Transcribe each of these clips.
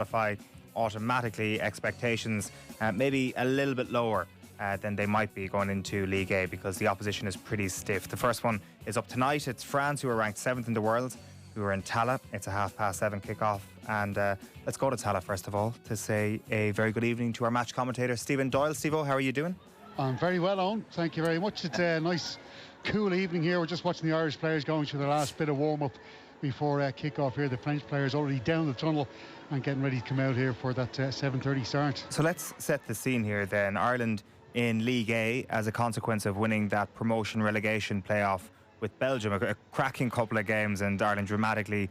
qualify automatically, expectations maybe a little bit lower than they might be going into League A because the opposition is pretty stiff. The first one is up tonight. It's France, who are ranked 7th in the world, who are in Tallaght. It's a 7:30 kickoff. And let's go to Tallaght first of all to say a very good evening to our match commentator, Stephen Doyle. Steve-O, how are you doing? I'm very well, Owen. Thank you very much. It's a nice, cool evening here. We're just watching the Irish players going through their last bit of warm-up before kick-off here. The French players already down the tunnel and getting ready to come out here for that 7:30 start. So let's set the scene here then. Ireland in League A as a consequence of winning that promotion relegation playoff with Belgium, a cracking couple of games, and Ireland dramatically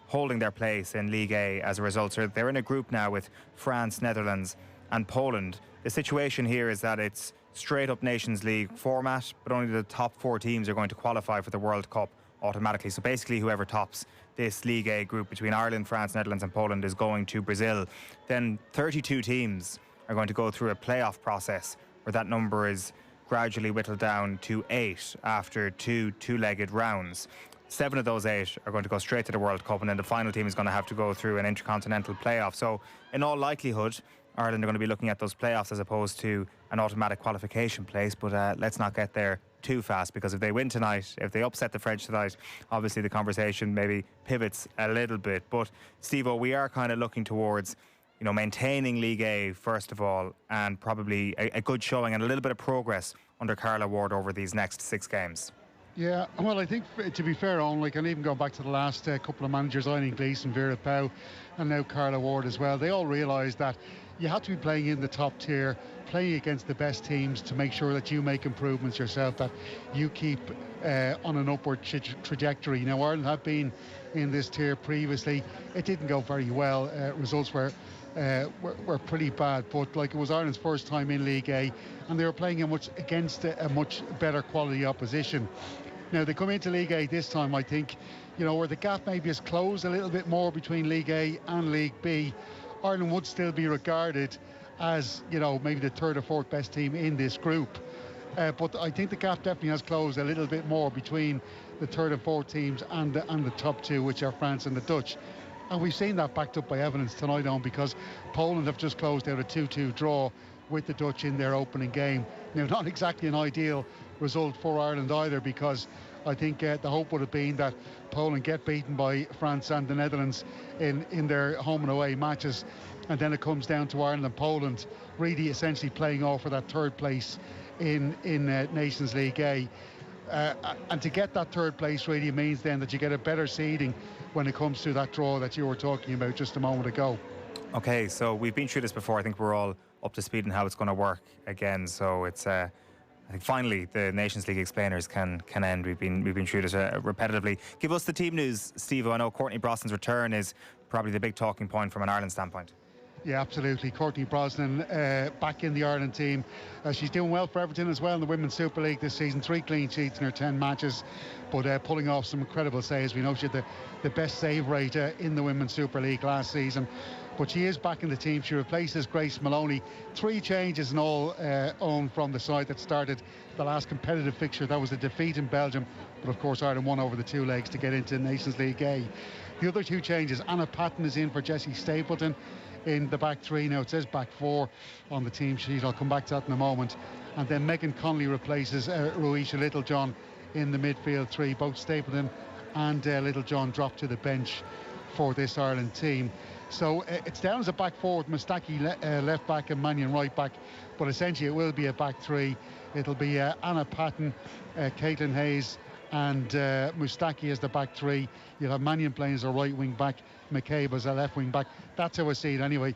holding their place in League A as a result. So they're in a group now with France, Netherlands and Poland. The situation here is that it's straight up Nations League format, but only the top 4 teams are going to qualify for the World Cup automatically. So basically whoever tops this League A group between Ireland, France, Netherlands and Poland is going to Brazil. Then 32 teams are going to go through a playoff process where that number is gradually whittled down to 8 after two-legged rounds. 7 of those 8 are going to go straight to the World Cup, and then the final team is going to have to go through an intercontinental playoff. So in all likelihood, Ireland are going to be looking at those playoffs as opposed to an automatic qualification place. But let's not get there too fast, because if they win tonight, if they upset the French tonight, obviously the conversation maybe pivots a little bit. But Steve-O, we are kind of looking towards, you know, maintaining League A first of all, and probably a good showing and a little bit of progress under Carla Ward over these next 6 games. Yeah, well, I think, to be fair on, and even going back to the last couple of managers, Eileen Gleeson, Vera Pauw, and now Carla Ward as well, they all realised that you have to be playing in the top tier, playing against the best teams to make sure that you make improvements yourself, that you keep on an upward trajectory. Now, Ireland have been in this tier previously. It didn't go very well. Results were pretty bad, but it was Ireland's first time in League A, and they were playing against a much better quality opposition. Now they come into League A this time, I think, where the gap maybe has closed a little bit more between League A and League B. Ireland would still be regarded as, maybe the 3rd or 4th best team in this group. But I think the gap definitely has closed a little bit more between the 3rd and 4th teams and the top 2, which are France and the Dutch. And we've seen that backed up by evidence tonight on, because Poland have just closed out a 2-2 draw with the Dutch in their opening game. Now, not exactly an ideal result for Ireland either, because I think the hope would have been that Poland get beaten by France and the Netherlands in their home and away matches, and then it comes down to Ireland and Poland really essentially playing off for that 3rd place in Nations League A. And to get that 3rd place really means then that you get a better seeding when it comes to that draw that you were talking about just a moment ago. Okay, so we've been through this before. I think we're all up to speed on how it's going to work again. So it's I think finally the Nations League explainers can end. We've been through this repetitively. Give us the team news, Steve. I know Courtney Brosnan's return is probably the big talking point from an Ireland standpoint. Yeah, absolutely. Courtney Brosnan back in the Ireland team. She's doing well for Everton as well in the Women's Super League this season. 3 clean sheets in her 10 matches, but pulling off some incredible saves. We know she had the best save rate in the Women's Super League last season. But she is back in the team. She replaces Grace Maloney. 3 changes in all owned from the side that started the last competitive fixture. That was a defeat in Belgium. But of course, Ireland won over the 2 legs to get into Nations League A. The other 2 changes, Anna Patton is in for Jessie Stapleton in the back 3. Now it says back 4 on the team sheet. I'll come back to that in a moment. And then Megan Connolly replaces Ruisha Littlejohn in the midfield 3. Both Stapleton and Littlejohn drop to the bench for this Ireland team. So it's down as a back 4 with Mustaki left back and Mannion right back, but essentially it will be a back 3. It'll be Anna Patton, Caitlin Hayes and Mustaki as the back 3. You'll have Mannion playing as a right wing back, McCabe as a left wing back. That's how I see it anyway.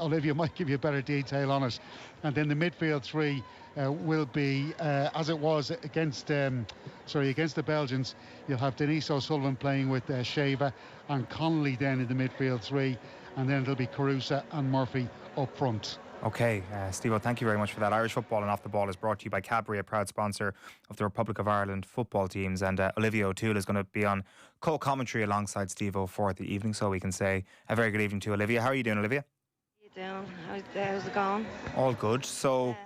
Olivia might give you a better detail on it. And then the midfield 3 will be as it was against the Belgians. You'll have Denise O'Sullivan playing with Sheva and Connolly then in the midfield 3, and then it'll be Carusa and Murphy up front. Okay, Steve-O, thank you very much for that. Irish Football and Off the Ball is brought to you by Cadbury, a proud sponsor of the Republic of Ireland football teams. And Olivia O'Toole is going to be on co-commentary alongside Steve-O for the evening. So we can say a very good evening to Olivia. How are you doing, Olivia? How you doing? How's it going? All good. So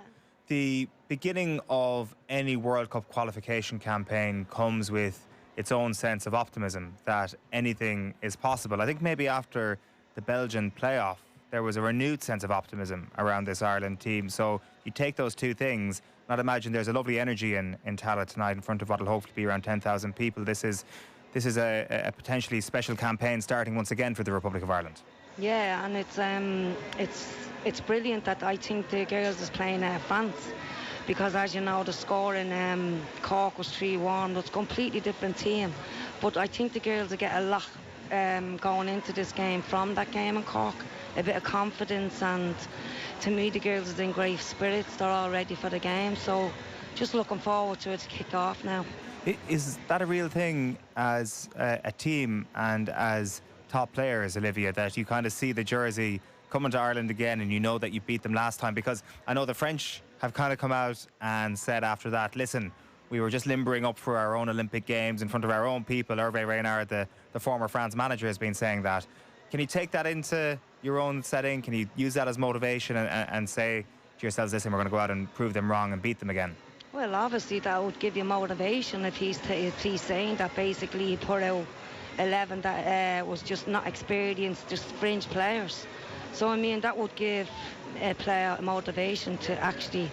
the beginning of any World Cup qualification campaign comes with its own sense of optimism that anything is possible. I think maybe after the Belgian playoff, there was a renewed sense of optimism around this Ireland team. So you take those two things, and I'd imagine there's a lovely energy in Tallaght tonight in front of what will hopefully be around 10,000 people. This is a potentially special campaign starting once again for the Republic of Ireland. Yeah, and it's brilliant that I think the girls is playing France, because as you know, the score in Cork was 3-1. It's a completely different team, but I think the girls will get a lot going into this game from that game in Cork, a bit of confidence, and to me the girls are in great spirits. They're all ready for the game, so just looking forward to it to kick off now. Is that a real thing as a team and as top players, Olivia, that you kind of see the jersey coming to Ireland again and you know that you beat them last time? Because I know the French have kind of come out and said after that, listen, we were just limbering up for our own Olympic Games in front of our own people. Hervé Renard, the former France manager, has been saying that. Can you take that into your own setting? Can you use that as motivation and say to yourselves, listen, we're going to go out and prove them wrong and beat them again? Well, obviously that would give you motivation if he's saying that basically he put out 11 that was just not experienced, just fringe players. So I mean that would give a player motivation to actually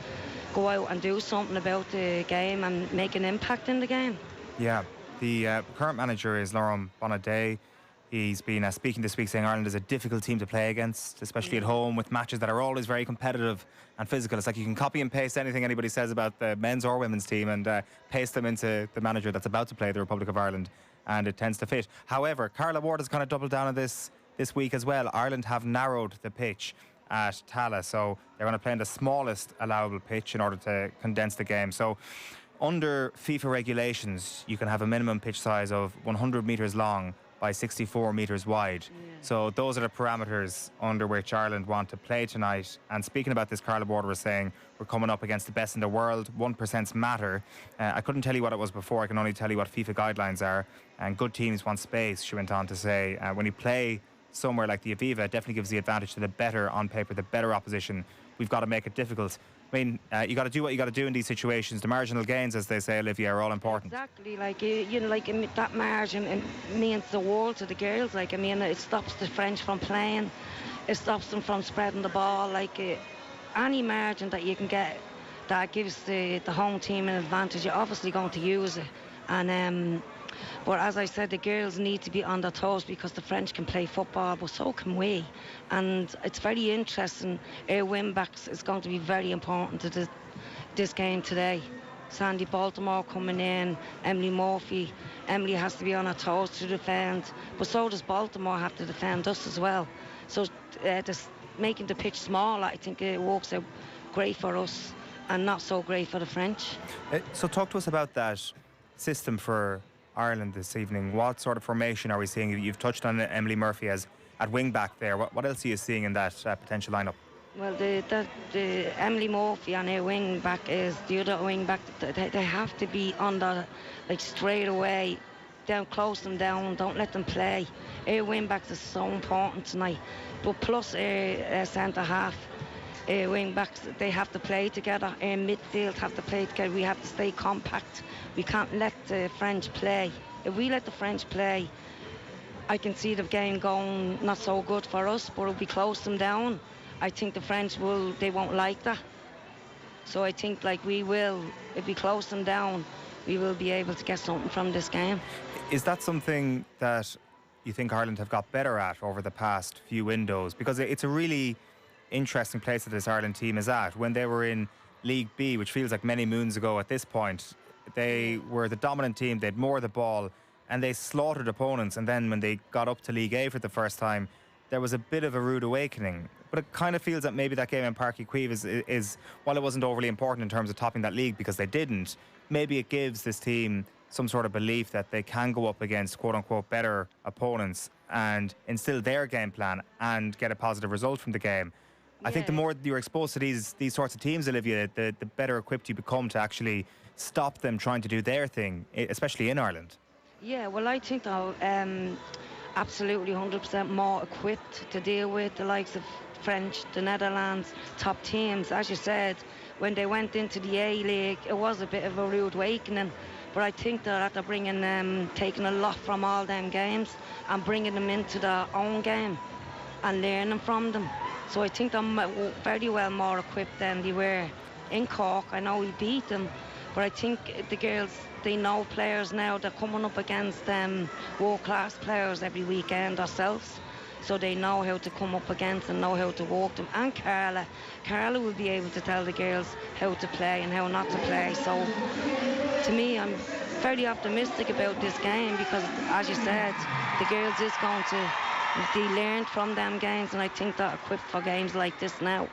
go out and do something about the game and make an impact in the game. Yeah, the current manager is Laurent Bonnaday. He's been speaking this week saying Ireland is a difficult team to play against, especially at home, with matches that are always very competitive and physical. It's like you can copy and paste anything anybody says about the men's or women's team and paste them into the manager that's about to play the Republic of Ireland, and it tends to fit. However, Carla Ward has kind of doubled down on this week as well. Ireland have narrowed the pitch at Tallaght, so they're going to play in the smallest allowable pitch in order to condense the game. So under FIFA regulations, you can have a minimum pitch size of 100 metres long by 64 metres wide. Yeah. So those are the parameters under which Ireland want to play tonight. And speaking about this, Carla Ward was saying we're coming up against the best in the world. 1% matter. I couldn't tell you what it was before. I can only tell you what FIFA guidelines are. And good teams want space, she went on to say. When you play somewhere like the Aviva, it definitely gives the advantage to the better, on paper, the better opposition. We've got to make it difficult. I mean, you got to do what you got to do in these situations. The marginal gains, as they say, Olivia, are all important. Exactly, like that margin, it means the world to the girls. Like, I mean, it stops the French from playing, it stops them from spreading the ball. Like any margin that you can get that gives the home team an advantage, you're obviously going to use it. And but as I said, the girls need to be on their toes because the French can play football, but so can we. And it's very interesting. Our win-backs is going to be very important to this game today. Sandy Baltimore coming in, Emily Murphy. Emily has to be on her toes to defend, but so does Baltimore have to defend us as well. So just making the pitch small, I think it works out great for us and not so great for the French. So talk to us about that system for Ireland this evening. What sort of formation are we seeing? You've touched on Emily Murphy as at wing back there. What else are you seeing in that potential lineup? Well, the Emily Murphy on her wing back is the other wing back. They have to be under, like, straight away. Down, close them down. Don't let them play. Her wing backs is so important tonight. But plus her centre half. Wing backs, they have to play together. Midfield have to play together. We have to stay compact. We can't let the French play. If we let the French play, I can see the game going not so good for us, but if we close them down, I think the French they won't like that. So I think, like, we will, if we close them down, we will be able to get something from this game. Is that something that you think Ireland have got better at over the past few windows? Because it's a really interesting place that this Ireland team is at. When they were in League B, which feels like many moons ago at this point, they were the dominant team. They had more of the ball and they slaughtered opponents. And then when they got up to League A for the first time, there was a bit of a rude awakening. But it kind of feels that maybe that game in Páirc Uí Chaoimh is while it wasn't overly important in terms of topping that league because they didn't, maybe it gives this team some sort of belief that they can go up against quote-unquote better opponents and instill their game plan and get a positive result from the game. I think the more you're exposed to these sorts of teams, Olivia, the better equipped you become to actually stop them trying to do their thing, especially in Ireland. Yeah, well, I think though, absolutely 100% more equipped to deal with the likes of French, the Netherlands, top teams. As you said, when they went into the A-League, it was a bit of a rude awakening. But I think that they're bringing taking a lot from all them games and bringing them into their own game. and learning from them. So I think they're very well more equipped than they were in Cork. I know we beat them, but I think the girls, they know players now. They're coming up against world-class players every weekend ourselves. So they know how to come up against and know how to walk them. And Carla will be able to tell the girls how to play and how not to play. So to me, I'm very optimistic about this game because, as you said, the girls is going to, they learned from them games, and I think they're equipped for games like this now.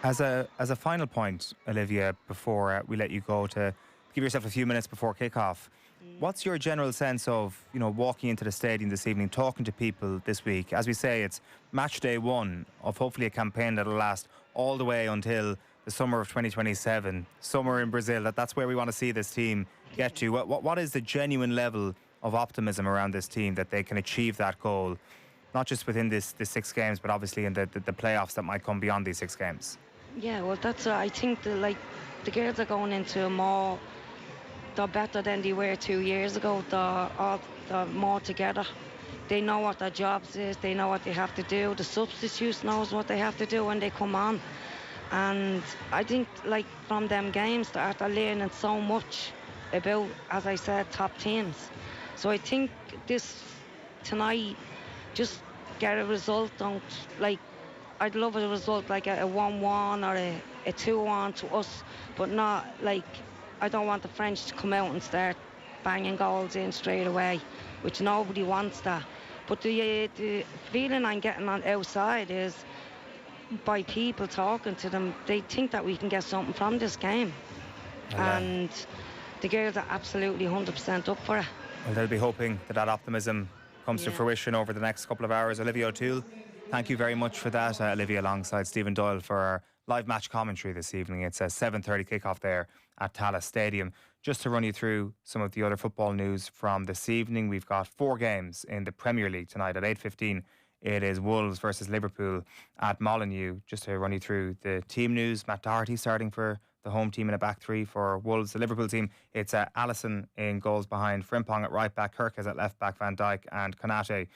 As a final point, Olivia, before we let you go to give yourself a few minutes before kick-off, what's your general sense of, walking into the stadium this evening, talking to people this week? As we say, it's match day 1 of hopefully a campaign that'll last all the way until the summer of 2027, summer in Brazil. That's where we want to see this team get to. What is the genuine level of optimism around this team that they can achieve that goal, not just within this 6 games, but obviously in the playoffs that might come beyond these 6 games? Yeah, well, that's I think the girls are going into they're better than they were 2 years ago. They're more together. They know what their jobs is. They know what they have to do. The substitutes knows what they have to do when they come on. And I think, from them games, they're learning so much about, as I said, top teams. So I think tonight, just get a result. I'd love a result like a 1-1 or a 2-1 to us, but not I don't want the French to come out and start banging goals in straight away, which nobody wants that. But the feeling I'm getting on outside is, by people talking to them, they think that we can get something from this game. And the girls are absolutely 100% up for it. Well, they'll be hoping that optimism comes to fruition over the next couple of hours. Olivia O'Toole, thank you very much for that. Olivia, alongside Stephen Doyle, for our live match commentary this evening. It's a 7:30 kickoff there at Tallaght Stadium. Just to run you through some of the other football news from this evening, we've got 4 games in the Premier League tonight. At 8:15, it is Wolves versus Liverpool at Molineux. Just to run you through the team news, Matt Doherty starting for the home team in a back 3 for Wolves. The Liverpool team, it's Allison in goals behind Frimpong at right back, Kirkes at left back, Van Dijk and Konate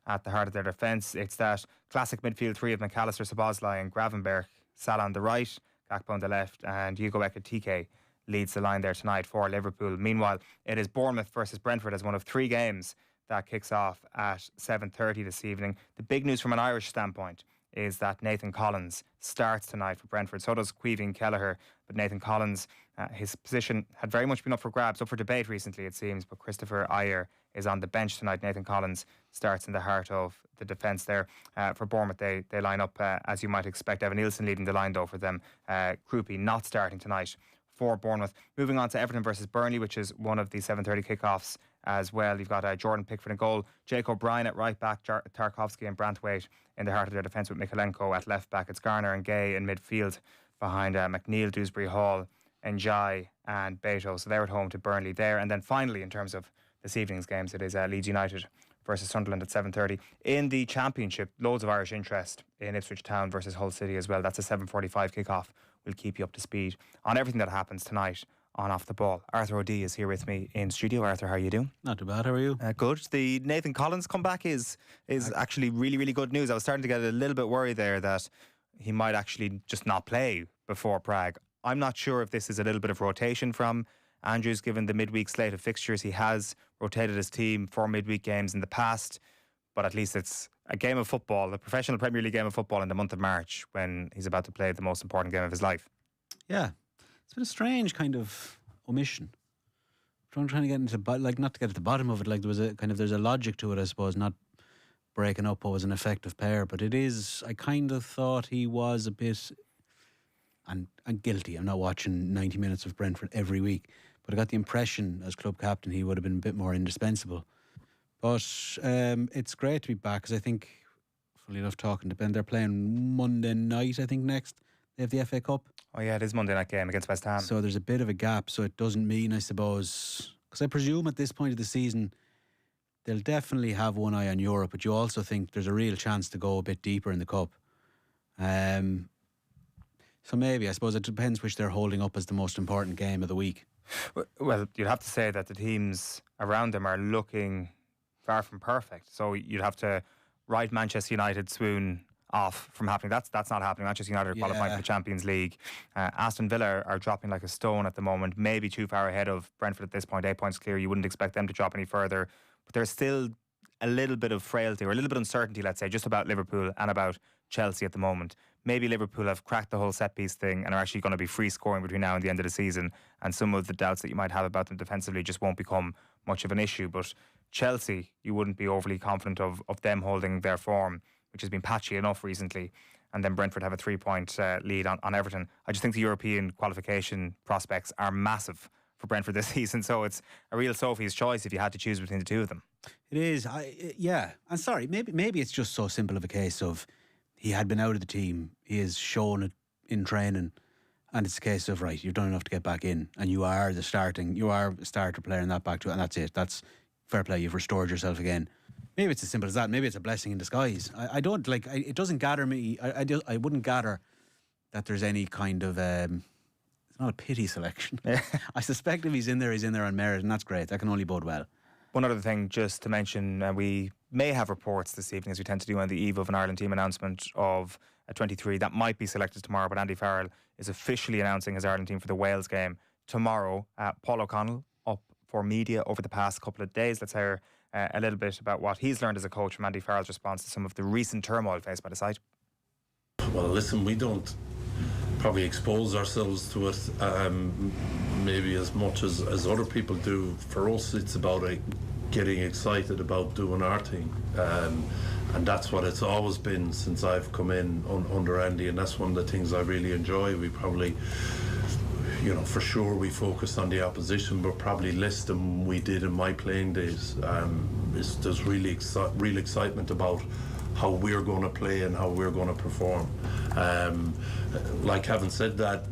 at the heart of their defence. It's that classic midfield 3 of McAllister, Szoboszlai and Gravenberch. Salah on the right, Gakpo on the left, and Hugo Ekitike leads the line there tonight for Liverpool. Meanwhile, it is Bournemouth versus Brentford as one of 3 games that kicks off at 7:30 this evening. The big news from an Irish standpoint is that Nathan Collins starts tonight for Brentford. So does Caoimhín Kelleher, but Nathan Collins, his position had very much been up for grabs, up for debate recently it seems, but Christopher Ayer is on the bench tonight. Nathan Collins starts in the heart of the defence there. For Bournemouth, they line up as you might expect. Evan Nielsen leading the line though for them. Krupi not starting tonight for Bournemouth. Moving on to Everton versus Burnley, which is one of the 7:30 kickoffs as well. You've got Jordan Pickford in goal, Jake O'Brien at right back, Tarkovsky and Branthwaite in the heart of their defence with Mikalenko at left back. It's Garner and Gay in midfield behind McNeil, Dewsbury Hall, Njai and Beto. So they're at home to Burnley there. And then finally, in terms of this evening's games, it is Leeds United versus Sunderland at 7:30. In the Championship, loads of Irish interest in Ipswich Town versus Hull City as well. That's a 7:45 kickoff. We'll keep you up to speed on everything that happens tonight on Off the Ball. Arthur O'Dea is here with me in studio. Arthur, how are you doing? Not too bad, how are you? Good. The Nathan Collins comeback is actually really, really good news. I was starting to get a little bit worried there that he might actually just not play before Prague. I'm not sure if this is a little bit of rotation from Andrews, given the midweek slate of fixtures. He has rotated his team for midweek games in the past, but at least it's a game of football, a professional Premier League game of football in the month of March when he's about to play the most important game of his life. Yeah, it's been a strange kind of omission. I'm trying to get into, not to get at the bottom of it, there's a logic to it, I suppose, not breaking up what was an effective pair, but it is, I kind of thought he was a bit, and I'm guilty, I'm not watching 90 minutes of Brentford every week, but I got the impression as club captain he would have been a bit more indispensable. But it's great to be back, because I think, funnily enough, talking to Ben, they're playing Monday night, I think, next. They have the FA Cup. Oh yeah, it is Monday night game against West Ham. So there's a bit of a gap, so it doesn't mean, I suppose, because I presume at this point of the season they'll definitely have one eye on Europe, but you also think there's a real chance to go a bit deeper in the Cup. So maybe, I suppose it depends which they're holding up as the most important game of the week. Well, you'd have to say that the teams around them are looking far from perfect. So you'd have to write Manchester United swoon off from happening. That's not happening. Manchester United are qualifying for the Champions League. Aston Villa are dropping like a stone at the moment, maybe too far ahead of Brentford at this point. 8 points clear. You wouldn't expect them to drop any further. But there's still a little bit of frailty, or a little bit of uncertainty, let's say, just about Liverpool and about Chelsea at the moment. Maybe Liverpool have cracked the whole set piece thing and are actually going to be free scoring between now and the end of the season, and some of the doubts that you might have about them defensively just won't become much of an issue. But Chelsea, you wouldn't be overly confident of them holding their form, which has been patchy enough recently. And then Brentford have a 3-point lead on Everton. I just think the European qualification prospects are massive for Brentford this season, so it's a real Sophie's choice if you had to choose between the two of them. It is. And sorry, maybe it's just so simple of a case of he had been out of the team, he has shown it in training, and it's a case of, right, you've done enough to get back in, and you are a starter player in that back two, and that's it. That's fair play. You've restored yourself again. Maybe it's as simple as that. Maybe it's a blessing in disguise. I don't like. It doesn't gather me. I wouldn't gather that there's any kind of. It's not a pity selection. I suspect if he's in there on merit, and that's great. That can only bode well. One other thing just to mention, we may have reports this evening, as we tend to do on the eve of an Ireland team announcement, of a 23 that might be selected tomorrow, but Andy Farrell is officially announcing his Ireland team for the Wales game tomorrow. Paul O'Connell up for media over the past couple of days. Let's hear a little bit about what he's learned as a coach from Andy Farrell's response to some of the recent turmoil faced by the side. Well, listen, we don't probably expose ourselves to it maybe as much as other people do. For us, it's about getting excited about doing our thing, and that's what it's always been since I've come in under Andy, and that's one of the things I really enjoy. We probably, for sure we focused on the opposition, but probably less than we did in my playing days. There's really real excitement about how we're going to play and how we're going to perform. Like having said that,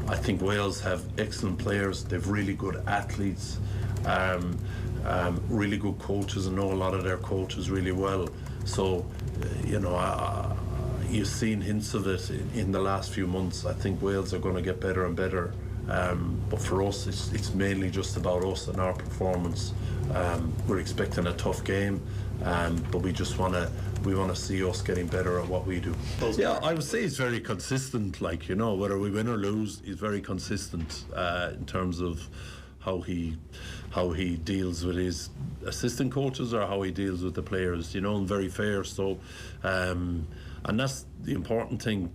I think Wales have excellent players. They've really good athletes, really good coaches, and know a lot of their coaches really well. So, you've seen hints of it in the last few months. I think Wales are going to get better and better. But for us, it's mainly just about us and our performance. We're expecting a tough game, but we just want to see us getting better at what we do. Yeah, I would say he's very consistent. Whether we win or lose, he's very consistent in terms of how he deals with his assistant coaches or how he deals with the players. And very fair. So, and that's the important thing.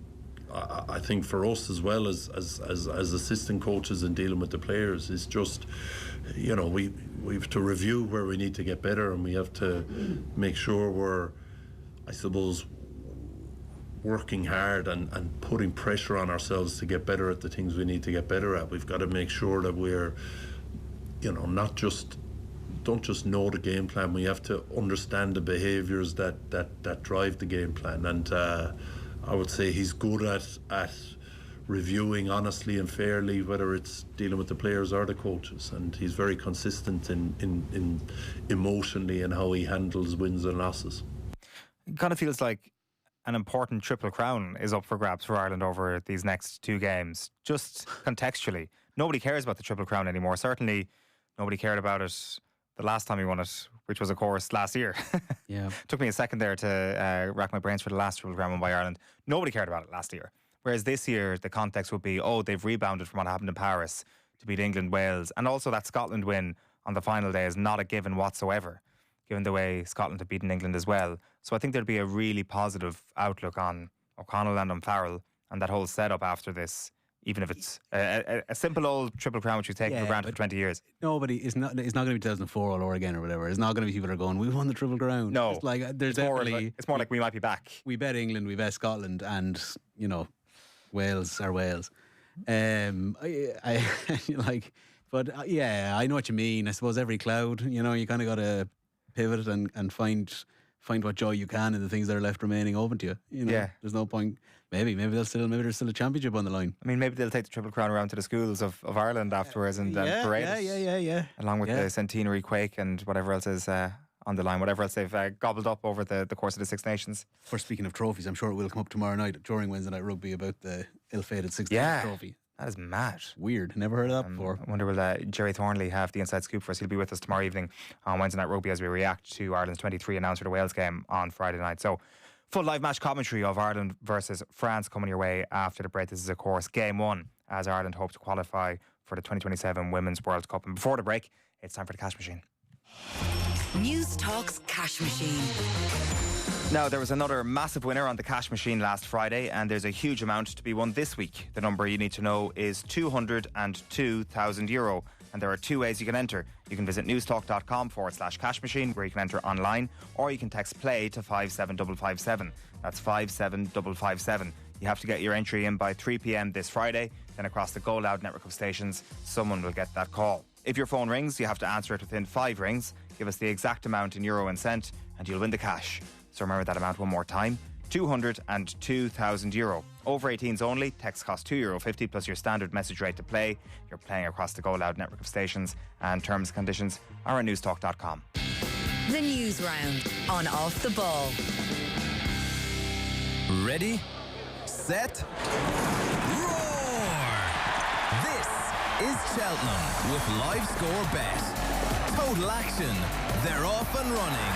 I think for us as well as assistant coaches and dealing with the players is just, we have to review where we need to get better, and we have to make sure we're, I suppose, working hard and putting pressure on ourselves to get better at the things we need to get better at. We've got to make sure that we're, don't just know the game plan. We have to understand the behaviours that drive the game plan, and I would say he's good at reviewing honestly and fairly, whether it's dealing with the players or the coaches, and he's very consistent in emotionally and how he handles wins and losses. It kind of feels like an important triple crown is up for grabs for Ireland over these next two games. Just contextually, nobody cares about the triple crown anymore. Certainly nobody cared about it the last time we won it, which was, of course, last year. Yeah. Took me a second there to rack my brains for the last triple crown won by Ireland. Nobody cared about it last year. Whereas this year, the context would be, they've rebounded from what happened in Paris to beat England, Wales. And also that Scotland win on the final day is not a given whatsoever, given the way Scotland have beaten England as well. So I think there'd be a really positive outlook on O'Connell and on Farrell and that whole setup after this, even if it's a simple old triple crown which we've taken for granted for 20 years. Nobody, it's not going to be 2004 all over again or whatever. It's not going to be people that are going, we won the triple crown. No. It's like, it's more like we might be back. We bet England, we bet Scotland, and, Wales are Wales. I know what you mean. I suppose every cloud, you kind of got to pivot and find what joy you can in the things that are left remaining open to you. There's no point. Maybe there's still a championship on the line. I mean, maybe they'll take the triple crown around to the schools of Ireland afterwards and parade it. Along with the centenary quake and whatever else is on the line, whatever else they've gobbled up over the course of the Six Nations. For speaking of trophies, I'm sure it will come up tomorrow night during Wednesday Night Rugby about the ill-fated Six Nations trophy. That is mad. Weird. Never heard of that before. I wonder will Jerry Thornley have the inside scoop for us. He'll be with us tomorrow evening on Wednesday Night Rugby as we react to Ireland's 23 announced for the Wales game on Friday night. So full live match commentary of Ireland versus France coming your way after the break. This is, of course, game one as Ireland hope to qualify for the 2027 Women's World Cup. And before the break, it's time for the cash machine. News Talk's cash machine. Now, there was another massive winner on the cash machine last Friday, and there's a huge amount to be won this week. The number you need to know is €202,000, and there are two ways you can enter. You can visit newstalk.com/cash machine, where you can enter online, or you can text play to 57557. That's 57557. You have to get your entry in by 3 p.m. this Friday. Then across the Go Loud network of stations, someone will get that call. If your phone rings, you have to answer it within 5 rings. Give us the exact amount in euro and cent, and you'll win the cash. So remember that amount one more time, €202,000. Over 18s only, text costs €2.50 plus your standard message rate to play. You're playing across the Go Loud network of stations, and terms and conditions are on newstalk.com. The news round on Off the Ball. Ready, set, roar! This is Cheltenham with live score bet. Total action, they're off and running.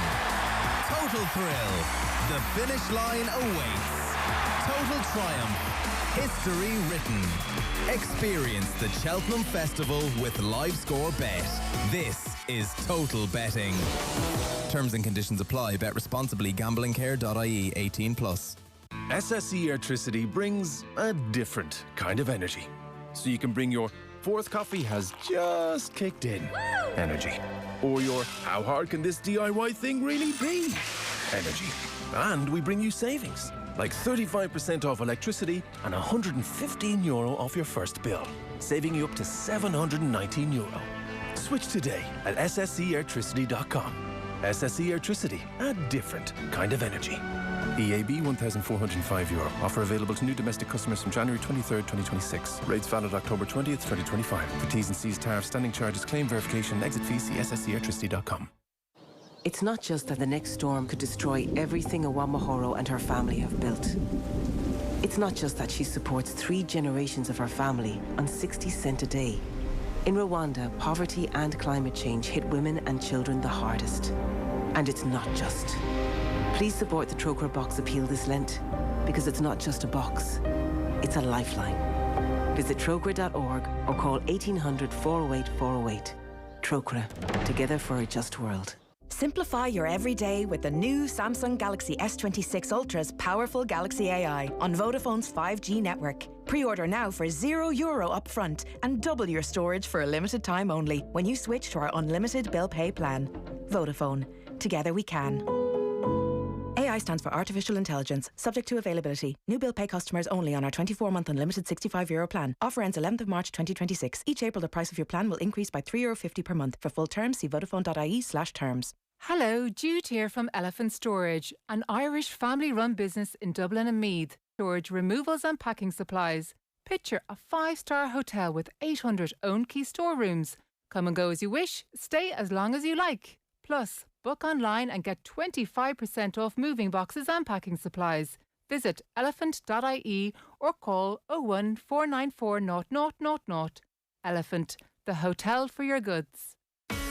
Total thrill, the finish line awaits. Total triumph, history written. Experience the Cheltenham Festival with live score bet. This is total betting. Terms and conditions apply. Bet responsibly. Gamblingcare.ie. 18+. SSE Airtricity brings a different kind of energy. So you can bring your fourth coffee has just kicked in energy. Or your how hard can this DIY thing really be energy. And we bring you savings, like 35% off electricity and €115 off your first bill, saving you up to €719. Switch today at ssceairtricity.com. SSE Airtricity, a different kind of energy. EAB €1,405. Offer available to new domestic customers from January 23rd, 2026. Rates valid October 20th, 2025. For T's and C's, tariff, standing charges, claim verification, exit fee, see ssceairtricity.com. It's not just that the next storm could destroy everything Awamahoro and her family have built. It's not just that she supports 3 generations of her family on 60 cents a day. In Rwanda, poverty and climate change hit women and children the hardest. And it's not just. Please support the Trócaire Box Appeal this Lent, because it's not just a box, it's a lifeline. Visit trócaire.org or call 1800 408 408. Trócaire, together for a just world. Simplify your everyday with the new Samsung Galaxy S26 Ultra's powerful Galaxy AI on Vodafone's 5G network. Pre-order now for €0 upfront and double your storage for a limited time only when you switch to our unlimited bill pay plan. Vodafone. Together we can. AI stands for Artificial Intelligence, subject to availability. New bill pay customers only on our 24-month unlimited €65 plan. Offer ends 11th of March 2026. Each April, the price of your plan will increase by €3.50 per month. For full terms, see vodafone.ie/terms. Hello, Jude here from Elephant Storage, an Irish family-run business in Dublin and Meath. Storage removals and packing supplies. Picture a 5-star hotel with 800 own key storerooms. Come and go as you wish, stay as long as you like. Plus, book online and get 25% off moving boxes and packing supplies. Visit elephant.ie or call 01 494 0000. Elephant, the hotel for your goods.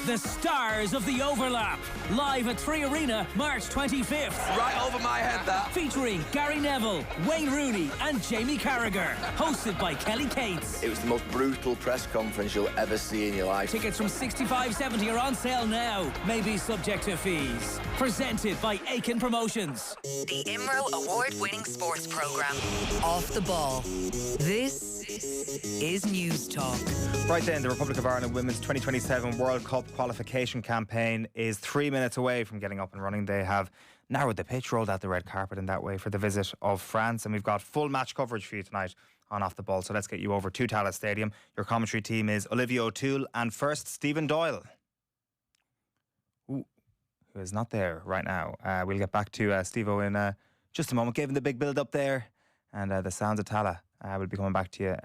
The stars of the overlap. Live at 3 Arena, March 25th. Right over my head, that. Featuring Gary Neville, Wayne Rooney and Jamie Carragher. Hosted by Kelly Cates. It was the most brutal press conference you'll ever see in your life. Tickets from $65.70 are on sale now. Maybe subject to fees. Presented by Aiken Promotions. The IMRO award-winning sports programme. Off the Ball. This is News Talk. Right then, the Republic of Ireland Women's 2027 World Cup qualification campaign is 3 minutes away from getting up and running. They have narrowed the pitch, rolled out the red carpet in that way for the visit of France, and we've got full match coverage for you tonight on Off the Ball. So let's get you over to Tallaght Stadium. Your commentary team is Olivia O'Toole and first Stephen Doyle, who is not there right now. We'll get back to Steve-O in just a moment. Gave him the big build up there, and the sounds of Tallaght will be coming back to you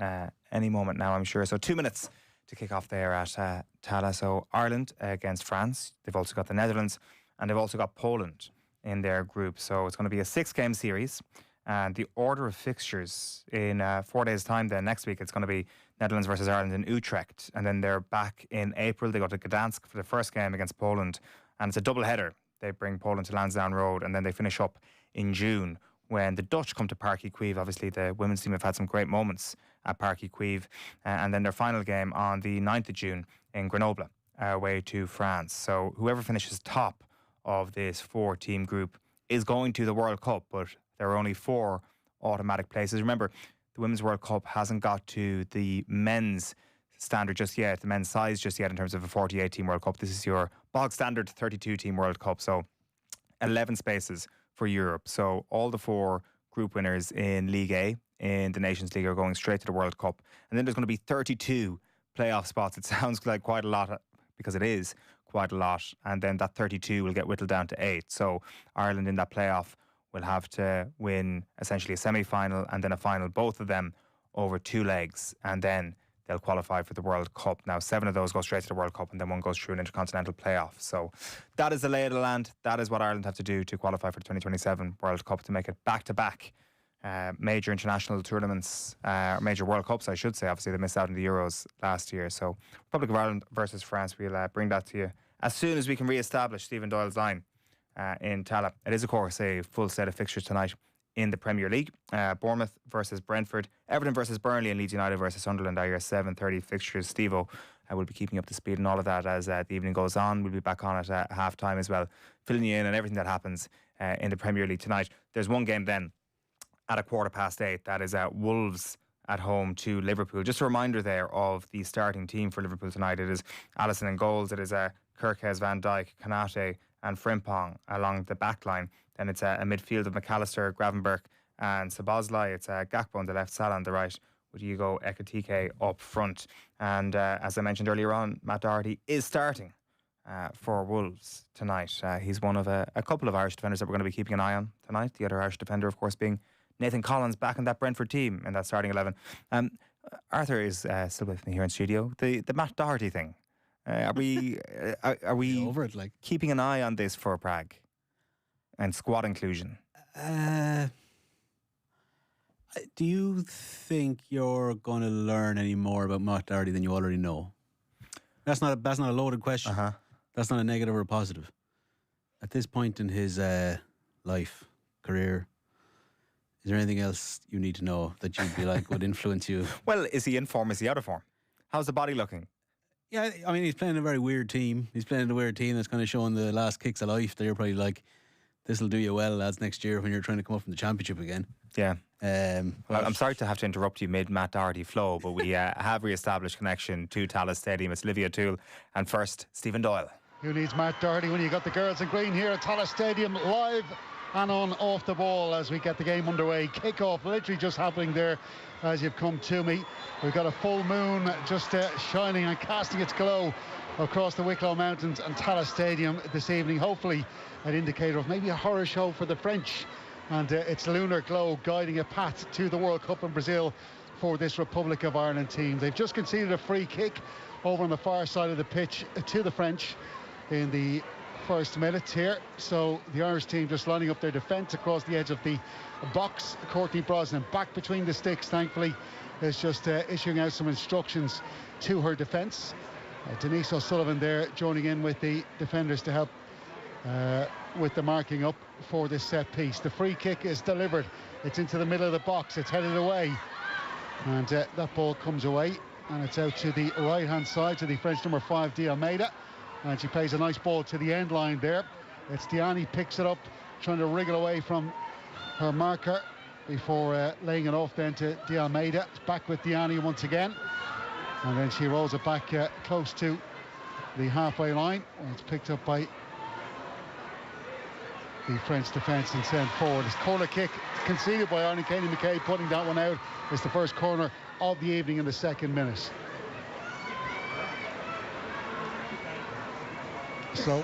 any moment now, I'm sure. So 2 minutes to kick off there at Tallaght. So Ireland against France. They've also got the Netherlands, and they've also got Poland in their group. So it's going to be a 6-game series. And the order of fixtures in 4 days' time then, next week, it's going to be Netherlands versus Ireland in Utrecht. And then they're back in April. They go to Gdansk for the first game against Poland. And it's a double header. They bring Poland to Lansdowne Road, and then they finish up in June when the Dutch come to Parc y Cuivre. Obviously, the women's team have had some great moments at Parc y Cuivre. And then their final game on the 9th of June in Grenoble, away to France. So whoever finishes top of this 4-team group is going to the World Cup, but there are only 4 automatic places. Remember, the Women's World Cup hasn't got to the men's standard just yet, the men's size just yet in terms of a 48-team World Cup. This is your bog standard 32-team World Cup. So 11 spaces for Europe. So all the 4 group winners in League A in the Nations League are going straight to the World Cup. And then there's going to be 32 playoff spots. It sounds like quite a lot, because it is quite a lot. And then that 32 will get whittled down to 8. So Ireland in that playoff will have to win essentially a semi-final and then a final, both of them over 2 legs, and then they'll qualify for the World Cup. Now, 7 of those go straight to the World Cup, and then 1 goes through an intercontinental playoff. So that is the lay of the land. That is what Ireland have to do to qualify for the 2027 World Cup, to make it back-to-back major international tournaments, major World Cups, I should say. Obviously, they missed out on the Euros last year. So Republic of Ireland versus France, we'll bring that to you as soon as we can re-establish Stephen Doyle's line in Tallaght. It is, of course, a full set of fixtures tonight in the Premier League. Bournemouth versus Brentford, Everton versus Burnley, and Leeds United versus Sunderland are your 7:30 fixtures. Steve-O will be keeping up to speed and all of that as the evening goes on. We'll be back on at half-time as well, filling you in on everything that happens in the Premier League tonight. There's one game then at 8:15. That is Wolves at home to Liverpool. Just a reminder there of the starting team for Liverpool tonight. It is Alisson in goals. It is Kirkes, Van Dijk, Konate and Frimpong along the back line. Then it's a midfield of McAllister, Gravenberch and Szoboszlai. It's Gakpo on the left, Salah on the right, with Hugo Ekitike up front. And as I mentioned earlier on, Matt Doherty is starting for Wolves tonight. He's one of a couple of Irish defenders that we're going to be keeping an eye on tonight. The other Irish defender, of course, being Nathan Collins, back in that Brentford team in that starting 11. Arthur is still with me here in studio. The Matt Doherty thing. Are we over it, like, keeping an eye on this for Prague and squad inclusion? Do you think you're going to learn any more about Matt Doherty than you already know? That's not a loaded question. That's not a negative or a positive. At this point in his life, career, is there anything else you need to know that you'd be like would influence you? Well, is he in form? Is he out of form? How's the body looking? Yeah, I mean, he's playing a very weird team. He's playing a weird team that's kind of showing the last kicks of life. They're probably like, this will do you well, lads, next year when you're trying to come up from the championship again. Yeah. Well, I'm sorry to have to interrupt you mid Matt Doherty flow, but we have re-established connection to Tallaght Stadium. It's Olivia O'Toole and first Stephen Doyle. Who needs Matt Doherty when you got the girls in green here at Tallaght Stadium, live and on off the ball as we get the game underway. Kickoff literally just happening there as you've come to me. We've got a full moon just shining and casting its glow across the Wicklow Mountains and Tallaght Stadium this evening. Hopefully an indicator of maybe a horror show for the French, and its lunar glow guiding a path to the World Cup in Brazil for this Republic of Ireland team. They've just conceded a free kick over on the far side of the pitch to the French in the first minute here. So the Irish team just lining up their defence across the edge of the box. Courtney Brosnan back between the sticks, thankfully, is just issuing out some instructions to her defence. Denise O'Sullivan there joining in with the defenders to help with the marking up for this set piece. The free kick is delivered. It's into the middle of the box. It's headed away. And that ball comes away. And it's out to the right-hand side to the French number 5, D'Almeida. And she plays a nice ball to the end line there. It's Diani picks it up, trying to wriggle away from her marker before laying it off then to D'Almeida. It's back with Diani once again. And then she rolls it back close to the halfway line. And it's picked up by the French defence and sent forward. It's corner kick conceded by Ireland. Katie McKay putting that one out. It's the first corner of the evening in the second minute. So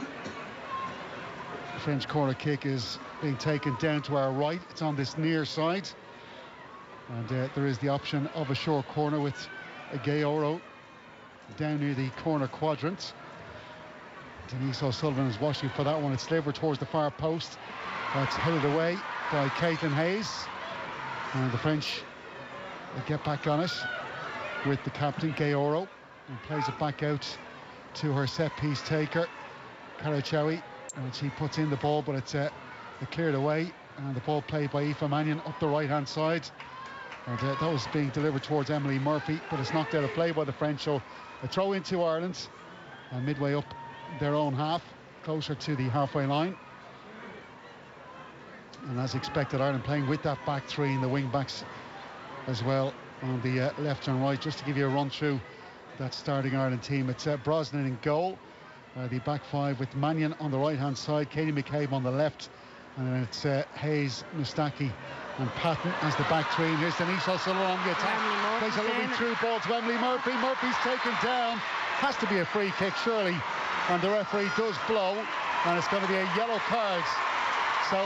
the French corner kick is being taken down to our right. It's on this near side, and there is the option of a short corner with a Gayoro down near the corner quadrant. Denise O'Sullivan is watching for that one. It's delivered towards the far post. That's headed away by Caitlin Hayes. And the French get back on it with the captain, Gayoro, and plays it back out to her set-piece taker, Karachawi, and she puts in the ball, but it's cleared away, and the ball played by Aoife Mannion up the right-hand side. And that was being delivered towards Emily Murphy, but it's knocked out of play by the French. So a throw into Ireland, and midway up their own half, closer to the halfway line. And as expected, Ireland playing with that back three and the wing backs as well on the left and right. Just to give you a run through that starting Ireland team, it's Brosnan in goal, the back five with Mannion on the right hand side, Katie McCabe on the left, and then it's Hayes, Mustaki and Patton as the back three. And here's Denise O'Sullivan on the attack, plays a lovely through ball to Emily Murphy. Murphy's taken down, has to be a free kick surely, and the referee does blow, and it's going to be a yellow card. So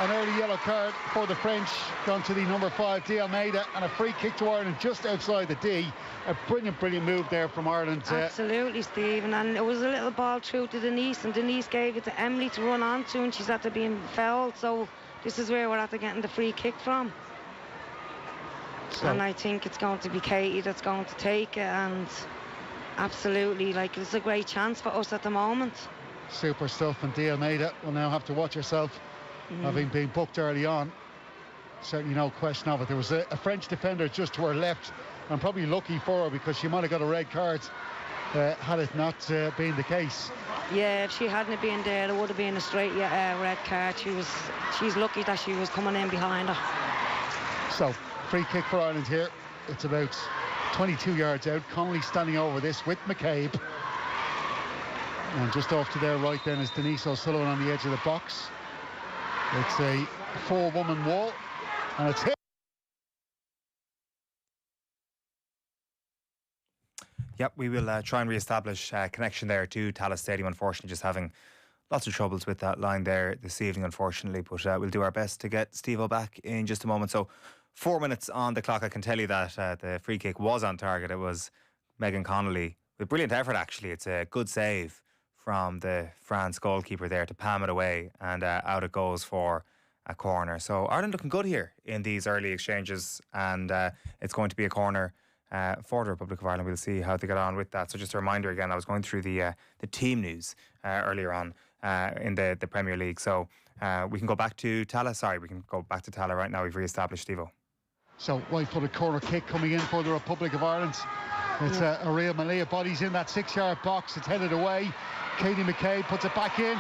an early yellow card for the French, gone to the number 5, De Almeida, and a free kick to Ireland just outside the D. A brilliant move there from Ireland. Absolutely, Stephen, and it was a little ball through to Denise, and Denise gave it to Emily to run onto, and she's after being fouled, so this is where we're after getting the free kick from. And I think it's going to be Katie that's going to take it, and absolutely, like, it's a great chance for us at the moment. Super stuff, and De Almeida will now have to watch herself, having been booked early on. Certainly no question of it. There was a French defender just to her left, and probably lucky for her because she might have got a red card had it not been the case. Yeah, if she hadn't been there, there would have been a straight red card. She's lucky that she was coming in behind her. So, free kick for Ireland here. It's about 22 yards out. Connolly standing over this with McCabe. And just off to their right then is Denise O'Sullivan on the edge of the box. It's a 4-woman wall, and it's hit. Yep, we will try and re-establish connection there to Tallaght Stadium. Unfortunately, just having lots of troubles with that line there this evening, unfortunately. But we'll do our best to get Steve-O back in just a moment. So 4 minutes on the clock. I can tell you that the free kick was on target. It was Megan Connolly with brilliant effort, actually. It's a good save from the France goalkeeper there to palm it away, and out it goes for a corner. So Ireland looking good here in these early exchanges, and it's going to be a corner for the Republic of Ireland. We'll see how they get on with that. So just a reminder again, I was going through the team news earlier on in the Premier League. So we can go back to Tallaght. Sorry, we can go back to Tallaght right now. We've re-established Steve-O. So right-footed corner kick coming in for the Republic of Ireland. It's a real Malia bodies in that 6-yard box. It's headed away. Katie McCabe puts it back in.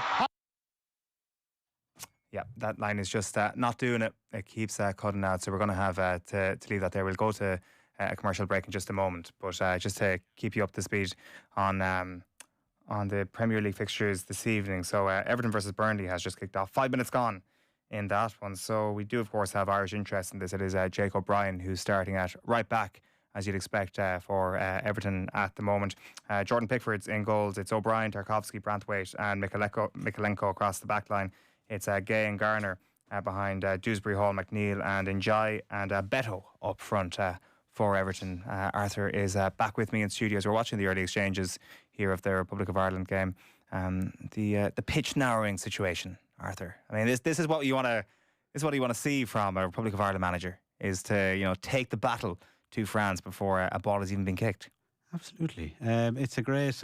Yeah, that line is just not doing it. It keeps cutting out. So we're going to have to leave that there. We'll go to a commercial break in just a moment. But just to keep you up to speed on the Premier League fixtures this evening. So Everton versus Burnley has just kicked off. 5 minutes gone in that one. So we do, of course, have Irish interest in this. It is Jake O'Brien who's starting at right back, as you'd expect for Everton at the moment. Jordan Pickford's in goals. It's O'Brien, Tarkovsky, Branthwaite and Mikalenko across the back line. It's Gay and Garner behind Dewsbury, Hall, McNeil and Njai, and Beto up front for Everton. Arthur is back with me in studios. We're watching the early exchanges here of the Republic of Ireland game. The pitch narrowing situation, Arthur. I mean, this is what you want to. This is what you want to see from a Republic of Ireland manager, is to take the battle to France before a ball has even been kicked. Absolutely. It's a great.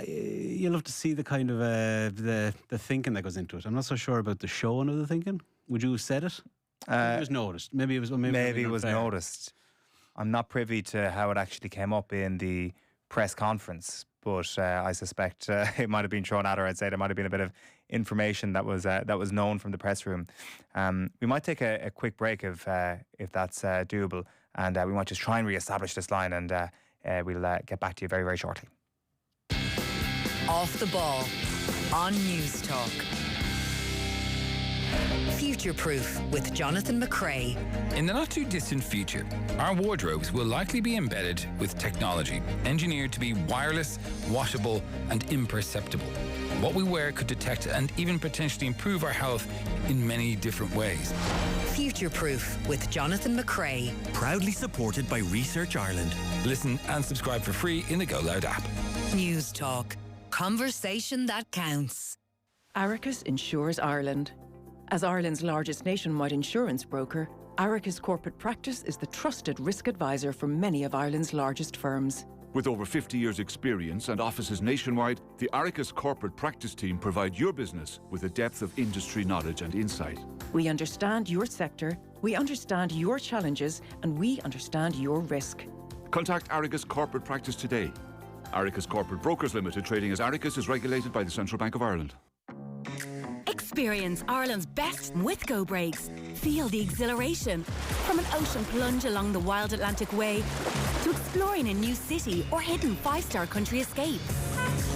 You love to see the kind of the thinking that goes into it. I'm not so sure about the showing of the thinking. Would you have said it? Maybe it was noticed. Maybe it was noticed. I'm not privy to how it actually came up in the press conference, but I suspect it might have been thrown at her. I'd say there might have been a bit of information that was known from the press room. We might take a quick break if that's doable, and we might just try and re-establish this line, and we'll get back to you very, very shortly. Off the ball on News Talk. Future Proof with Jonathan McCrae. In the not too distant future, our wardrobes will likely be embedded with technology, engineered to be wireless, washable and imperceptible. What we wear could detect and even potentially improve our health in many different ways. Future Proof with Jonathan McCrae. Proudly supported by Research Ireland. Listen and subscribe for free in the Go Loud app. News Talk. Conversation that counts. Aricus Insures Ireland. As Ireland's largest nationwide insurance broker, Aricus Corporate Practice is the trusted risk advisor for many of Ireland's largest firms. With over 50 years' experience and offices nationwide, the Aricus Corporate Practice team provide your business with a depth of industry knowledge and insight. We understand your sector, we understand your challenges, and we understand your risk. Contact Aricus Corporate Practice today. Aricus Corporate Brokers Limited, trading as Aricus, is regulated by the Central Bank of Ireland. Experience Ireland's best with Go Brakes. Feel the exhilaration. From an ocean plunge along the wild Atlantic Way to exploring a new city or hidden 5-star country escape.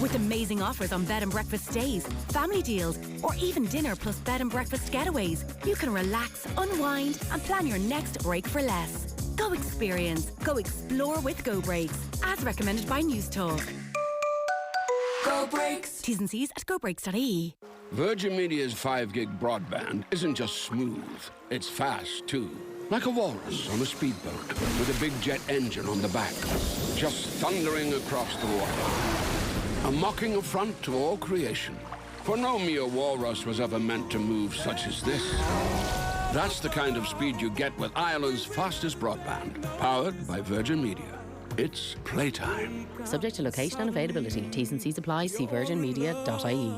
With amazing offers on bed and breakfast stays, family deals, or even dinner plus bed and breakfast getaways, you can relax, unwind, and plan your next break for less. Go experience, go explore with Go Brakes, as recommended by News Talk. Go Brakes. T's and C's at gobrakes.ie. Virgin Media's 5 gig broadband isn't just smooth, it's fast too. Like a walrus on a speedboat with a big jet engine on the back, just thundering across the water. A mocking affront to all creation. For no mere walrus was ever meant to move such as this. That's the kind of speed you get with Ireland's fastest broadband, powered by Virgin Media. It's playtime. Subject to location and availability. T's and C's apply. See virginmedia.ie.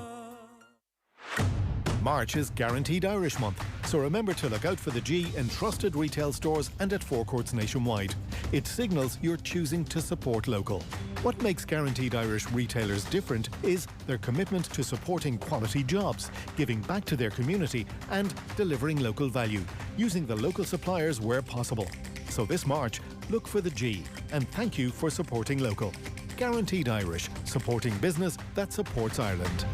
March is Guaranteed Irish Month, so remember to look out for the G in trusted retail stores and at forecourts nationwide. It signals you're choosing to support local. What makes Guaranteed Irish retailers different is their commitment to supporting quality jobs, giving back to their community and delivering local value, using the local suppliers where possible. So this March, look for the G and thank you for supporting local. Guaranteed Irish, supporting business that supports Ireland.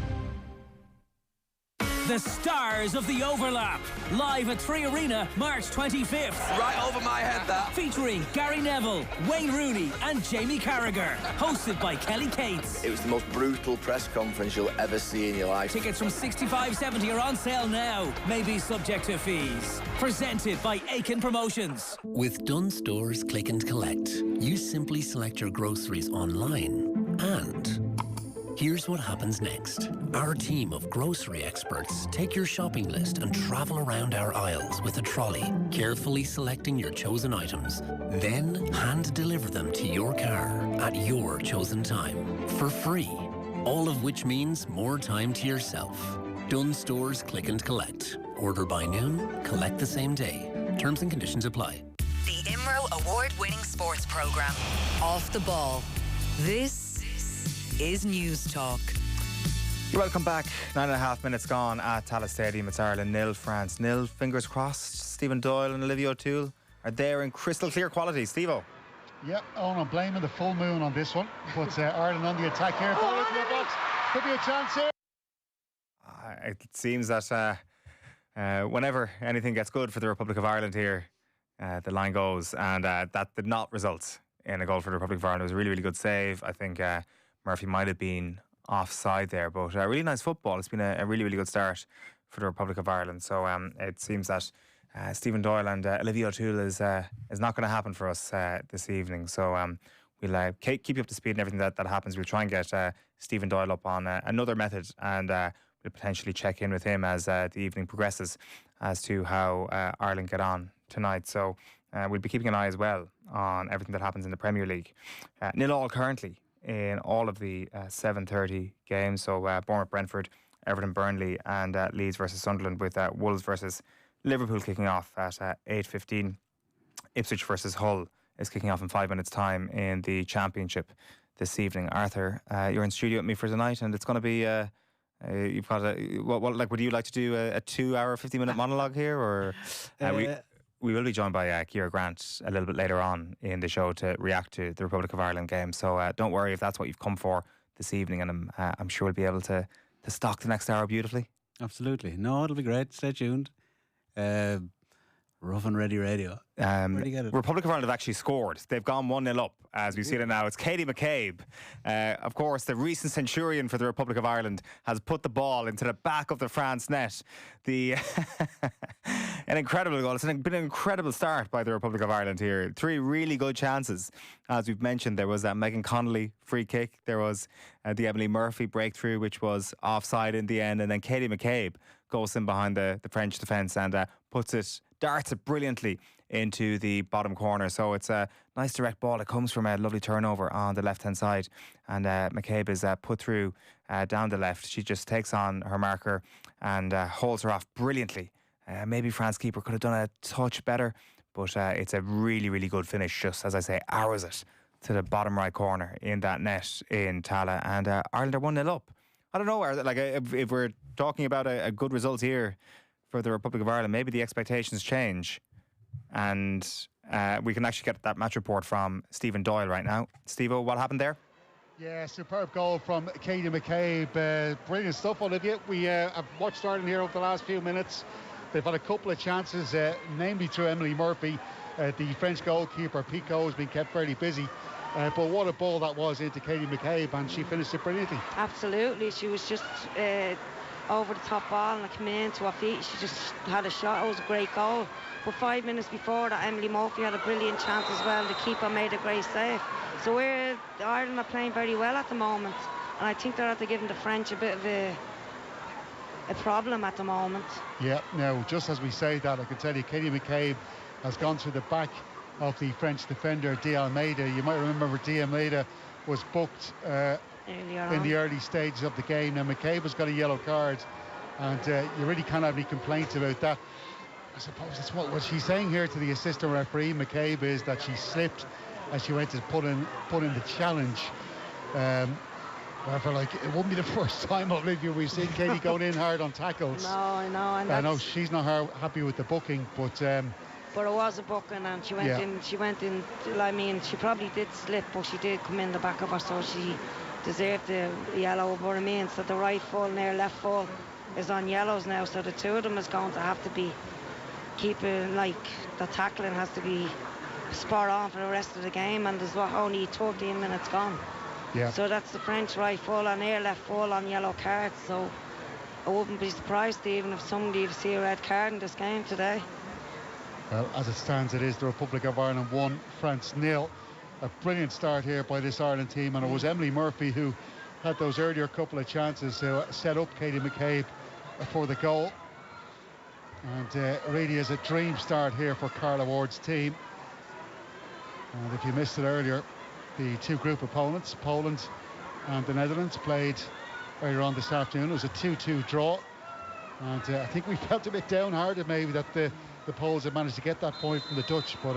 The stars of the overlap. Live at 3 Arena, March 25th. Right over my head, that. Featuring Gary Neville, Wayne Rooney and Jamie Carragher. Hosted by Kelly Cates. It was the most brutal press conference you'll ever see in your life. Tickets from $65.70 are on sale now. Maybe subject to fees. Presented by Aiken Promotions. With Dunnes Stores Click and Collect, you simply select your groceries online and... here's what happens next. Our team of grocery experts take your shopping list and travel around our aisles with a trolley, carefully selecting your chosen items, then hand deliver them to your car at your chosen time for free. All of which means more time to yourself. Dunnes Stores Click and Collect. Order by noon, collect the same day. Terms and conditions apply. The IMRO award-winning sports programme, Off the Ball. This is News Talk. Welcome back. 9.5 minutes gone at Tallaght Stadium. It's Ireland 0, France 0. Fingers crossed. Stephen Doyle and Olivia O'Toole are there in crystal clear quality. Steve-O. Yeah, I'm blaming the full moon on this one. But Ireland on the attack here. Ball into the box. Could be a chance here. It seems that whenever anything gets good for the Republic of Ireland here, the line goes. And that did not result in a goal for the Republic of Ireland. It was a really, really good save. I think Murphy might have been offside there, but really nice football. It's been a really, really good start for the Republic of Ireland. So it seems that Stephen Doyle and Olivia O'Toole is not going to happen for us this evening. So we'll keep you up to speed and everything that happens. We'll try and get Stephen Doyle up on another method, and we'll potentially check in with him as the evening progresses as to how Ireland get on tonight. So we'll be keeping an eye as well on everything that happens in the Premier League. 0-0 currently in all of the 7:30 games. So Bournemouth, Brentford, Everton, Burnley, and Leeds versus Sunderland, with Wolves versus Liverpool kicking off at 8:15. Ipswich versus Hull is kicking off in 5 minutes' time in the Championship this evening. Arthur, you're in studio with me for tonight, and it's going to be you've got would you like to do a 2-hour 50-minute monologue here, or we will be joined by Ciara Grant a little bit later on in the show to react to the Republic of Ireland game. So don't worry if that's what you've come for this evening, and I'm sure we'll be able to stock the next hour beautifully. Absolutely. No, it'll be great. Stay tuned. Rough and Ready Radio. Republic of Ireland have actually scored. They've gone 1-0 up as we see it now. It's Katie McCabe. Of course, the recent centurion for the Republic of Ireland has put the ball into the back of the France net. An incredible goal. It's been an incredible start by the Republic of Ireland here. 3 really good chances. As we've mentioned, there was that Megan Connolly free kick. There was the Emily Murphy breakthrough, which was offside in the end. And then Katie McCabe goes in behind the French defence and darts it brilliantly into the bottom corner. So it's a nice direct ball. It comes from a lovely turnover on the left-hand side. And McCabe is put through down the left. She just takes on her marker and holds her off brilliantly. Maybe France keeper could have done a touch better, but it's a really, really good finish. Just, as I say, arrows it to the bottom right corner in that net in Tallaght. And Ireland are 1-0 up. I don't know, if we're talking about a good result here for the Republic of Ireland, maybe the expectations change. And we can actually get that match report from Stephen Doyle right now. Steve-o, what happened there? Yeah, superb goal from Katie McCabe. Brilliant stuff, Olivia. We have watched Ireland here over the last few minutes. They've had a couple of chances, namely through Emily Murphy. The French goalkeeper, Pico, has been kept fairly busy. But what a ball that was into Katie McCabe, and she finished it brilliantly. Absolutely. She was just over the top ball and it came into her feet. She just had a shot. It was a great goal. But 5 minutes before that, Emily Murphy had a brilliant chance as well. The keeper made a great save. So Ireland are playing very well at the moment. And I think they're after giving the French a bit of a problem at the moment. Yeah, now just as we say that, I can tell you Katie McCabe has gone through the back of the French defender De Almeida. You might remember De Almeida was booked in the early stages of the game. Now McCabe has got a yellow card, and you really can't have any complaints about that. I suppose that's what she's saying here to the assistant referee, McCabe, is that she slipped as she went to put in the challenge. However, it wouldn't be the first time, Olivia, we've seen Katie going in hard on tackles. No, I know. And I know she's not happy with the booking, but it was a booking, and she went in. She went in. I mean, she probably did slip, but she did come in the back of her, so she deserved the yellow. But I mean, so the right full and their left full is on yellows now, so the two of them is going to have to be keeping, the tackling has to be spot on for the rest of the game, and there's only 13 minutes gone. Yeah. So that's the French right full and their left full on yellow cards. So I wouldn't be surprised even if somebody to see a red card in this game today. Well, as it stands, it is the Republic of Ireland 1, France 0. A brilliant start here by this Ireland team, and it was Emily Murphy who had those earlier couple of chances to set up Katie McCabe for the goal. And really is a dream start here for Carla Ward's team. And if you missed it earlier, the two group opponents, Poland and the Netherlands, played earlier on this afternoon. It was a 2-2 draw, and I think we felt a bit downhearted maybe that the Poles had managed to get that point from the Dutch, but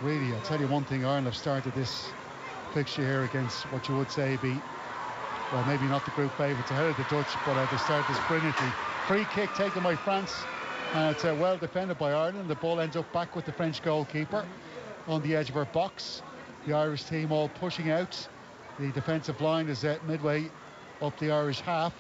really, I'll tell you one thing, Ireland have started this fixture here against what you would say be, well, maybe not the group favourites ahead of the Dutch, but they started this brilliantly. Free kick taken by France, and it's well defended by Ireland. The ball ends up back with the French goalkeeper on the edge of her box. The Irish team all pushing out. The defensive line is midway up the Irish half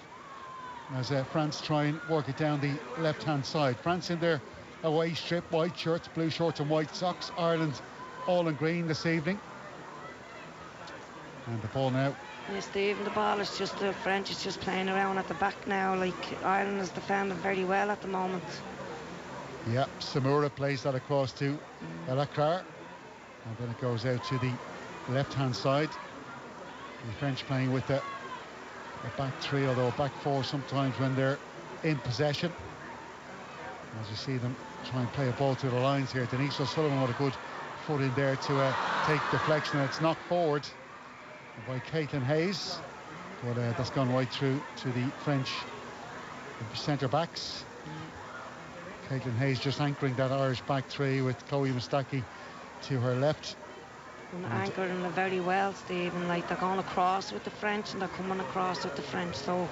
as France try and work it down the left-hand side. France in their away strip, white shirts, blue shorts and white socks. Ireland all in green this evening. And the ball now. Yeah, Stephen, the ball is just, the French is just playing around at the back now. Ireland is defending very well at the moment. Yeah, Samura plays that across to Elakar. And then it goes out to the left-hand side. The French playing with a back three, although a back four sometimes when they're in possession. As you see them try and play a ball to the lines here. Denise O'Sullivan with a good foot in there to take deflection. It's knocked forward by Caitlin Hayes. But that's gone right through to the French centre-backs. Caitlin Hayes just anchoring that Irish back three with Chloe Mustaki to her left. And anchoring it very well, Stephen. They're going across with the French and they're coming across with the French, so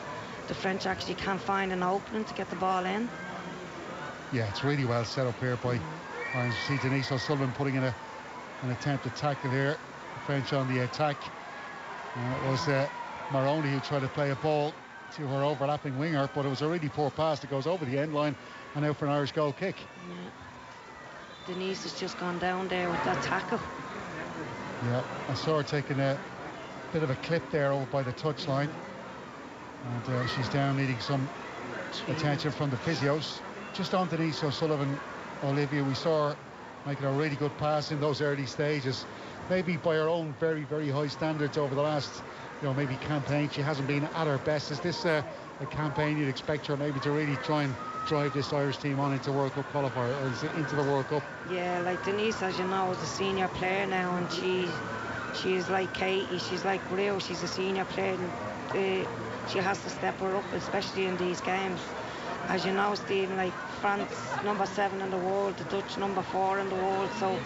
the French actually can't find an opening to get the ball in. Yeah, it's really well set up here by Ireland. You see Denise O'Sullivan putting in an attempt to tackle here. The French on the attack, and it was Maroney who tried to play a ball to her overlapping winger, but it was a really poor pass that goes over the end line and out for an Irish goal kick. Yeah. Denise has just gone down there with that tackle. Yeah, I saw her taking a bit of a clip there over by the touchline, and she's down needing some attention from the physios. just on Denise O'Sullivan, Olivia, we saw her making a really good pass in those early stages. Maybe by her own very, very high standards over the last, maybe campaign, she hasn't been at her best. Is this a campaign you'd expect her maybe to really try and drive this Irish team on into World Cup qualifier, or is it into the World Cup? Yeah, like Denise, as you know, is a senior player now, and she is like Katie, she's like Rio, she's a senior player, and she has to step her up, especially in these games. As you know, Stephen, like France, number 7 in the world, the Dutch, number 4 in the world, so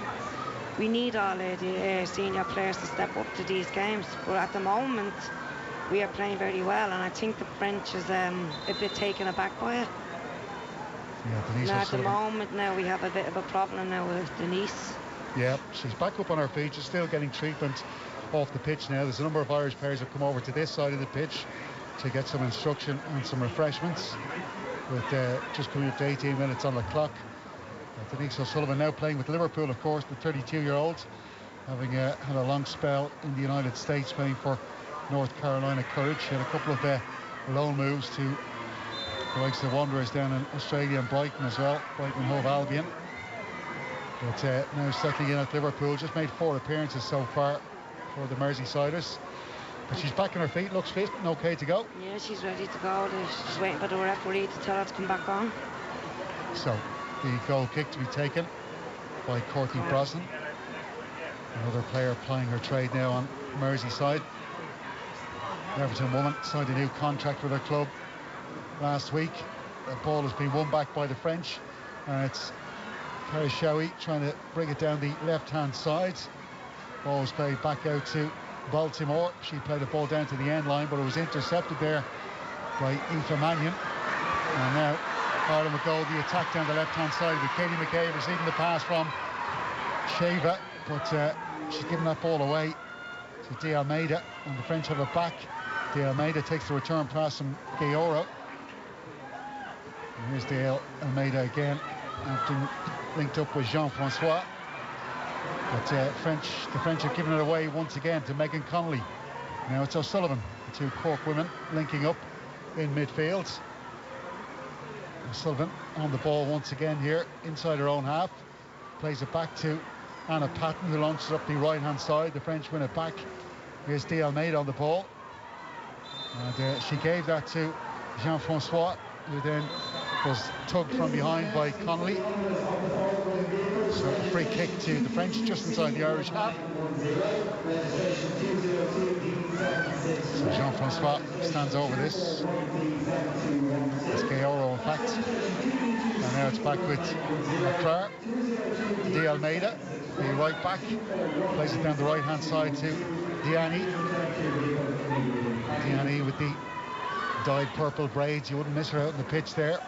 we need all the senior players to step up to these games. But at the moment, we are playing very well, and I think the French is a bit taken aback by it. Yeah, Denise now, at the moment now, we have a bit of a problem now with Denise. Yeah, she's back up on her feet. She's still getting treatment off the pitch now. There's a number of Irish players that come over to this side of the pitch to get some instruction and some refreshments, with just coming up to 18 minutes on the clock. Denise O'Sullivan now playing with Liverpool, of course, the 32-year-old, having had a long spell in the United States playing for North Carolina Courage. She had a couple of loan moves to the likes of the Wanderers down in Australia and Brighton as well, Brighton and Hove Albion. But now settling in at Liverpool, just made 4 appearances so far for the Merseysiders. But she's back on her feet, looks fit and okay to go. Yeah, she's ready to go. She's waiting for the referee to tell her to come back on. So, the goal kick to be taken by Courtney Brosnan. Another player plying her trade now on Merseyside. The Everton woman signed a new contract with her club last week. The ball has been won back by the French, and it's Karashawi trying to bring it down the left-hand side. Ball was played back out to Baltimore. She played the ball down to the end line, but it was intercepted there by Aoife Mannion. And now Ireland will go the attack down the left-hand side with Katie McCabe receiving the pass from Sheva, but she's given that ball away to De Almeida, and the French have it back. De Almeida takes the return pass from Gayoro. And here's De Almeida again, after linked up with Jean-Francois. But the French have given it away once again to Megan Connolly. Now it's O'Sullivan, the 2 Cork women linking up in midfield. O'Sullivan on the ball once again here inside her own half, plays it back to Anna Patton, who launches up the right hand side. The French win it back. Here's De Almeida on the ball, and she gave that to Jean-Francois, who then was tugged from behind by Connolly. So a free kick to the French just inside the Irish half. So Jean-Francois stands over this. It's Gayoro, in fact. And now it's back with McCrar. De Almeida, the right back, plays it down the right hand side to Diani. Diani with the dyed purple braids. You wouldn't miss her out on the pitch there.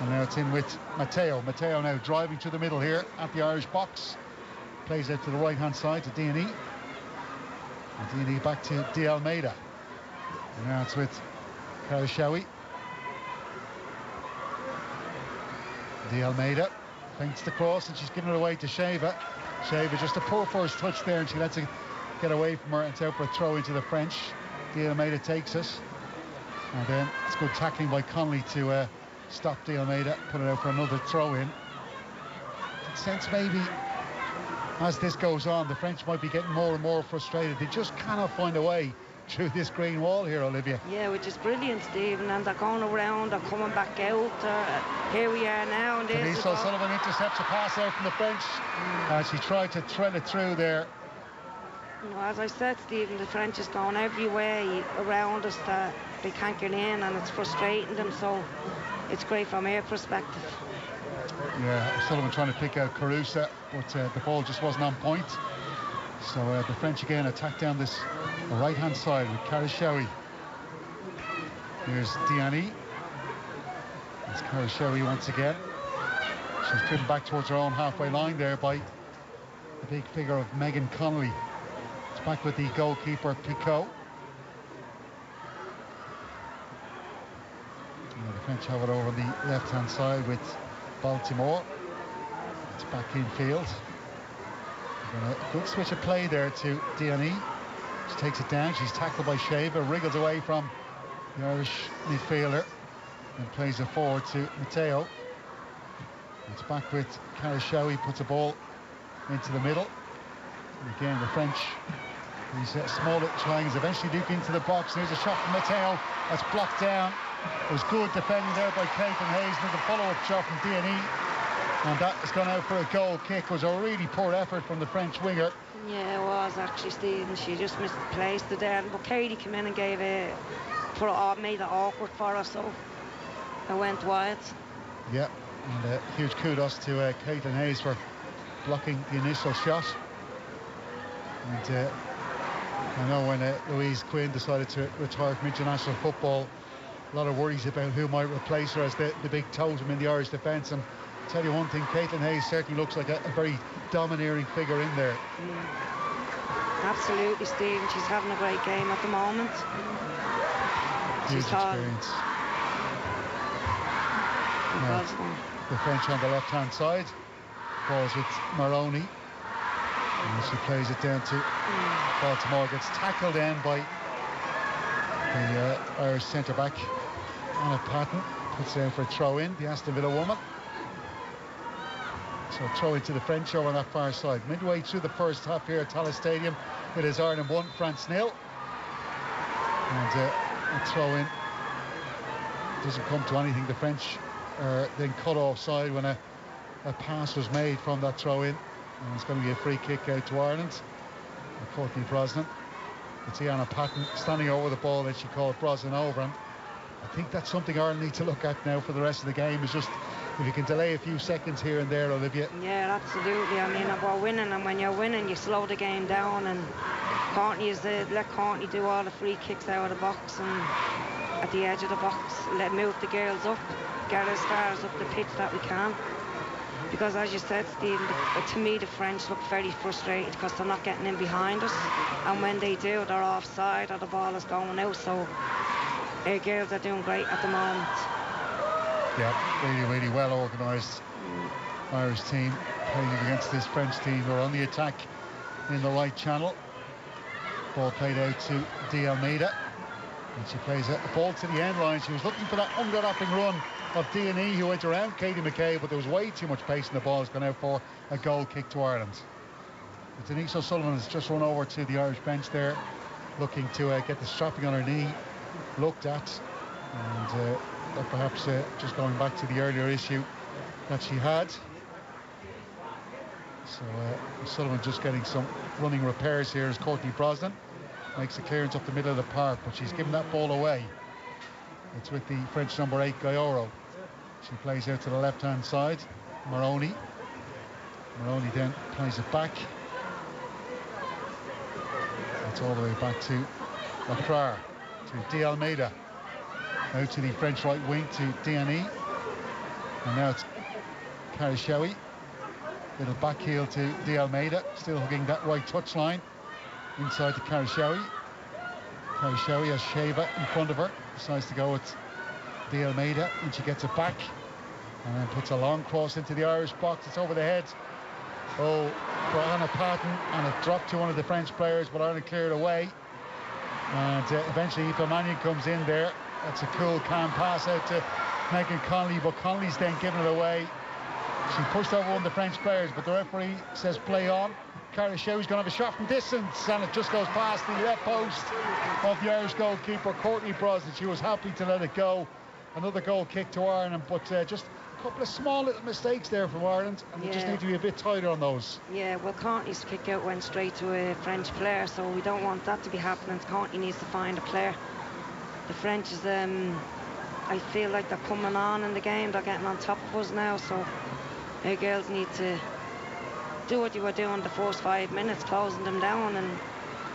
And now it's in with Matteo. Matteo now driving to the middle here at the Irish box. Plays out to the right hand side to Diani. And Diani back to De Almeida. And now it's with Karashawi. De Almeida feints the cross, and she's given it away to Sheva. Sheva just a poor first touch there, and she lets it get away from her, and it's out for a throw into the French. De Almeida takes it, and then it's good tackling by Connolly to stop De Almeida, put it out for another throw in. I sense maybe as this goes on, the French might be getting more and more frustrated. They just cannot find a way through this green wall here, Olivia. Yeah, which is brilliant, Stephen, and they're going around, they're coming back out. Here we are now, and Denise O'Sullivan intercepts a pass out from the French. She tried to thread it through there. No, as I said, Stephen, the French is going every way around us that they can't get in, and it's frustrating them, so it's great from their perspective. Yeah, O'Sullivan trying to pick out Carusa, but the ball just wasn't on point. So the French again attack down this right-hand side with Karashawi. Here's Diani. It's Karashawi once again. She's driven back towards her own halfway line there by the big figure of Megan Connolly. It's back with the goalkeeper, Picot. The French have it over on the left-hand side with Baltimore. It's back in field. A good switch of play there to Diani. She takes it down. She's tackled by Sheva, wriggles away from the Irish midfielder. and plays it forward to Matteo. It's back with Karashawi, puts the ball into the middle. And again, the French, these small little triangles eventually leak into the box. There's a shot from Matteo that's blocked down. It was good defending there by Caitlin Hayes, and the follow-up shot from D&E. And that has gone out for a goal kick. It was a really poor effort from the French winger. Yeah, it was actually, Stephen. She just misplaced it there. But Katie came in and made it awkward for us, so it went wide. Yeah, and huge kudos to Caitlin Hayes for blocking the initial shot. And I know when Louise Quinn decided to retire from international football, a lot of worries about who might replace her as the big totem in the Irish defence. And I'll tell you one thing, Caitlin Hayes certainly looks like a very domineering figure in there. Absolutely, Stephen. She's having a great game at the moment. Huge experience. The French on the left-hand side. Ball's with Maroney. And she plays it down to Baltimore. Gets tackled in by the Irish centre-back, Anna Patton. Puts it in for a throw-in, the Aston Villa woman. So throw into the French over on that far side. Midway through the first half here at Tallaght Stadium, it is Ireland 1, France 0. And a throw-in doesn't come to anything. The French are then cut offside when a pass was made from that throw-in. And it's going to be a free kick out to Ireland. Courtney Brosnan. It's Anna Patton standing over the ball that she called Brosnan over. And I think that's something Ireland need to look at now for the rest of the game, is just if you can delay a few seconds here and there, Olivia. Yeah, absolutely. I mean, we're winning, and when you're winning, you slow the game down, and let Courtney do all the free kicks out of the box and at the edge of the box, move the girls up, get as far as up the pitch that we can. Because as you said, Stephen, to me the French look very frustrated because they're not getting in behind us, and when they do, they're offside or the ball is going out. So our girls are doing great at the moment. Yeah, really well organised Irish team playing against this French team who are on the attack in the right channel. Ball played out to De Almeida, and she plays a ball to the end line. She was looking for that underlapping run of D&E, who went around Katie McKay, but there was way too much pace in the ball. It's gone out for a goal kick to Ireland. But Denise O'Sullivan has just run over to the Irish bench there, looking to get the strapping on her knee looked at, and perhaps just going back to the earlier issue that she had. So O'Sullivan just getting some running repairs here as Courtney Brosnan makes a clearance up the middle of the park, but she's given that ball away. It's with the French number 8, Gayoro. She plays out to the left-hand side. Maroney then plays it back. It's all the way back to Lacroix, to De Almeida. Out to the French right wing to D&E. And now it's Karashawi. Little back heel to De Almeida, still hugging that right touchline. Inside to Karashawi. Karashawi has Sheva in front of her. Decides to go with De Almeida, and she gets it back and then puts a long cross into the Irish box. It's over the head for Anna Patton, and it dropped to one of the French players, but Ireland cleared away. And eventually Aoife Mannion comes in there. That's a cool, calm pass out to Megan Connolly, but Connolly's then giving it away. She pushed over one of the French players, but the referee says play on. Karashawi's going to have a shot from distance, and it just goes past the left post of the Irish goalkeeper, Courtney Brosnan. She was happy to let it go. Another goal kick to Ireland, but just a couple of small little mistakes there from Ireland, and they just need to be a bit tighter on those. Yeah, well, Courtney's kick out went straight to a French player, so we don't want that to be happening. Courtney needs to find a player. The French is, I feel like they're coming on in the game. They're getting on top of us now, so our girls need to do what you were doing the first 5 minutes, closing them down and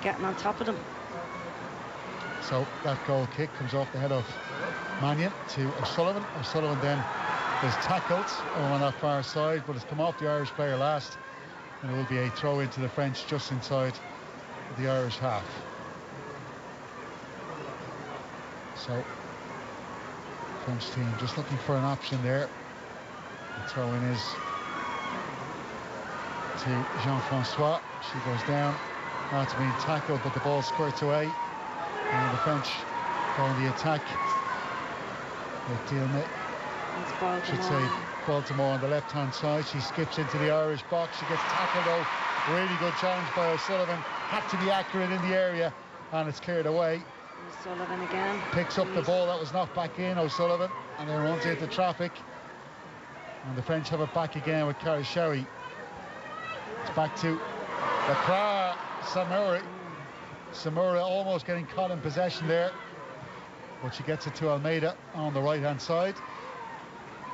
getting on top of them. So that goal kick comes off the head of Mannion to O'Sullivan. O'Sullivan then is tackled on that far side, but it's come off the Irish player last, and it will be a throw into the French just inside the Irish half. So French team just looking for an option there. The throw in is to Jean-Francois. She goes down, not being tackled, but the ball squirts away, and the French go on the attack I should say Baltimore on the left-hand side. She skips into the Irish box. She gets tackled though. Really good challenge by O'Sullivan. Had to be accurate in the area, and it's cleared away. O'Sullivan again. Picks up the ball that was knocked back in, O'Sullivan, and then runs into traffic. And the French have it back again with Karashawi. It's back to Lacroix. Samura almost getting caught in possession there, but she gets it to Almeida on the right-hand side.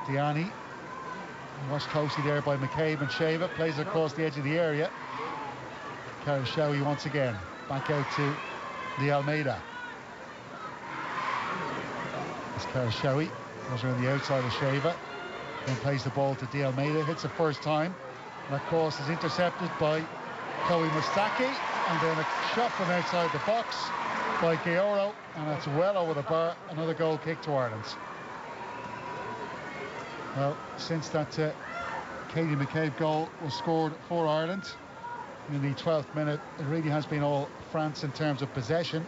Diani, watched closely there by McCabe and Sheva, plays across the edge of the area. Karashawi once again, back out to the Almeida. It's Karashawi, goes around the outside of Sheva, then plays the ball to Di Almeida, hits the first time. That cross is intercepted by Chloe Mustaki, and then a shot from outside the box by Gaoro, and that's well over the bar. Another goal kick to Ireland. Well, since that Katie McCabe goal was scored for Ireland in the 12th minute, it really has been all France in terms of possession,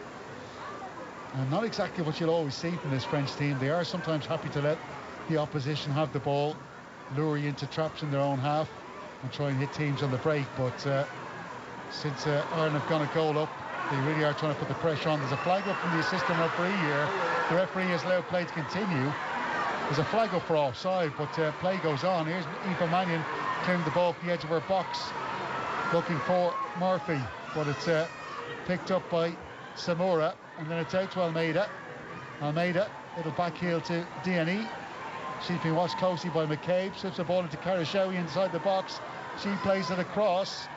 and not exactly what you'll always see from this French team. They are sometimes happy to let the opposition have the ball, lure you into traps in their own half and try and hit teams on the break, but since Ireland have gone a goal up, they really are trying to put the pressure on. There's a flag up from the assistant referee here. The referee has allowed play to continue. There's a flag up for offside, but play goes on. Here's Aoife Mannion clearing the ball from the edge of her box, looking for Murphy, but it's picked up by Samura, and then it's out to Almeida. Almeida, little back heel to DNE. She's been watched closely by McCabe, slips the ball into Karashawi inside the box. She plays it across,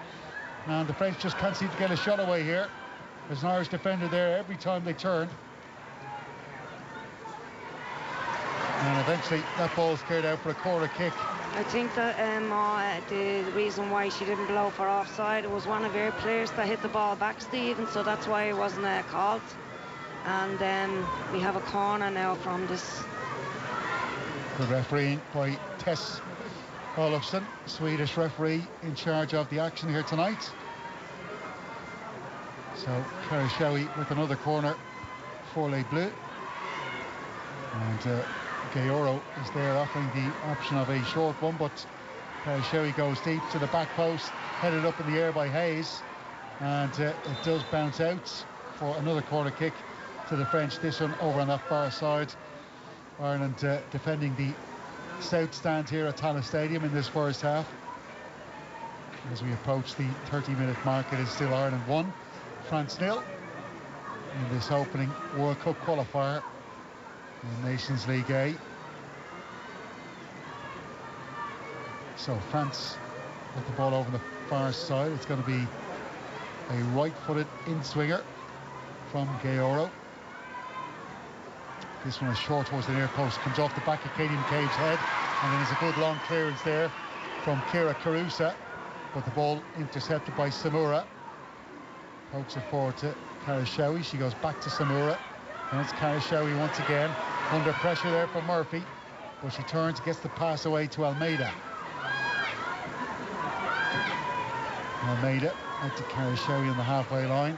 and the French just can't seem to get a shot away here. There's an Irish defender there every time they turn. And eventually that ball's cleared out for a corner kick. I think that the reason why she didn't blow for offside, it was one of her players that hit the ball back, Stephen, so that's why it wasn't called. And we have a corner now from this. Good refereeing by Tess Olofsson, Swedish referee in charge of the action here tonight. So Karashawi with another corner for Les Bleus. And Gaoro is there offering the option of a short one, but Karashawi goes deep to the back post, headed up in the air by Hayes, and it does bounce out for another corner kick to the French. This one over on that far side. Ireland defending the south stand here at Tallaght Stadium in this first half. As we approach the 30-minute mark, it is still Ireland 1, France 0 in this opening World Cup qualifier in Nations League A. So France with the ball over the far side. It's going to be a right-footed in-swinger from Gaoro. This one is short towards the near post, comes off the back of Katie McCabe's head, and then there's a good long clearance there from Kira Carusa, but the ball intercepted by Samura. Pokes it forward to Karashawi. She goes back to Samura, and it's Karashawi once again under pressure there from Murphy, but she turns, gets the pass away to Almeida. Almeida out to Karashawi on the halfway line.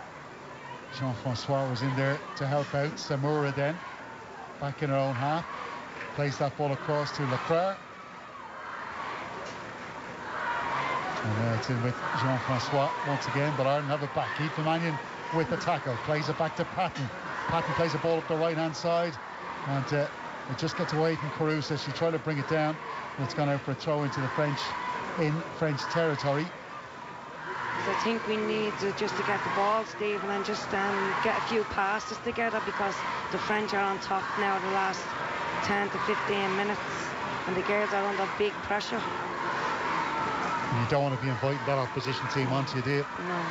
Jean-Francois was in there to help out. Samura then back in her own half, plays that ball across to Lacroix, and now it's in with Jean-Francois once again, but Ireland have it back. Aoife Mannion with the tackle, plays it back to Patton. Patton plays the ball up the right hand side, and it just gets away from Carusa. She tried to bring it down, and it's gone out for a throw into the French in French territory. I think we need just to get the ball, Stephen, and just get a few passes together, because the French are on top now the last 10 to 15 minutes, and the girls are under big pressure. And you don't want to be inviting that opposition team onto you, do you? No.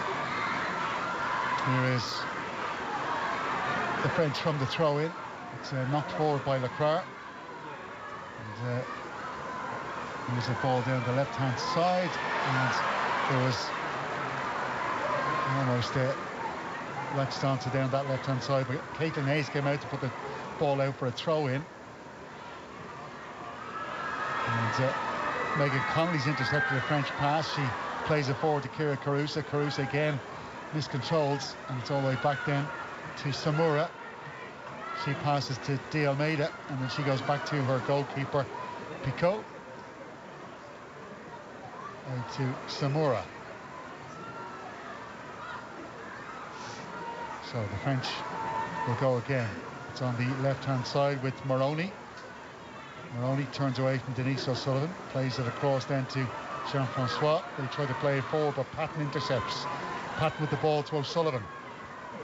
Here is the French from the throw-in. It's knocked forward by Lacroix. And here's a ball down the left-hand side, and there was almost latched onto down that left-hand side, but Caitlin Hayes came out to put the ball out for a throw-in. And Megan Connolly's intercepted a French pass. She plays it forward to Kira Carusa. Carusa again miscontrols, and it's all the way back then to Samura. She passes to D'Almeida, and then she goes back to her goalkeeper, Picot. Out to Samura. So the French will go again. It's on the left-hand side with Moroni. Moroni turns away from Denise O'Sullivan, plays it across then to Jean-Francois. They try to play it forward, but Patton intercepts. Patton with the ball to O'Sullivan.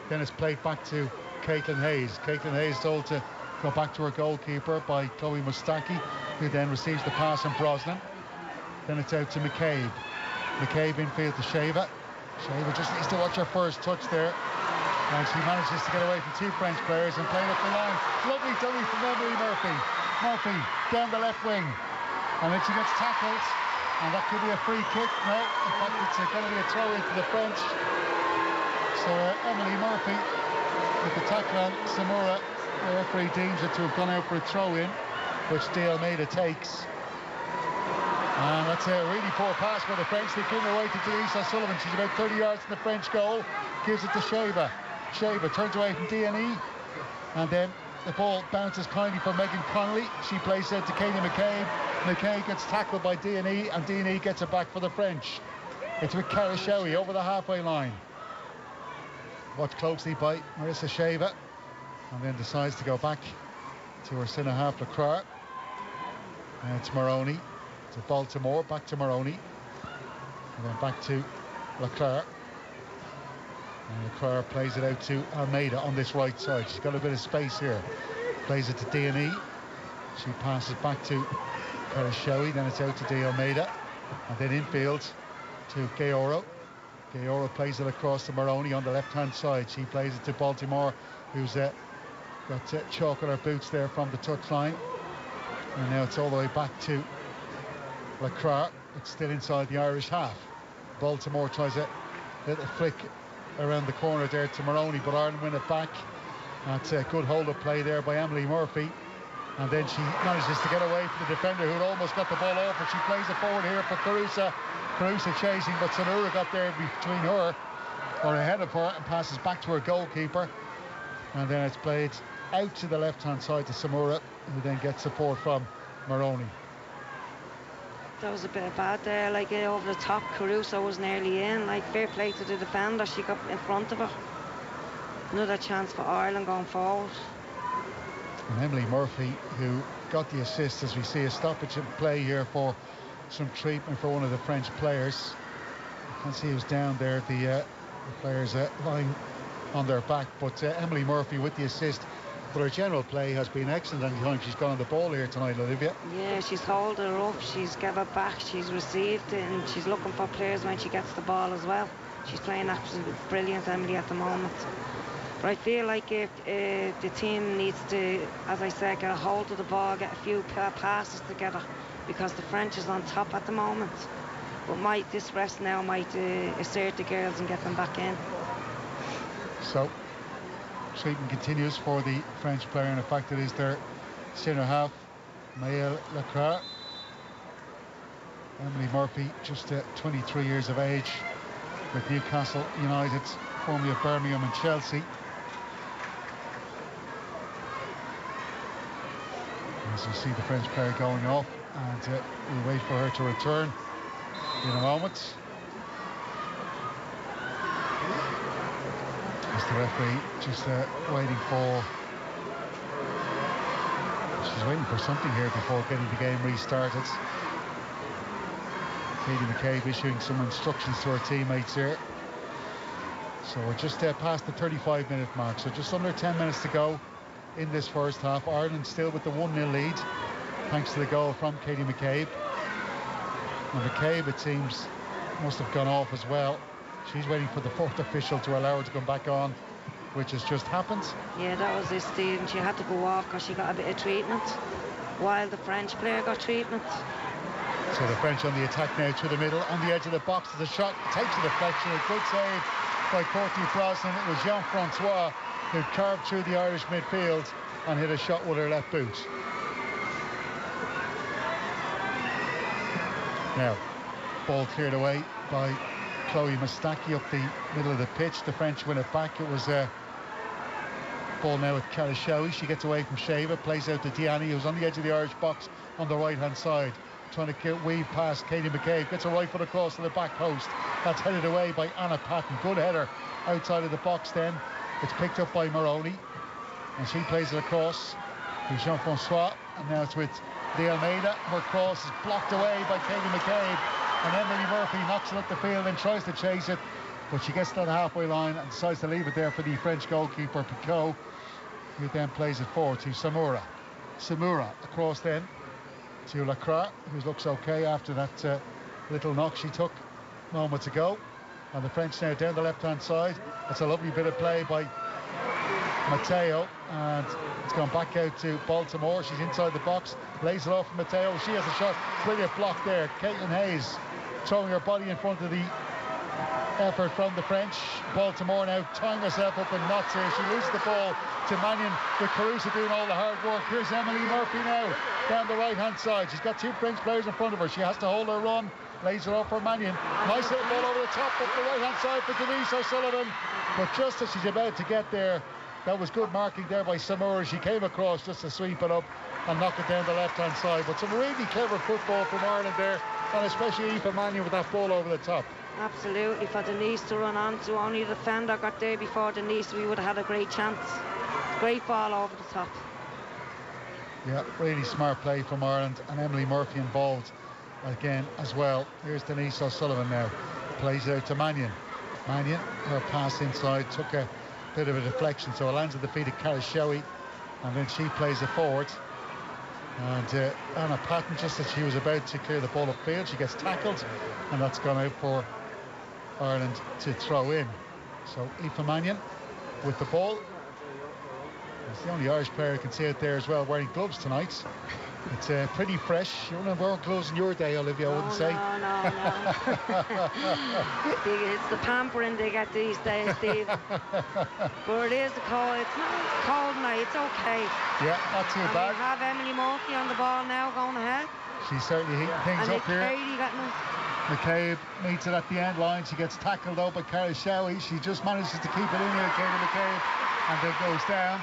Then it's played back to Caitlin Hayes. Caitlin Hayes told to go back to her goalkeeper by Chloe Mustaki, who then receives the pass from Brosnan. Then it's out to McCabe. McCabe infield to Sheva. Sheva just needs to watch her first touch there. And she manages to get away from two French players and play it up the line. Lovely dummy from Emily Murphy. Murphy down the left wing. And then she gets tackled. And that could be a free kick. No, in fact, it's going to be a throw into the French. So Emily Murphy with the tackle on Samura. The referee deems it to have gone out for a throw in, which D'Almeida takes. And that's a really poor pass by the French. They give it away to Denise O'Sullivan. She's about 30 yards from the French goal. Gives it to Sheva. Sheva turns away from D&E. And then the ball bounces kindly for Megan Connolly. She plays it to Katie McCabe. McCabe gets tackled by D&E, and D&E gets it back for the French. It's with Karashawi over the halfway line. Watched closely by Marissa Sheva. And then decides to go back to her centre half, Leclerc. And it's Moroni. To Baltimore, back to Moroni, and then back to Leclerc. And Leclerc plays it out to Almeida on this right side. She's got a bit of space here. Plays it to D&E. She passes back to Karashawi, then it's out to D'Almeida. And then infield to Gayoro. Gayoro plays it across to Moroni on the left-hand side. She plays it to Baltimore, who's got chalk on her boots there from the touchline. And now it's all the way back to Leclerc. It's still inside the Irish half. Baltimore tries a little flick around the corner there to Moroni, but Ireland win it back. That's a good hold-up play there by Emily Murphy. And then she manages to get away from the defender who had almost got the ball off, and she plays it forward here for Carusa. Carusa chasing, but Samura got there between her, or ahead of her, and passes back to her goalkeeper. And then it's played out to the left-hand side to Samura, who then gets support from Moroni. That was a bit bad there, like over the top. Caruso was nearly in, like fair play to the defender. She got in front of her. Another chance for Ireland going forward. And Emily Murphy, who got the assist, as we see a stoppage in play here for some treatment for one of the French players. You can see who's down there, the players lying on their back, but Emily Murphy with the assist. But her general play has been excellent any time she's gone on the ball here tonight, Olivia. Yeah, she's holding her up, she's given it back, she's received it, and she's looking for players when she gets the ball as well. She's playing absolutely brilliant, Emily, at the moment. But I feel like if the team needs to, as I said, get a hold of the ball, get a few passes together, because the French is on top at the moment. But this rest now might assert the girls and get them back in. So treatment continues for the French player, and in fact it is their centre half, Maëlle Leclerc. Emily Murphy, just 23 years of age, with Newcastle United, formerly of Birmingham and Chelsea. As you see the French player going off, and we'll wait for her to return in a moment. The referee just waiting for, she's waiting for something here before getting the game restarted. Katie McCabe issuing some instructions to her teammates here. So we're just past the 35-minute mark, so just under 10 minutes to go in this first half. Ireland still with the 1-0 lead, thanks to the goal from Katie McCabe. And McCabe, it seems, must have gone off as well. She's waiting for the fourth official to allow her to come back on, which has just happened. Yeah, that was it, Stephen. She had to go off because she got a bit of treatment, while the French player got treatment. So the French on the attack now through the middle, on the edge of the box. The shot takes a deflection. A good save by Courtney Brosnan. It was Jean-Francois who carved through the Irish midfield and hit a shot with her left boot. Now, ball cleared away by Chloe Mustaki up the middle of the pitch. The French win it back. It was Ball now with Karashawi. She gets away from Sheva, plays out to Diani, who's on the edge of the Irish box on the right-hand side, trying to weave past Katie McCabe. Gets a right foot across to the back post. That's headed away by Anna Patton. Good header outside of the box then. It's picked up by Maroney, and she plays it across to Jean-Francois, and now it's with De Almeida. Her cross is blocked away by Katie McCabe, and Emily Murphy knocks it up the field and tries to chase it, but she gets to the halfway line and decides to leave it there for the French goalkeeper Picot, who then plays it forward to Samura. Samura across then to Lacroix, who looks okay after that little knock she took moments ago. And the French now down the left-hand side. It's a lovely bit of play by Matteo, and it's gone back out to Baltimore. She's inside the box, lays it off for Matteo. She has a shot. Brilliant block there. Caitlin Hayes throwing her body in front of the effort from the French. Baltimore now tying herself up in knots here. She loses the ball to Mannion, with Caruso doing all the hard work. Here's Emily Murphy now down the right-hand side. She's got two French players in front of her. She has to hold her run. Lays it off for Mannion. Nice little ball over the top up the right-hand side for Denise O'Sullivan. But just as she's about to get there, that was good marking there by Samura. She came across just to sweep it up and knock it down the left-hand side. But some really clever football from Ireland there, and especially Aoife Mannion with that ball over the top. Absolutely, for Denise to run on to. Only the defender got there before Denise. We would have had a great chance. Great ball over the top. Yeah, really smart play from Ireland, and Emily Murphy involved again as well. Here's Denise O'Sullivan now. Plays it out to Mannion. Mannion, her pass inside, took a bit of a deflection, so it lands at the feet of Karashawi, and then she plays it forward. And Anna Patton, just as she was about to clear the ball upfield, she gets tackled, and that's gone out for Ireland to throw in. So Aoife Mannion with the ball. It's the only Irish player I can see out there as well wearing gloves tonight. It's pretty fresh. You wouldn't wear gloves in your day, Olivia, I wouldn't say. No. It's the pampering they get these days, Steve. But it is cold. It's not cold night. It's okay. Yeah, not too bad. We have Emily Murphy on the ball now, going ahead. She's certainly heating things up here. McCabe meets it at the end line. She gets tackled out by Karashawi. She just manages to keep it in here, Katie McCabe, and then goes down.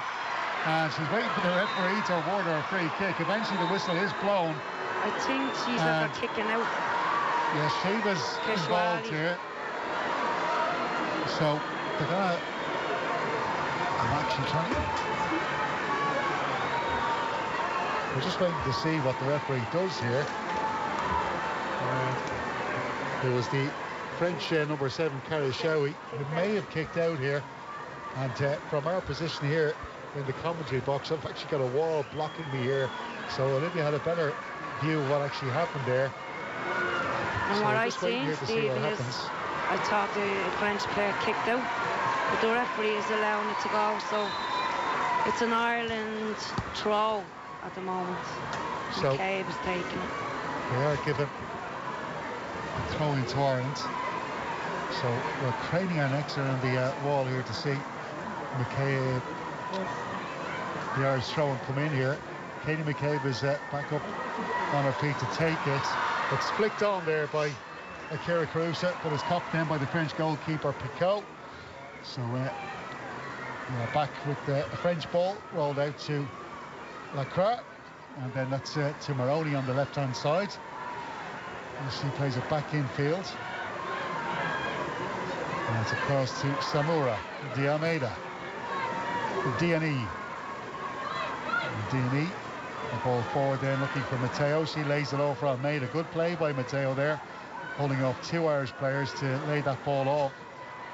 And she's waiting for the referee to award her a free kick. Eventually the whistle is blown. I think she's after kicking out. Yes, she was involved here. So they're going to... I'm actually trying... We're just waiting to see what the referee does here. There was the French number 7, Karashawi, who may have kicked out here. And from our position here in the commentary box, I've actually got a wall blocking me here, so Olivia had a better view of what actually happened there. And so what I seen, Stephen, is I thought the French player kicked out, but the referee is allowing it to go, so it's an Ireland throw at the moment. So McCabe is taking it. They are given a throw into Ireland, so we're craning our necks around the wall here to see McCabe, the Irish throw and come in here. Katie McCabe is back up on her feet to take it. It's flicked on there by Akira Caruso, but it's copped in by the French goalkeeper Picot. So we're back with the French ball rolled out to Lacroix, and then that's to Maroney on the left-hand side. And she plays it back infield. And it's across to Samura, De Almeida. D&E. The ball forward then looking for Matteo. She lays it off for Almeida. Good play by Matteo there, holding off two Irish players to lay that ball off.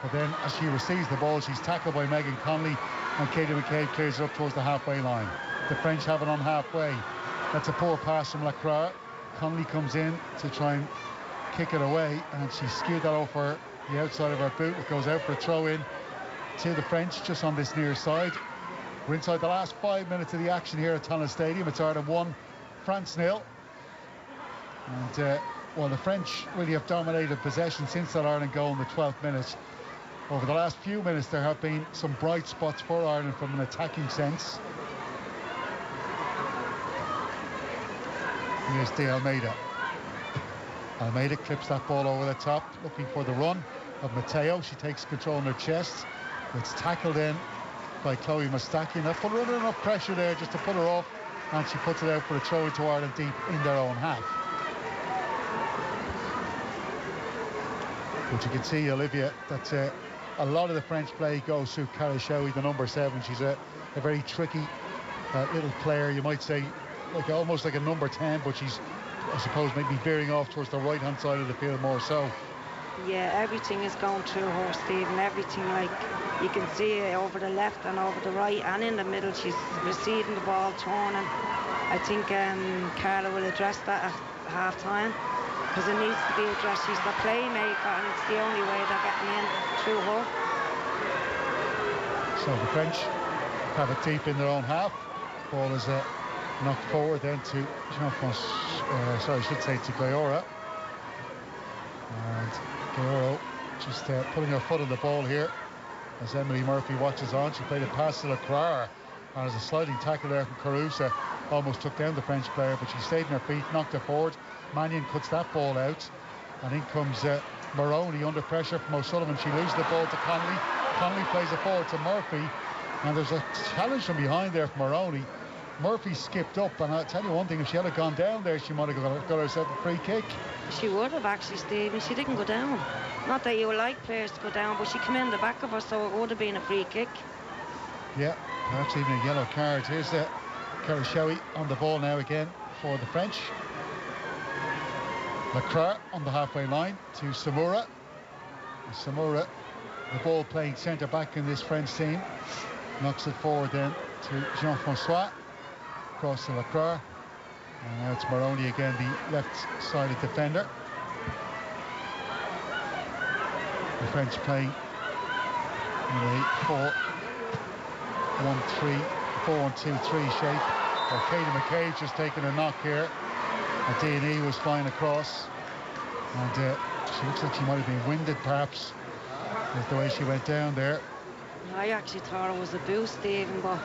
But then as she receives the ball, she's tackled by Megan Connolly, and Katie McCabe clears it up towards the halfway line. The French have it on halfway. That's a poor pass from Lacroix. Connolly comes in to try and kick it away, and she skewed that over the outside of her boot. It goes out for a throw-in to the French just on this near side. We're inside the last 5 minutes of the action here at Tallaght Stadium. It's Ireland 1, France 0. And well, the French really have dominated possession since that Ireland goal in the 12th minute. Over the last few minutes there have been some bright spots for Ireland from an attacking sense. Here's De Almeida. Almeida clips that ball over the top, looking for the run of Matteo. She takes control in her chest. It's tackled in by Chloe Mustaki. And they're put under enough pressure there just to put her off, and she puts it out for a throw into Ireland deep in their own half. But you can see, Olivia, that a lot of the French play goes through Cara Showy, the number 7. She's a very tricky little player, you might say, like almost like a number 10, but she's, I suppose, maybe veering off towards the right-hand side of the field more so. Yeah, everything is going through her, Stephen. Everything, like, you can see it over the left and over the right and in the middle. She's receiving the ball, turning. I think Carla will address that at half-time, because it needs to be addressed. She's the playmaker, and it's the only way they're getting in through her. So the French have it deep in their own half. Ball is knocked forward then to to Gayora. And Gayoro just putting her foot on the ball here as Emily Murphy watches on. She played a pass to Leclerc, and as a sliding tackle there from Carusa, almost took down the French player, but she stayed on her feet, knocked her forward. Mannion cuts that ball out, and in comes Maroney under pressure from O'Sullivan. She loses the ball to Connolly. Connolly plays it forward to Murphy, and there's a challenge from behind there from Maroney. Murphy skipped up, and I'll tell you one thing, if she had gone down there, she might have got herself a free kick. She would have actually, Stephen. She didn't go down. Not that you would like players to go down, but she came in the back of her, so it would have been a free kick. Yeah, perhaps even a yellow card. Here's Cara Showy on the ball now again for the French. Leclerc on the halfway line to Samura. Samura, the ball playing centre back in this French team, knocks it forward then to Jean-Francois. Across to Leclerc, and now it's Maroney again, the left-sided defender. The French playing in a 4-1-2-3 shape. Katie McCabe just taking a knock here. A D&E was flying across, and she looks like she might have been winded perhaps with the way she went down there. I actually thought it was a boost, Stephen, but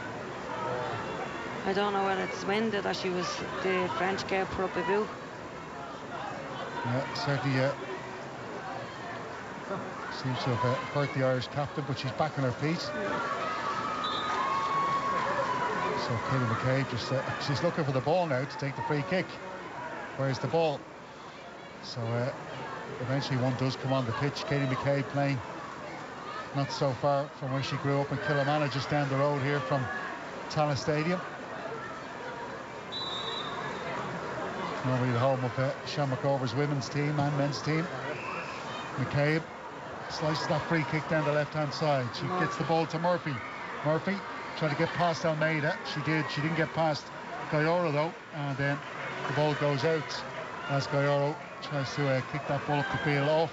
I don't know whether it's winded or the French girl put up a boot. Yeah, certainly seems to have hurt the Irish captain, but she's back on her feet. So Katie McCabe just she's looking for the ball now to take the free kick. Where's the ball? So eventually one does come on the pitch. Katie McCabe playing not so far from where she grew up in Killamana, just down the road here from Tallaght Stadium. Normally the home of Sean McOver's women's team and men's team. McCabe slices that free kick down the left-hand side. She gets the ball to Murphy. Murphy trying to get past Almeida. She didn't get past Gayoro though, and then the ball goes out as Gayoro tries to kick that ball up the field off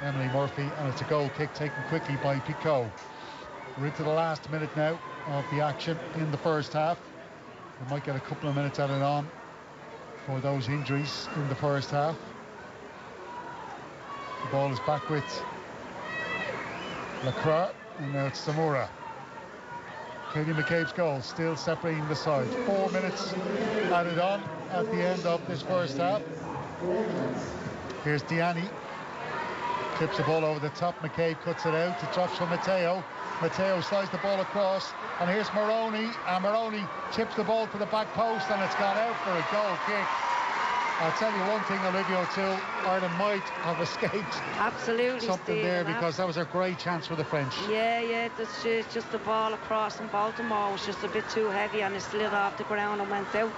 Emily Murphy, and it's a goal kick taken quickly by Picot. We're into the last minute now of the action in the first half. We might get a couple of minutes added on for those injuries in the first half. The ball is back with Leclerc, and now it's Samura. Katie McCabe's goal still separating the sides. 4 minutes added on at the end of this first half. Here's Diani. Clips the ball over the top. McCabe cuts it out. It drops from Matteo. Matteo slides the ball across. And here's Maroney. And Maroney chips the ball to the back post, and it's gone out for a goal kick. I'll tell you one thing, Olivia O'Toole, Ireland might have escaped absolutely something Stephen, there, because that was a great chance for the French. Yeah, it's just the ball across, and Baltimore was just a bit too heavy, and it slid off the ground and went out,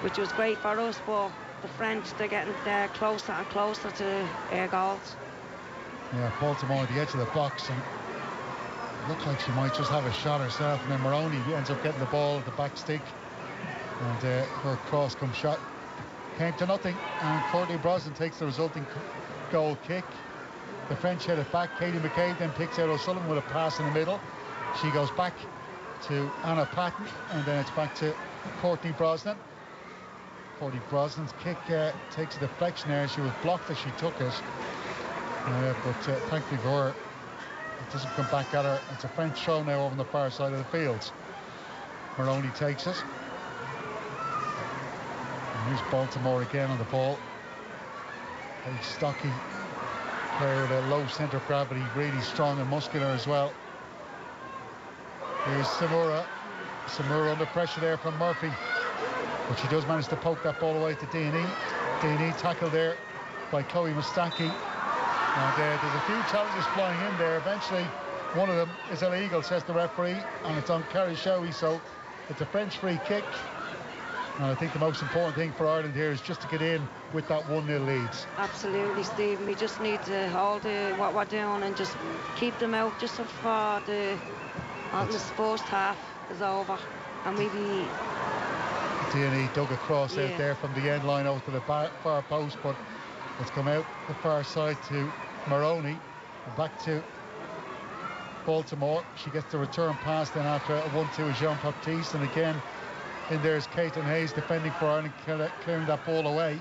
which was great for us, but the French, they're getting closer and closer to air goals. Yeah, Baltimore at the edge of the box, and it looked like she might just have a shot herself, and then Maroney ends up getting the ball at the back stick, and her cross come shot came to nothing, and Courtney Brosnan takes the resulting goal kick. The French head it back. Katie McCabe then picks out O'Sullivan with a pass in the middle. She goes back to Anna Patton, and then it's back to Courtney Brosnan. Courtney Brosnan's kick takes a deflection there. She was blocked as she took it, but thankfully for her, it doesn't come back at her. It's a French throw now over on the far side of the field. Maroney takes it. And here's Baltimore again on the ball. A stocky player with a low centre of gravity, really strong and muscular as well. Here's Samura. Samura under pressure there from Murphy. But she does manage to poke that ball away to D&E. D&E tackled there by Chloe Mustaki. And there's a few challenges flying in there. Eventually, one of them is illegal, says the referee, and it's on Carrie Showy, so it's a French free kick. And I think the most important thing for Ireland here is just to get in with that 1-0 lead. Absolutely, Stephen. We just need to hold what we're doing and just keep them out just before the first half is over. And maybe D&E dug a cross out there from the end line over to the far post, but it's come out the far side to Maroney. And back to Baltimore. She gets the return pass then after a 1-2 with Jean-Baptiste, and again in there's Caitlin Hayes defending for Ireland, clearing that ball away.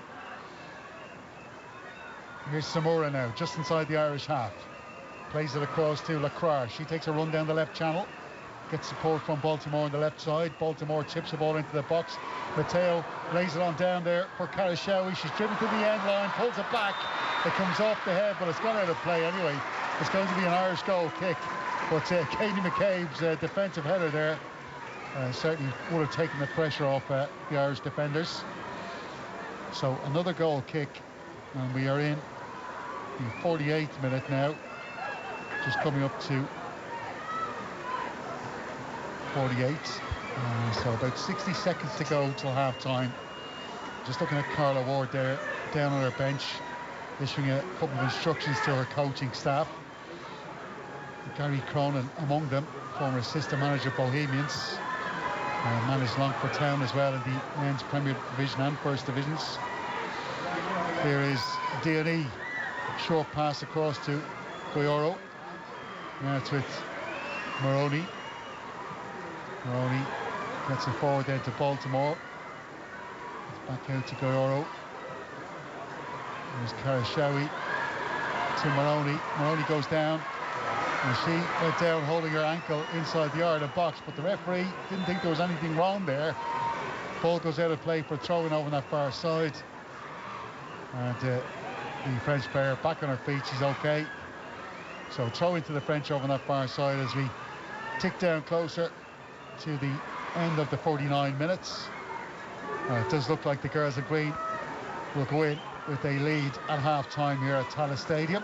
Here's Samura now, just inside the Irish half. Plays it across to Lacroix. She takes a run down the left channel. Gets support from Baltimore on the left side. Baltimore chips the ball into the box. Mateo lays it on down there for Karashawi. She's driven to the end line, pulls it back. It comes off the head, but it's gone out of play anyway. It's going to be an Irish goal kick. But Katie McCabe's defensive header there certainly would have taken the pressure off the Irish defenders. So another goal kick, and we are in the 48th minute now, just coming up to 48. So about 60 seconds to go till half time. Just looking at Carla Ward there down on her bench, issuing a couple of instructions to her coaching staff. Gary Cronin among them, former assistant manager Bohemians, managed Longford Town as well in the men's Premier Division and First Divisions. Here is D&E, short pass across to Goyoro. Now it's with Maroney. Maroney gets it forward then to Baltimore. It's back out to Goyoro. There's Karashawi to Maroney. Maroney goes down, and she went down holding her ankle inside the Ireland box, but the referee didn't think there was anything wrong there. Ball goes out of play for throwing over on that far side. And the French player back on her feet, she's okay. So throw into the French over on that far side as we tick down closer to the end of the 49 minutes. It does look like the girls of Green will go in with a lead at half-time here at Tallaght Stadium.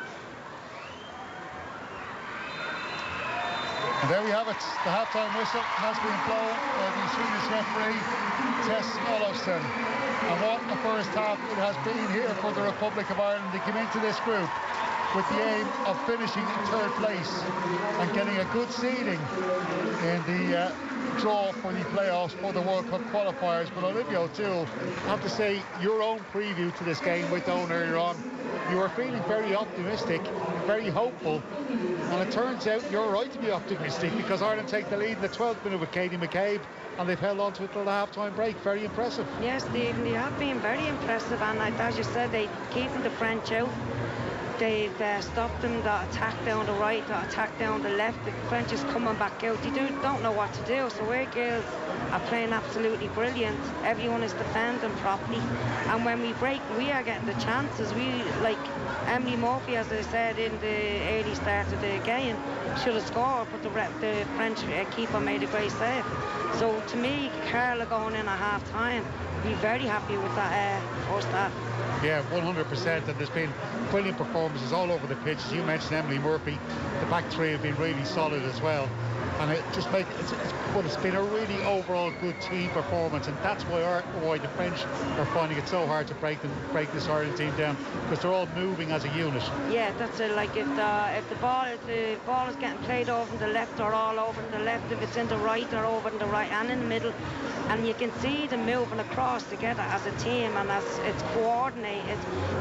And there we have it. The half-time whistle has been blown by the Swedish referee, Tess Olofsson. And what a first half it has been here for the Republic of Ireland. They came into this group with the aim of finishing in third place and getting a good seeding in the draw for the playoffs for the World Cup qualifiers. But Olivia O'Toole, I have to say, your own preview to this game with Owen earlier on, you were feeling very optimistic, very hopeful, and it turns out you're right to be optimistic, because Ireland take the lead in the 12th minute with Katie McCabe, and they've held on to it till the half-time break. Very impressive. Yes, Stephen, they have been very impressive, and as you said, they keeping the French out. They've stopped them, the attack down the right, the attack down the left. The French is coming back out. They don't know what to do. So our girls are playing absolutely brilliant. Everyone is defending properly. And when we break, we are getting the chances. We, like Emily Murphy, as I said in the early start of the game, should have scored, but the French keeper made a great save. So to me, Carla going in at half-time, be very happy with that first half. Yeah, 100%, and there's been brilliant performances all over the pitch. As you mentioned, Emily Murphy, the back three have been really solid as well. And it just makes it's been a really overall good team performance, and that's why the French are finding it so hard to break this Ireland team down, because they're all moving as a unit. Yeah, that's it. Like if the ball is getting played over in the left, or all over in the left. If it's in the right, or over in the right and in the middle, and you can see them moving across together as a team, and as it's coordinated.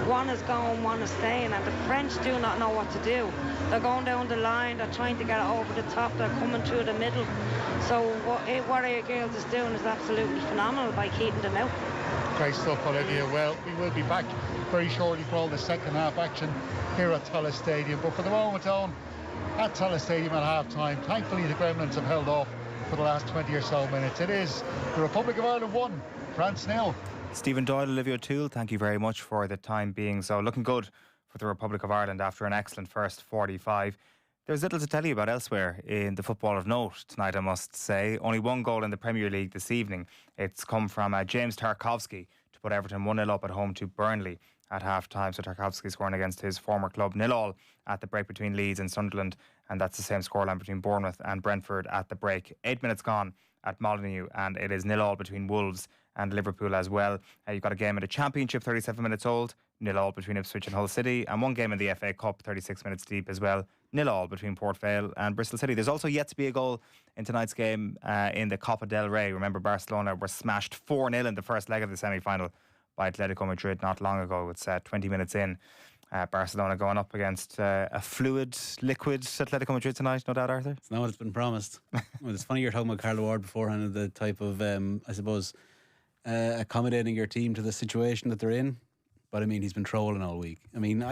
One is going, one is staying, and the French do not know what to do. They're going down the line, they're trying to get it over the top, they're coming through the middle. So what our girls is doing is absolutely phenomenal by keeping them out. Great stuff, Olivia. Well, we will be back very shortly for all the second half action here at Tallaght Stadium. But for the moment on, at Tallaght Stadium at half-time, thankfully the Gremlins have held off for the last 20 or so minutes. It is the Republic of Ireland 1, France 0. Stephen Doyle, Olivia O'Toole, thank you very much for the time being. So looking good for the Republic of Ireland after an excellent first 45. There's little to tell you about elsewhere in the football of note tonight, I must say. Only one goal in the Premier League this evening. It's come from James Tarkowski to put Everton 1-0 up at home to Burnley at half-time. So Tarkowski scoring against his former club. 0-0 at the break between Leeds and Sunderland, and that's the same scoreline between Bournemouth and Brentford at the break. 8 minutes gone at Molineux, and it is 0-0 between Wolves and Liverpool as well. You've got a game in the Championship, 37 minutes old, 0-0 between Ipswich and Hull City, and one game in the FA Cup, 36 minutes deep as well, 0-0 between Port Vale and Bristol City. There's also yet to be a goal in tonight's game in the Copa del Rey. Remember, Barcelona were smashed 4-0 in the first leg of the semi-final by Atletico Madrid not long ago. It's 20 minutes in. Barcelona going up against a fluid, liquid Atletico Madrid tonight, no doubt, Arthur? It's not what it's been promised. Well, it's funny you're talking about Carla Ward beforehand and the type of, I suppose, accommodating your team to the situation that they're in. But I mean, he's been trolling all week. I mean,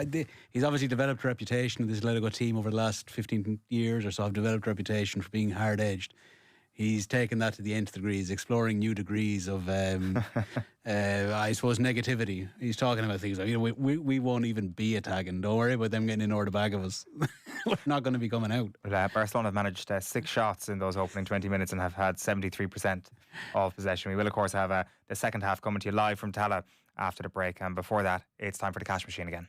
he's obviously developed a reputation. This Atletico team over the last 15 years or so have developed a reputation for being hard-edged. He's taken that to the nth degrees, exploring new degrees of, I suppose, negativity. He's talking about things like, we won't even be attacking. Don't worry about them getting in or the back of us. We're not going to be coming out. Well, Barcelona have managed 6 shots in those opening 20 minutes and have had 73% of possession. We will, of course, have the second half coming to you live from Tallaght after the break. And before that, it's time for the cash machine again.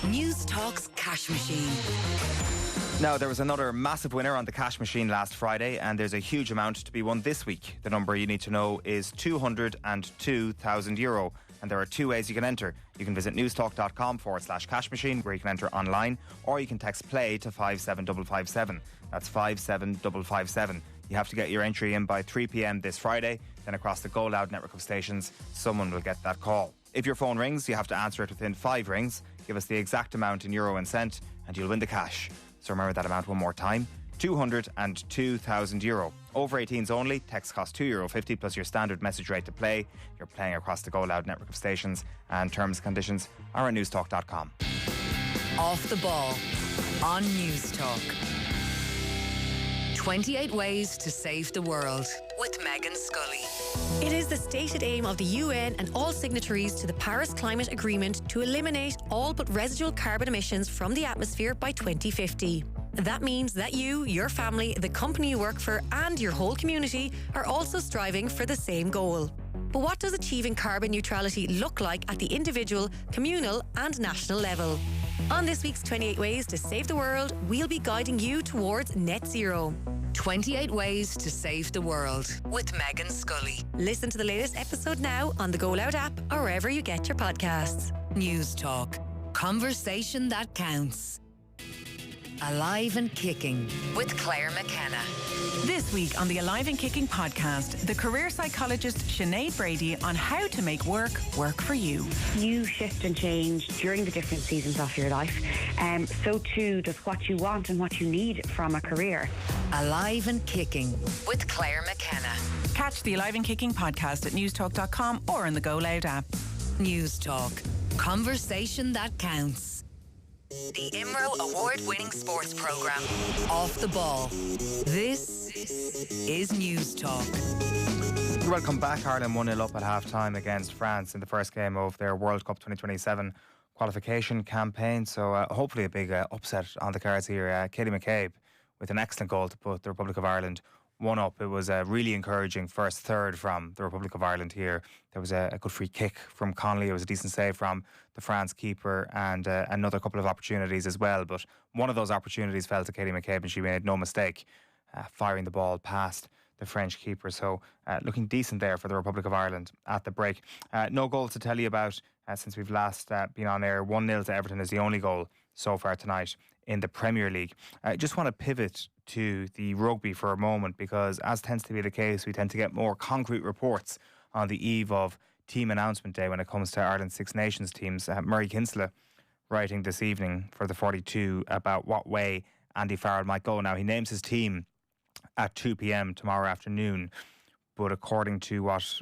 News Talk's cash machine. Now, there was another massive winner on the cash machine last Friday, and there's a huge amount to be won this week. The number you need to know is €202,000, and there are 2 ways you can enter. You can visit newstalk.com/cash machine, where you can enter online, or you can text play to 57557. That's 57557. You have to get your entry in by 3 p.m. this Friday. Then across the Go Loud network of stations, someone will get that call. If your phone rings, you have to answer it within 5 rings. Give us the exact amount in euro and cent, and you'll win the cash. So remember that amount one more time, €202,000. Over 18s only, text costs €2.50 plus your standard message rate to play. You're playing across the Go Loud network of stations, and terms and conditions are at newstalk.com. Off the ball on News Talk. 28 ways to save the world with Megan Scully. It is the stated aim of the UN and all signatories to the Paris Climate Agreement to eliminate all but residual carbon emissions from the atmosphere by 2050. That means that you, your family, the company you work for, and your whole community are also striving for the same goal. But what does achieving carbon neutrality look like at the individual, communal, and national level? On this week's 28 Ways to Save the World, we'll be guiding you towards net zero. 28 Ways to Save the World with Megan Scully. Listen to the latest episode now on the Go Loud app or wherever you get your podcasts. News Talk. Conversation that counts. Alive and Kicking with Claire McKenna. This week on the Alive and Kicking podcast, the career psychologist Sinead Brady on how to make work for you. You shift and change during the different seasons of your life. So too does what you want and what you need from a career. Alive and Kicking with Claire McKenna. Catch the Alive and Kicking podcast at newstalk.com or in the Go Loud app. News Talk. Conversation that counts. The IMRO award-winning sports programme, Off the Ball. This is News Talk. Welcome back. Ireland 1-0 up at half-time against France in the first game of their World Cup 2027 qualification campaign. So hopefully a big upset on the cards here. Katie McCabe with an excellent goal to put the Republic of Ireland 1 up. It was a really encouraging first third from the Republic of Ireland here. There was a good free kick from Connolly. It was a decent save from the France keeper, and another couple of opportunities as well. But one of those opportunities fell to Katie McCabe, and she made no mistake firing the ball past the French keeper. So looking decent there for the Republic of Ireland at the break. No goals to tell you about since we've last been on air. 1-0 to Everton is the only goal so far tonight in the Premier League. I just want to pivot to the rugby for a moment, because as tends to be the case, we tend to get more concrete reports on the eve of team announcement day when it comes to Ireland's Six Nations teams. Murray Kinsella writing this evening for the 42 about what way Andy Farrell might go. Now, he names his team at 2 p.m. tomorrow afternoon, but according to what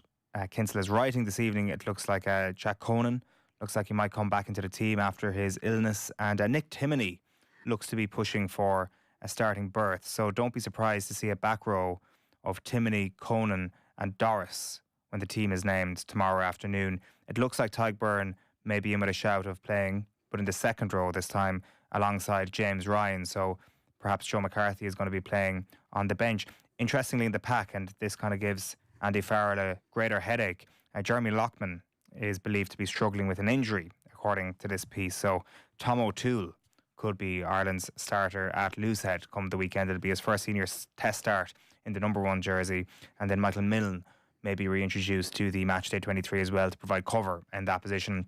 Kinsella is writing this evening, it looks like Jack Conan looks like he might come back into the team after his illness, and Nick Timoney looks to be pushing for a starting berth. So don't be surprised to see a back row of Timoney, Conan and Doris when the team is named tomorrow afternoon. It looks like Tyke Byrne may be in with a shout of playing, but in the second row this time, alongside James Ryan. So perhaps Joe McCarthy is going to be playing on the bench. Interestingly, in the pack, and this kind of gives Andy Farrell a greater headache, Jeremy Loughman is believed to be struggling with an injury, according to this piece. So Tom O'Toole could be Ireland's starter at Loosehead come the weekend. It'll be his first senior test start in the number 1 jersey. And then Michael Milne may be reintroduced to the matchday 23 as well to provide cover in that position.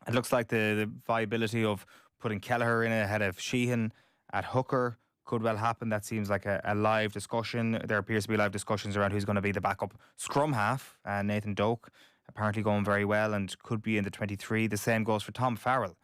It looks like the viability of putting Kelleher in ahead of Sheahan at hooker could well happen. That seems like a live discussion. There appears to be live discussions around who's going to be the backup scrum half. Nathan Doak apparently going very well and could be in the 23. The same goes for Tom Farrell.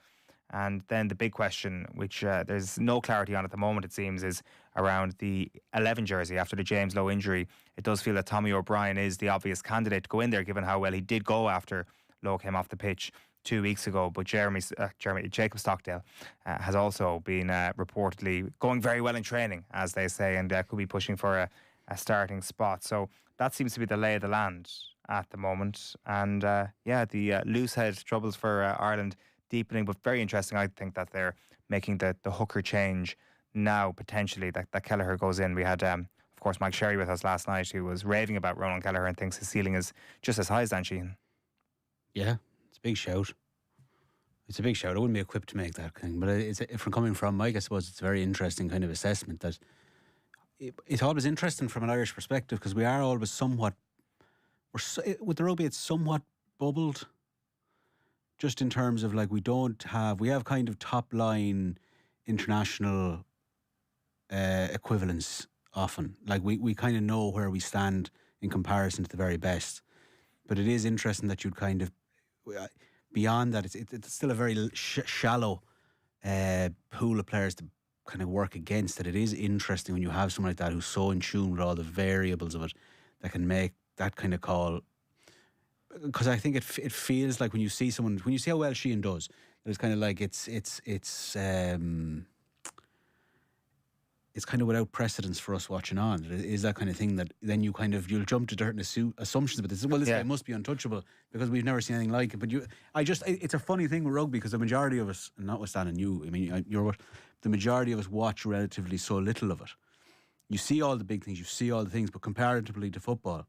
And then the big question, which there's no clarity on at the moment, it seems, is around the 11 jersey after the James Lowe injury. It does feel that Tommy O'Brien is the obvious candidate to go in there, given how well he did go after Lowe came off the pitch 2 weeks ago. But Jacob Stockdale has also been reportedly going very well in training, as they say, and could be pushing for a starting spot. So that seems to be the lay of the land at the moment. And the loosehead troubles for Ireland deepening, but very interesting. I think that they're making the hooker change now, potentially, that Kelleher goes in. We had, of course, Mike Sherry with us last night, who was raving about Ronan Kelleher and thinks his ceiling is just as high as Dan Sheehan. Yeah, it's a big shout. It's a big shout. I wouldn't be equipped to make that thing, but if coming from Mike, I suppose it's a very interesting kind of assessment. That it's always interesting from an Irish perspective, because we are always somewhat, with the rugby, it's somewhat bubbled. Just in terms of, like, we have kind of top line international equivalents often. Like, we kind of know where we stand in comparison to the very best. But it is interesting that you'd kind of, beyond that, it's still a very shallow pool of players to kind of work against. That it is interesting when you have someone like that who's so in tune with all the variables of it, that can make that kind of call. Because I think it feels like when you see how well Sheehan does, it's kind of like it's kind of without precedence for us watching on. It is that kind of thing that then you'll jump to certain assumptions. But this guy must be untouchable because we've never seen anything like it. But it's a funny thing with rugby, because the majority of us, and notwithstanding you, I mean, the majority of us watch relatively so little of it. You see all the big things, you see all the things, but comparatively to football,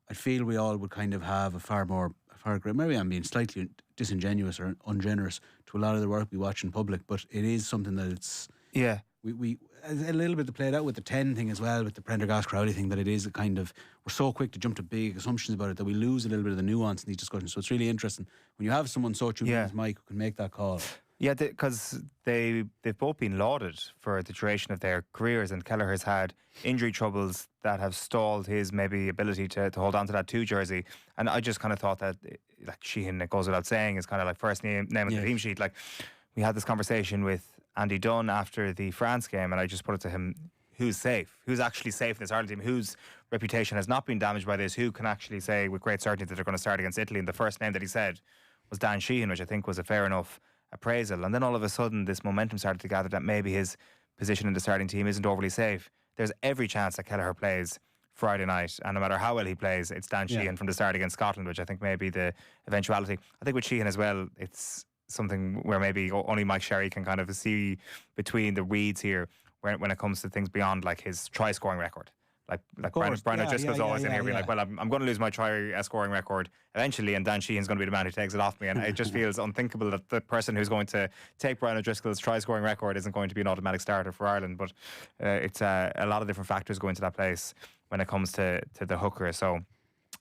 I feel we all would kind of have a far greater, maybe I'm being slightly disingenuous or ungenerous to a lot of the work we watch in public, but it is something that it's... Yeah. We a little bit to play it out with the 10 thing as well, with the Prendergast Crowley thing, that it is a kind of, we're so quick to jump to big assumptions about it that we lose a little bit of the nuance in these discussions. So it's really interesting when you have someone so tuned in as Mike who can make that call. Yeah, because they've both been lauded for the duration of their careers, and Kelleher's had injury troubles that have stalled his maybe ability to hold on to that 2 jersey. And I just kind of thought that, like Sheehan, it goes without saying, is kind of like first name on the team sheet. Like, we had this conversation with Andy Dunn after the France game, and I just put it to him, who's safe? Who's actually safe in this Ireland team? Whose reputation has not been damaged by this? Who can actually say with great certainty that they're going to start against Italy? And the first name that he said was Dan Sheehan, which I think was a fair enough appraisal. And then all of a sudden this momentum started to gather that maybe his position in the starting team isn't overly safe. There's every chance that Kelleher plays Friday night, and no matter how well he plays, it's Dan Sheehan from the start against Scotland, which I think may be the eventuality. I think with Sheehan as well, it's something where maybe only Mike Sherry can kind of see between the reads here when it comes to things beyond like his try scoring record. Like Brian O'Driscoll's always in here being like, well, I'm going to lose my try scoring record eventually, and Dan Sheehan's going to be the man who takes it off me. And it just feels unthinkable that the person who's going to take Brian O'Driscoll's try scoring record isn't going to be an automatic starter for Ireland. But it's a lot of different factors go into that place when it comes to the hooker. So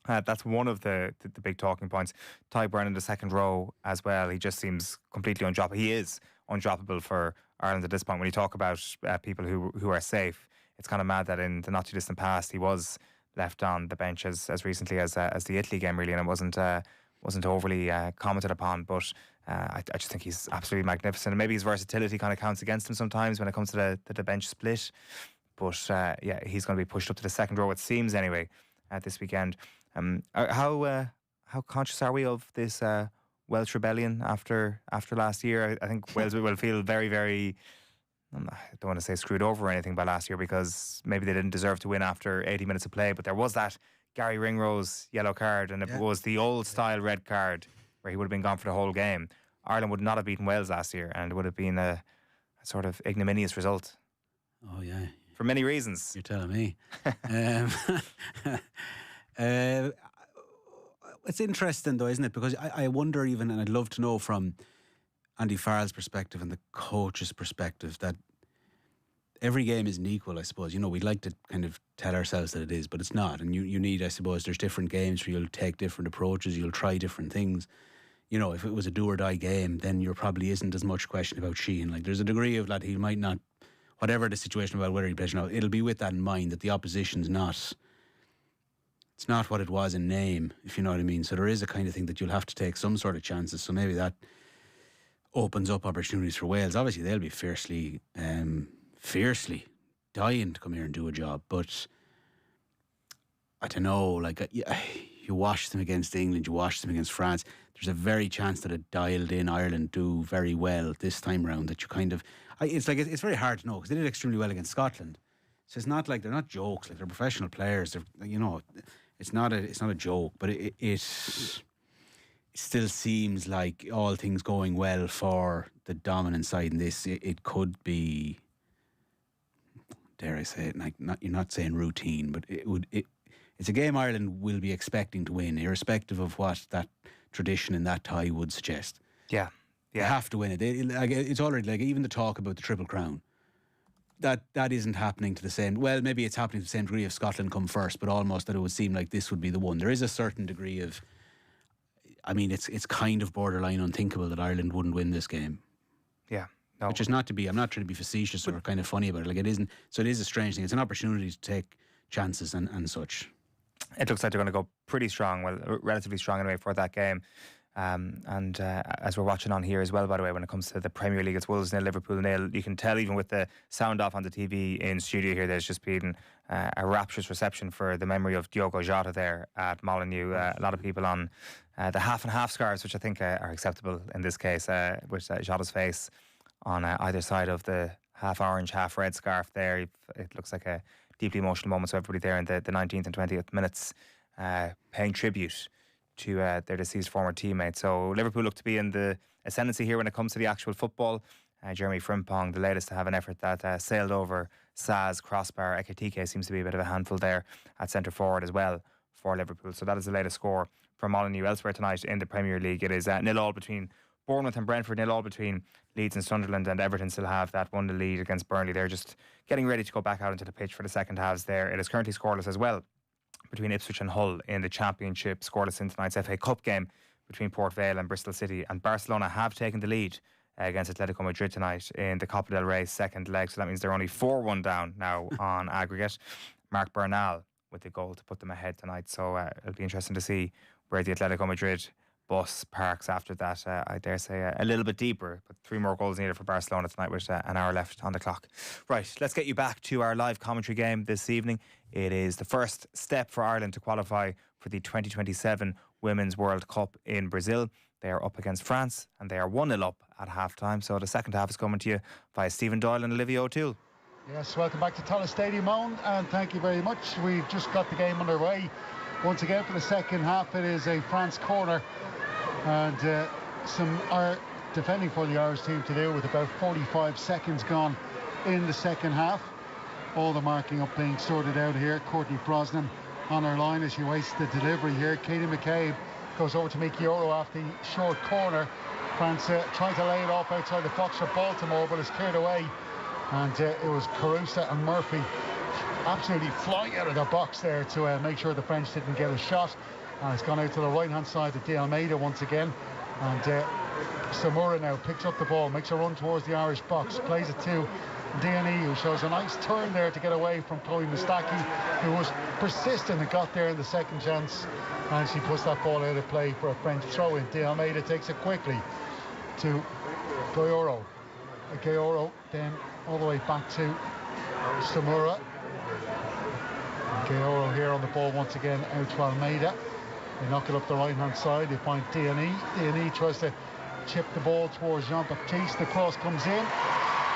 that's one of the big talking points. Ty Byrne in the second row as well. He just seems completely undroppable. He is undroppable for Ireland at this point. When you talk about people who are safe, it's kind of mad that in the not too distant past he was left on the bench as recently as the Italy game, really, and it wasn't overly commented upon. But I just think he's absolutely magnificent, and maybe his versatility kind of counts against him sometimes when it comes to the bench split. But he's going to be pushed up to the second row, it seems anyway, this weekend. How conscious are we of this Welsh rebellion after last year? I think Wales will feel very, very, I don't want to say screwed over or anything by last year, because maybe they didn't deserve to win after 80 minutes of play, but there was that Gary Ringrose yellow card, and it was the old style red card where he would have been gone for the whole game. Ireland would not have beaten Wales last year, and it would have been a sort of ignominious result. Oh, yeah. For many reasons. You're telling me. It's interesting, though, isn't it? Because I wonder even, and I'd love to know from Andy Farrell's perspective and the coach's perspective, that every game isn't equal, I suppose. You know, we'd like to kind of tell ourselves that it is, but it's not. And you need, I suppose, there's different games where you'll take different approaches, you'll try different things. You know, if it was a do or die game, then there probably isn't as much question about Sheahan. Like, there's a degree of that he might not, whatever the situation about whether he plays or not, it'll be with that in mind, that the opposition's not, it's not what it was in name, if you know what I mean. So there is a kind of thing that you'll have to take some sort of chances. So maybe that opens up opportunities for Wales. Obviously, they'll be fiercely dying to come here and do a job. But I don't know, like, you watch them against England, you watch them against France, there's a very chance that a dialed-in Ireland do very well this time round. That you kind of, it's very hard to know, because they did extremely well against Scotland. So it's not like, they're not jokes. Like, they're professional players. They're, you know, it's not a joke. But it still seems like, all things going well for the dominant side in this, it could be, dare I say it, like, you're not saying routine, but it's a game Ireland will be expecting to win, irrespective of what that tradition in that tie would suggest. Yeah. They have to win it. It's already, like, even the talk about the Triple Crown, that isn't happening to the same, well, maybe it's happening to the same degree if Scotland come first, but almost that it would seem like this would be the one. There is a certain degree of, I mean, it's kind of borderline unthinkable that Ireland wouldn't win this game. Yeah. No. Which is not to be, I'm not trying to be facetious or kind of funny about it. Like, it isn't, so it is a strange thing. It's an opportunity to take chances and such. It looks like they're going to go pretty strong, well, relatively strong anyway for that game. As we're watching on here as well, by the way, when it comes to the Premier League, it's Wolves 0, Liverpool 0. You can tell even with the sound off on the TV in studio here, there's just been a rapturous reception for the memory of Diogo Jota there at Molineux. A lot of people on the half and half scarves, which I think are acceptable in this case, with Jota's face on either side of the half orange, half red scarf there. It looks like a deeply emotional moment, so everybody there in the 19th and 20th minutes paying tribute to their deceased former teammate. So Liverpool look to be in the ascendancy here when it comes to the actual football. Jeremy Frimpong, the latest to have an effort that sailed over Saz, crossbar. Ekitike seems to be a bit of a handful there at centre forward as well for Liverpool. So that is the latest score from Molineux. Elsewhere tonight in the Premier League, it is 0-0 between Bournemouth and Brentford, 0-0 between Leeds and Sunderland, and Everton still have that 1-0 lead against Burnley. They're just getting ready to go back out into the pitch for the second halves there. It is currently scoreless as well between Ipswich and Hull in the Championship, scoreless in tonight's FA Cup game between Port Vale and Bristol City. And Barcelona have taken the lead against Atletico Madrid tonight in the Copa del Rey second leg, so that means they're only 4-1 down now on aggregate. Marc Bernal with the goal to put them ahead tonight, so it'll be interesting to see where the Atletico Madrid bus parks after that. I dare say a little bit deeper, but 3 more goals needed for Barcelona tonight with an hour left on the clock. Right, let's get you back to our live commentary game this evening. It is the first step for Ireland to qualify for the 2027 Women's World Cup in Brazil. They are up against France and they are 1-0 up at half time. So the second half is coming to you via Stephen Doyle and Olivia O'Toole. Yes, welcome back to Tallaght Stadium, Owen, and thank you very much. We've just got the game underway. Once again for the second half, it is a France corner, and some defending for the Irish team to do with about 45 seconds gone in the second half. All the marking up being sorted out here. Courtney Brosnan on her line as she waits the delivery here. Katie McCabe goes over to make Euro off the short corner. France trying to lay it off outside the box for Baltimore, but it's cleared away. And it was Carusa and Murphy absolutely flying out of their box there to make sure the French didn't get a shot. And it's gone out to the right-hand side of De Almeida once again. And Samura now picks up the ball, makes a run towards the Irish box, plays it to Deani, who shows a nice turn there to get away from Chloe Mustaki, who was persistent and got there in the second chance, and she puts that ball out of play for a French throw-in. De Almeida takes it quickly to Gayoro. Gayoro then all the way back to Samura. Gayoro here on the ball once again, out to Almeida. They knock it up the right-hand side. They find Deani. Deani tries to chip the ball towards Jean-Baptiste. The cross comes in.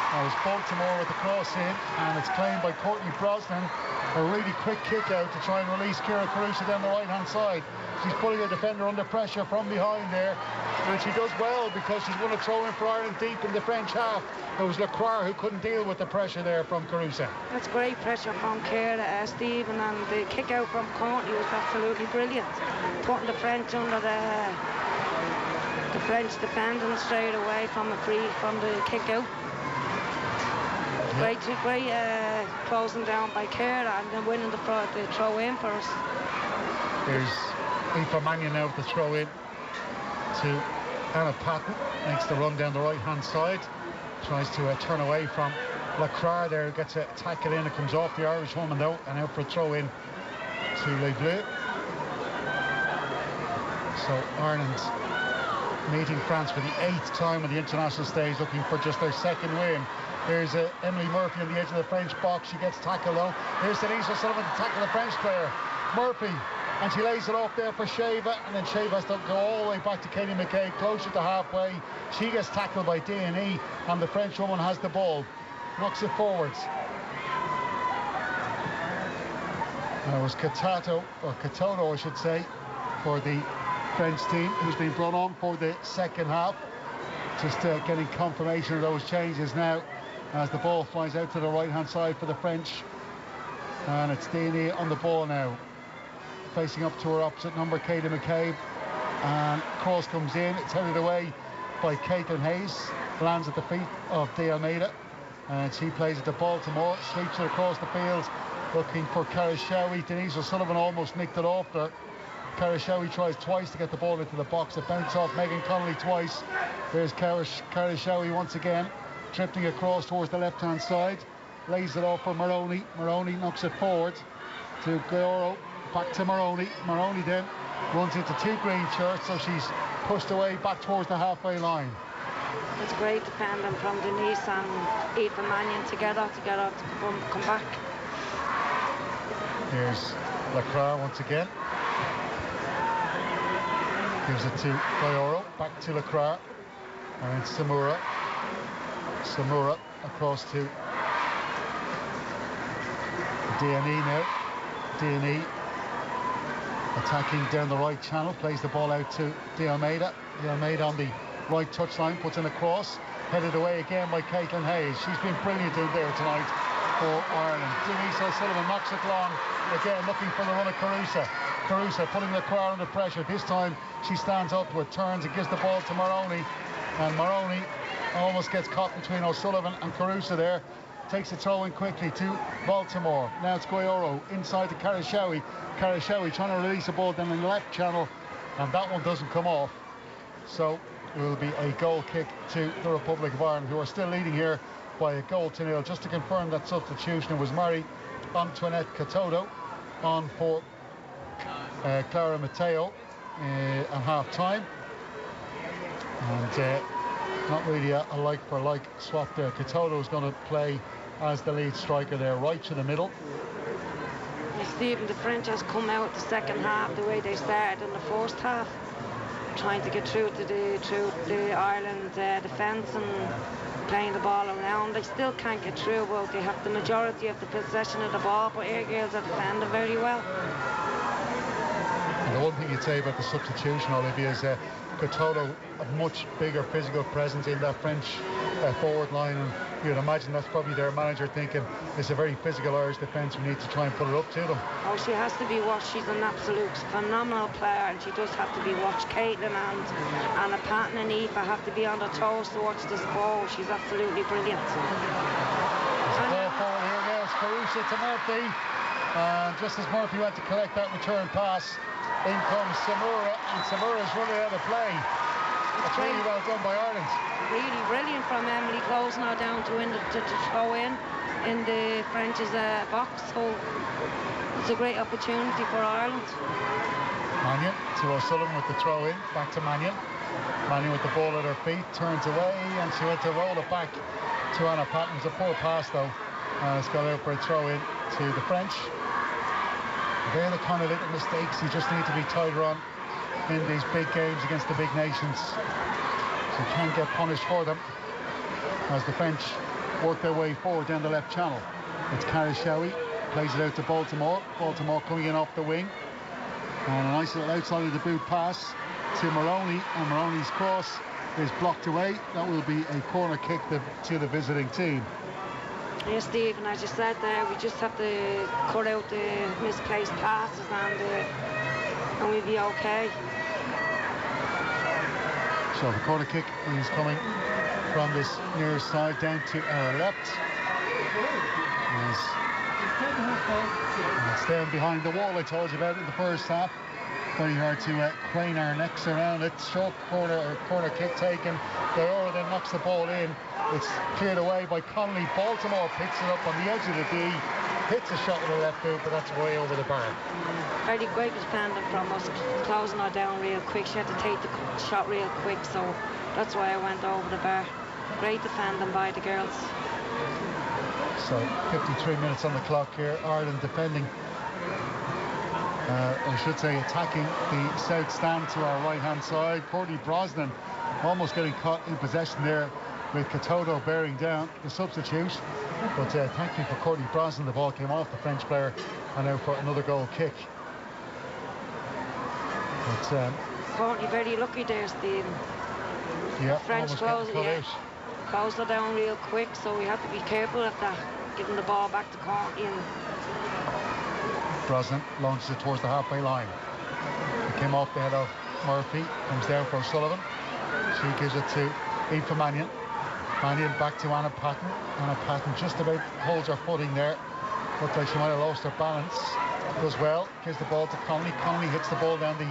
That was Baltimore with the cross in, and it's claimed by Courtney Brosnan. A really quick kick out to try and release Kira Carusa down the right-hand side. She's putting her defender under pressure from behind there. And she does well because she's won a throw in for Ireland deep in the French half. It was Lacroix who couldn't deal with the pressure there from Carusa. That's great pressure from Cara, Stephen, and the kick out from Courtney was absolutely brilliant. Putting the French under the French defending straight away from the kick out. Great closing down by Cara and then winning the throw in for us. Here's Aoife Mannion now with the throw in to Anna Patton. Makes the run down the right hand side. Tries to turn away from Lacroix there. Gets a tackle in. It comes off the Irish woman though, and out for a throw in to Les Bleus. So Ireland meeting France for the 8th time on the international stage, looking for just their 2nd win. Here's Emily Murphy on the edge of the French box. She gets tackled though. Here's Denise O'Sullivan to tackle the French player. Murphy, and she lays it off there for Sheva, and then Sheva has to go all the way back to Katie McKay, closer to halfway. She gets tackled by D&E, and the French woman has the ball. Knocks it forwards. And it was Katoto I should say, for the French team, who's been brought on for the 2nd half. Just getting confirmation of those changes now as the ball flies out to the right hand side for the French, and it's D&E on the ball now, facing up to her opposite number, Katie McCabe, and cross comes in. It's headed away by Caitlin Hayes, lands at the feet of De Almeida, and she plays it to Baltimore, sweeps it across the field looking for Karashawi. Denise O'Sullivan almost nicked it off her. Karashawi tries twice to get the ball into the box. It bounced off Megan Connolly twice. There's Karashawi once again, drifting across towards the left-hand side. Lays it off for Maroney. Maroney knocks it forward to Gayoro. Back to Maroney. Maroney then runs into 2 green shirts, so she's pushed away back towards the halfway line. It's great defending from Denise and Aoife Mannion together to come back. Here's Lacroix once again. Gives it to Gayoro, back to Lacroix, and then Samura. Samura across to D&E now. D&E attacking down the right channel, plays the ball out to De Almeida. De Almeida on the right touchline, puts in a cross, headed away again by Caitlin Hayes. She's been brilliant in there tonight for Ireland. Denise O'Sullivan knocks it long, again looking for the run of Carusa. Carusa putting Lacroix under pressure. This time she stands up with turns and gives the ball to Maroney, and Maroney almost gets caught between O'Sullivan and Carusa there. Takes the throw in quickly to Baltimore. Now it's Gayoro inside to Karashawi. Karashawi trying to release the ball down in the left channel, and that one doesn't come off. So it will be a goal kick to the Republic of Ireland, who are still leading here by a 1-0. Just to confirm that substitution, it was Marie Antoinette Katoto on for Clara Matteo at half-time. And not really a like-for-like swap there. Katoto is going to play as the lead striker there, right to the middle. Stephen, the French has come out the second half the way they started in the first half, trying to get through to the Ireland defence and playing the ball around. They still can't get through. Well, they have the majority of the possession of the ball, but Air Girls are defending very well. And the one thing you'd say about the substitution, Olivia, is Katoto a much bigger physical presence in that French forward line, and you'd imagine that's probably their manager thinking it's a very physical Irish defence, we need to try and put it up to them. Oh, she has to be watched. She's an absolute phenomenal player, and she does have to be watched. Caitlin and Anna Patton and Aoife have to be on their toes to watch this ball. She's absolutely brilliant. There's a ball forward here now. It's Carusa to Murphy, and just as Murphy went to collect that return pass, in comes Samura, and Samura's running out of play. That's really well done by Ireland. Really brilliant from Emily, closing her down to throw in the French's box. So it's a great opportunity for Ireland. Mannion to O'Sullivan with the throw in, back to Mannion. Mannion with the ball at her feet, turns away, and she went to roll it back to Anna Patton. It's a poor pass though, and it's got out for a throw in to the French. They're the kind of little mistakes you just need to be tighter on in these big games against the big nations. So you can't get punished for them as the French work their way forward down the left channel. It's Karashawi, plays it out to Baltimore. Baltimore coming in off the wing. And a nice little outside of the boot pass to Maroney, and Maroney's cross is blocked away. That will be a corner kick to the visiting team. Yes, Stephen, as you said there, we just have to cut out the misplaced passes and we'll be okay. So the corner kick is coming from this near side down to our left. It's down behind the wall I told you about in the first half. Very hard to crane our necks around it. Short corner kick taken. Gaora then knocks the ball in. It's cleared away by Connolly. Baltimore picks it up on the edge of the D. Hits a shot with the left boot, but that's way over the bar. Very great defending from us, closing her down real quick. She had to take the shot real quick, so that's why I went over the bar. Great defending by the girls. So 53 minutes on the clock here. Ireland defending, I should say attacking the south stand to our right hand side. Courtney Brosnan almost getting caught in possession there with Katoto bearing down the substitute. But thankfully for Courtney Brosnan, the ball came off the French player, and now for another goal kick. But Courtney very lucky there, Stephen. Yeah, French closed her down real quick, so we have to be careful of that, giving the ball back to Courtney. Brosnan launches it towards the halfway line. It came off the head of Murphy, comes down for O'Sullivan. She gives it to Aoife Mannion. Mannion back to Anna Patton. Anna Patton just about holds her footing there. Looked like she might have lost her balance. Does well, gives the ball to Connolly. Connolly hits the ball down the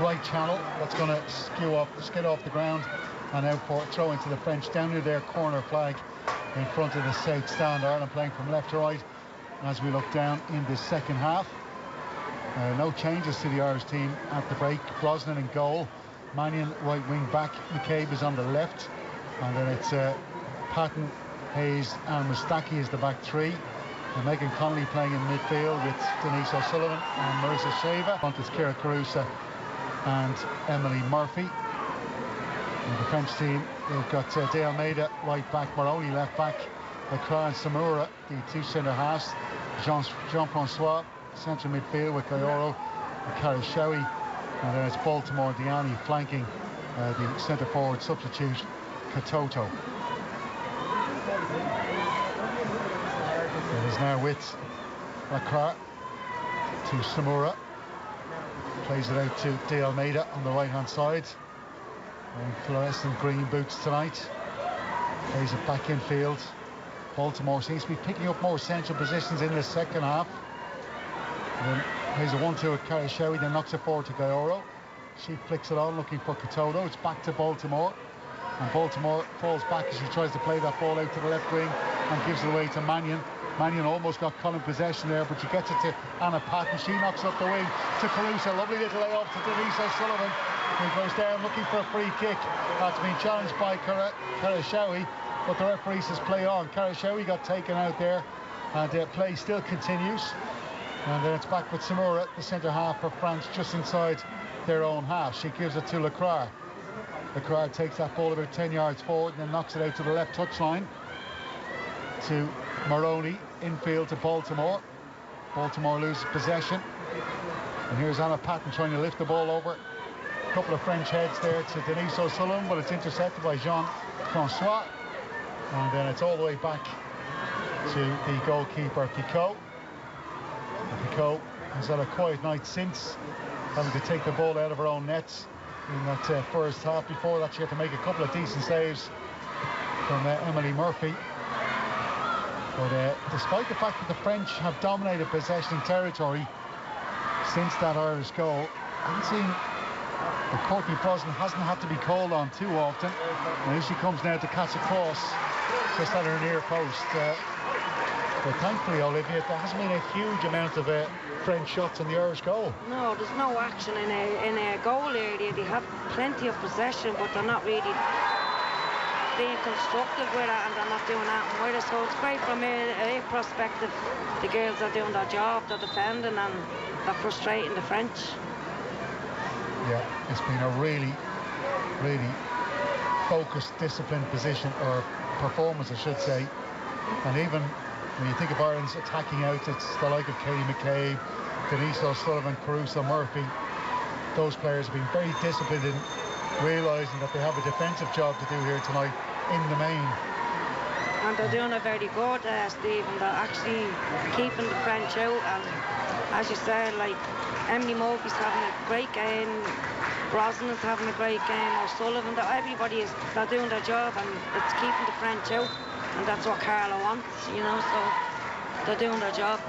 right channel. That's going to skid off the ground. And out for a throw into the French down near their corner flag in front of the south stand. Ireland playing from left to right as we look down in the second half. No changes to the Irish team at the break. Brosnan in goal. Mannion right wing back. McCabe is on the left. And then it's Patton, Hayes and Mustaki is the back three. And Megan Connolly playing in midfield with Denise O'Sullivan and Marissa Sheva. Front is Ciara Carusa and Emily Murphy. And the French team, they've got De Almeida right back, Maroney left back, Clara and Samura, the two centre halves, Jean-Francois central midfield with Gaora and Cara Showy, and then it's Baltimore Diani flanking the centre forward substitute Katoto. It is now with Lacroix to Samura, plays it out to De Almeida on the right hand side. And fluorescent green boots tonight. Plays it back in field. Baltimore seems to be picking up more central positions in the second half. And then plays a 1-2 with Cara Showy, then knocks it forward to Gaora. She flicks it on looking for Katoto. It's back to Baltimore. And Baltimore falls back as she tries to play that ball out to the left wing and gives it away to Mannion. Mannion almost got caught in possession there, but she gets it to Anna Patton. She knocks up the wing to Carusa. Lovely little layoff to Denise O'Sullivan, who goes down looking for a free kick. That's been challenged by Cara Showy, but the referee says play on. Cara Showy got taken out there, and play still continues. And then it's back with Samura, the centre half for France, just inside their own half. She gives it to Lacroix. Lacroix takes that ball about 10 yards forward and then knocks it out to the left touchline to Maroney, infield to Baltimore. Baltimore loses possession. And here's Anna Patton trying to lift the ball over. A couple of French heads there to Denise O'Sullivan, but it's intercepted by Jean-Francois. And then it's all the way back to the goalkeeper, Picot. Picot has had a quiet night since, having to take the ball out of her own nets in that first half. Before that, she had to make a couple of decent saves from Emily Murphy. But despite the fact that the French have dominated possession territory since that Irish goal, I haven't seen that Courtney Brosnan hasn't had to be called on too often. And here she comes now to catch a cross just at her near post. But thankfully, Olivia, there hasn't been a huge amount of French shots on the Irish goal. No, there's no action in a goal area. They have plenty of possession, but they're not really being constructive with it, and they're not doing that with it. So it's great from a perspective. The girls are doing their job, they're defending, and they're frustrating the French. Yeah, it's been a really, really focused, disciplined position, or performance, I should say. And even when you think of Ireland's attacking out, it's the like of Katie McCabe, Denise O'Sullivan, Carusa Murphy. those players have been very disciplined in realising that they have a defensive job to do here tonight in the main. And they're doing it very good, Stephen. They're actually keeping the French out, and as you said, like, Emily Murphy's having a great game, Brosnan's having a great game, O'Sullivan, everybody they're doing their job, and it's keeping the French out, and that's what Carla wants, you know, so they're doing their job.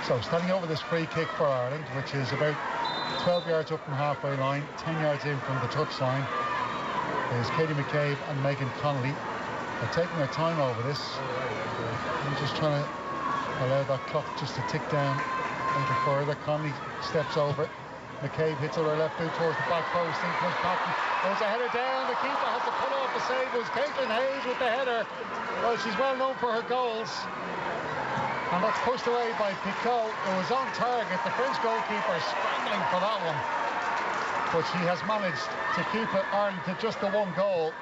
So standing over this free kick for Ireland, which is about 12 yards up from halfway line, 10 yards in from the touchline, is Katie McCabe and Megan Connolly. They're taking their time over this. I'm just trying to allow that clock just to tick down a little further. Connolly steps over. McCabe hits her left boot towards the back post. In comes Patton. There's a header down. The keeper has to pull off the save. It was Caitlin Hayes with the header. Well, she's well known for her goals. And that's pushed away by Picot. It was on target. The French goalkeeper scrambling for that one. But she has managed to keep Ireland to just the one goal.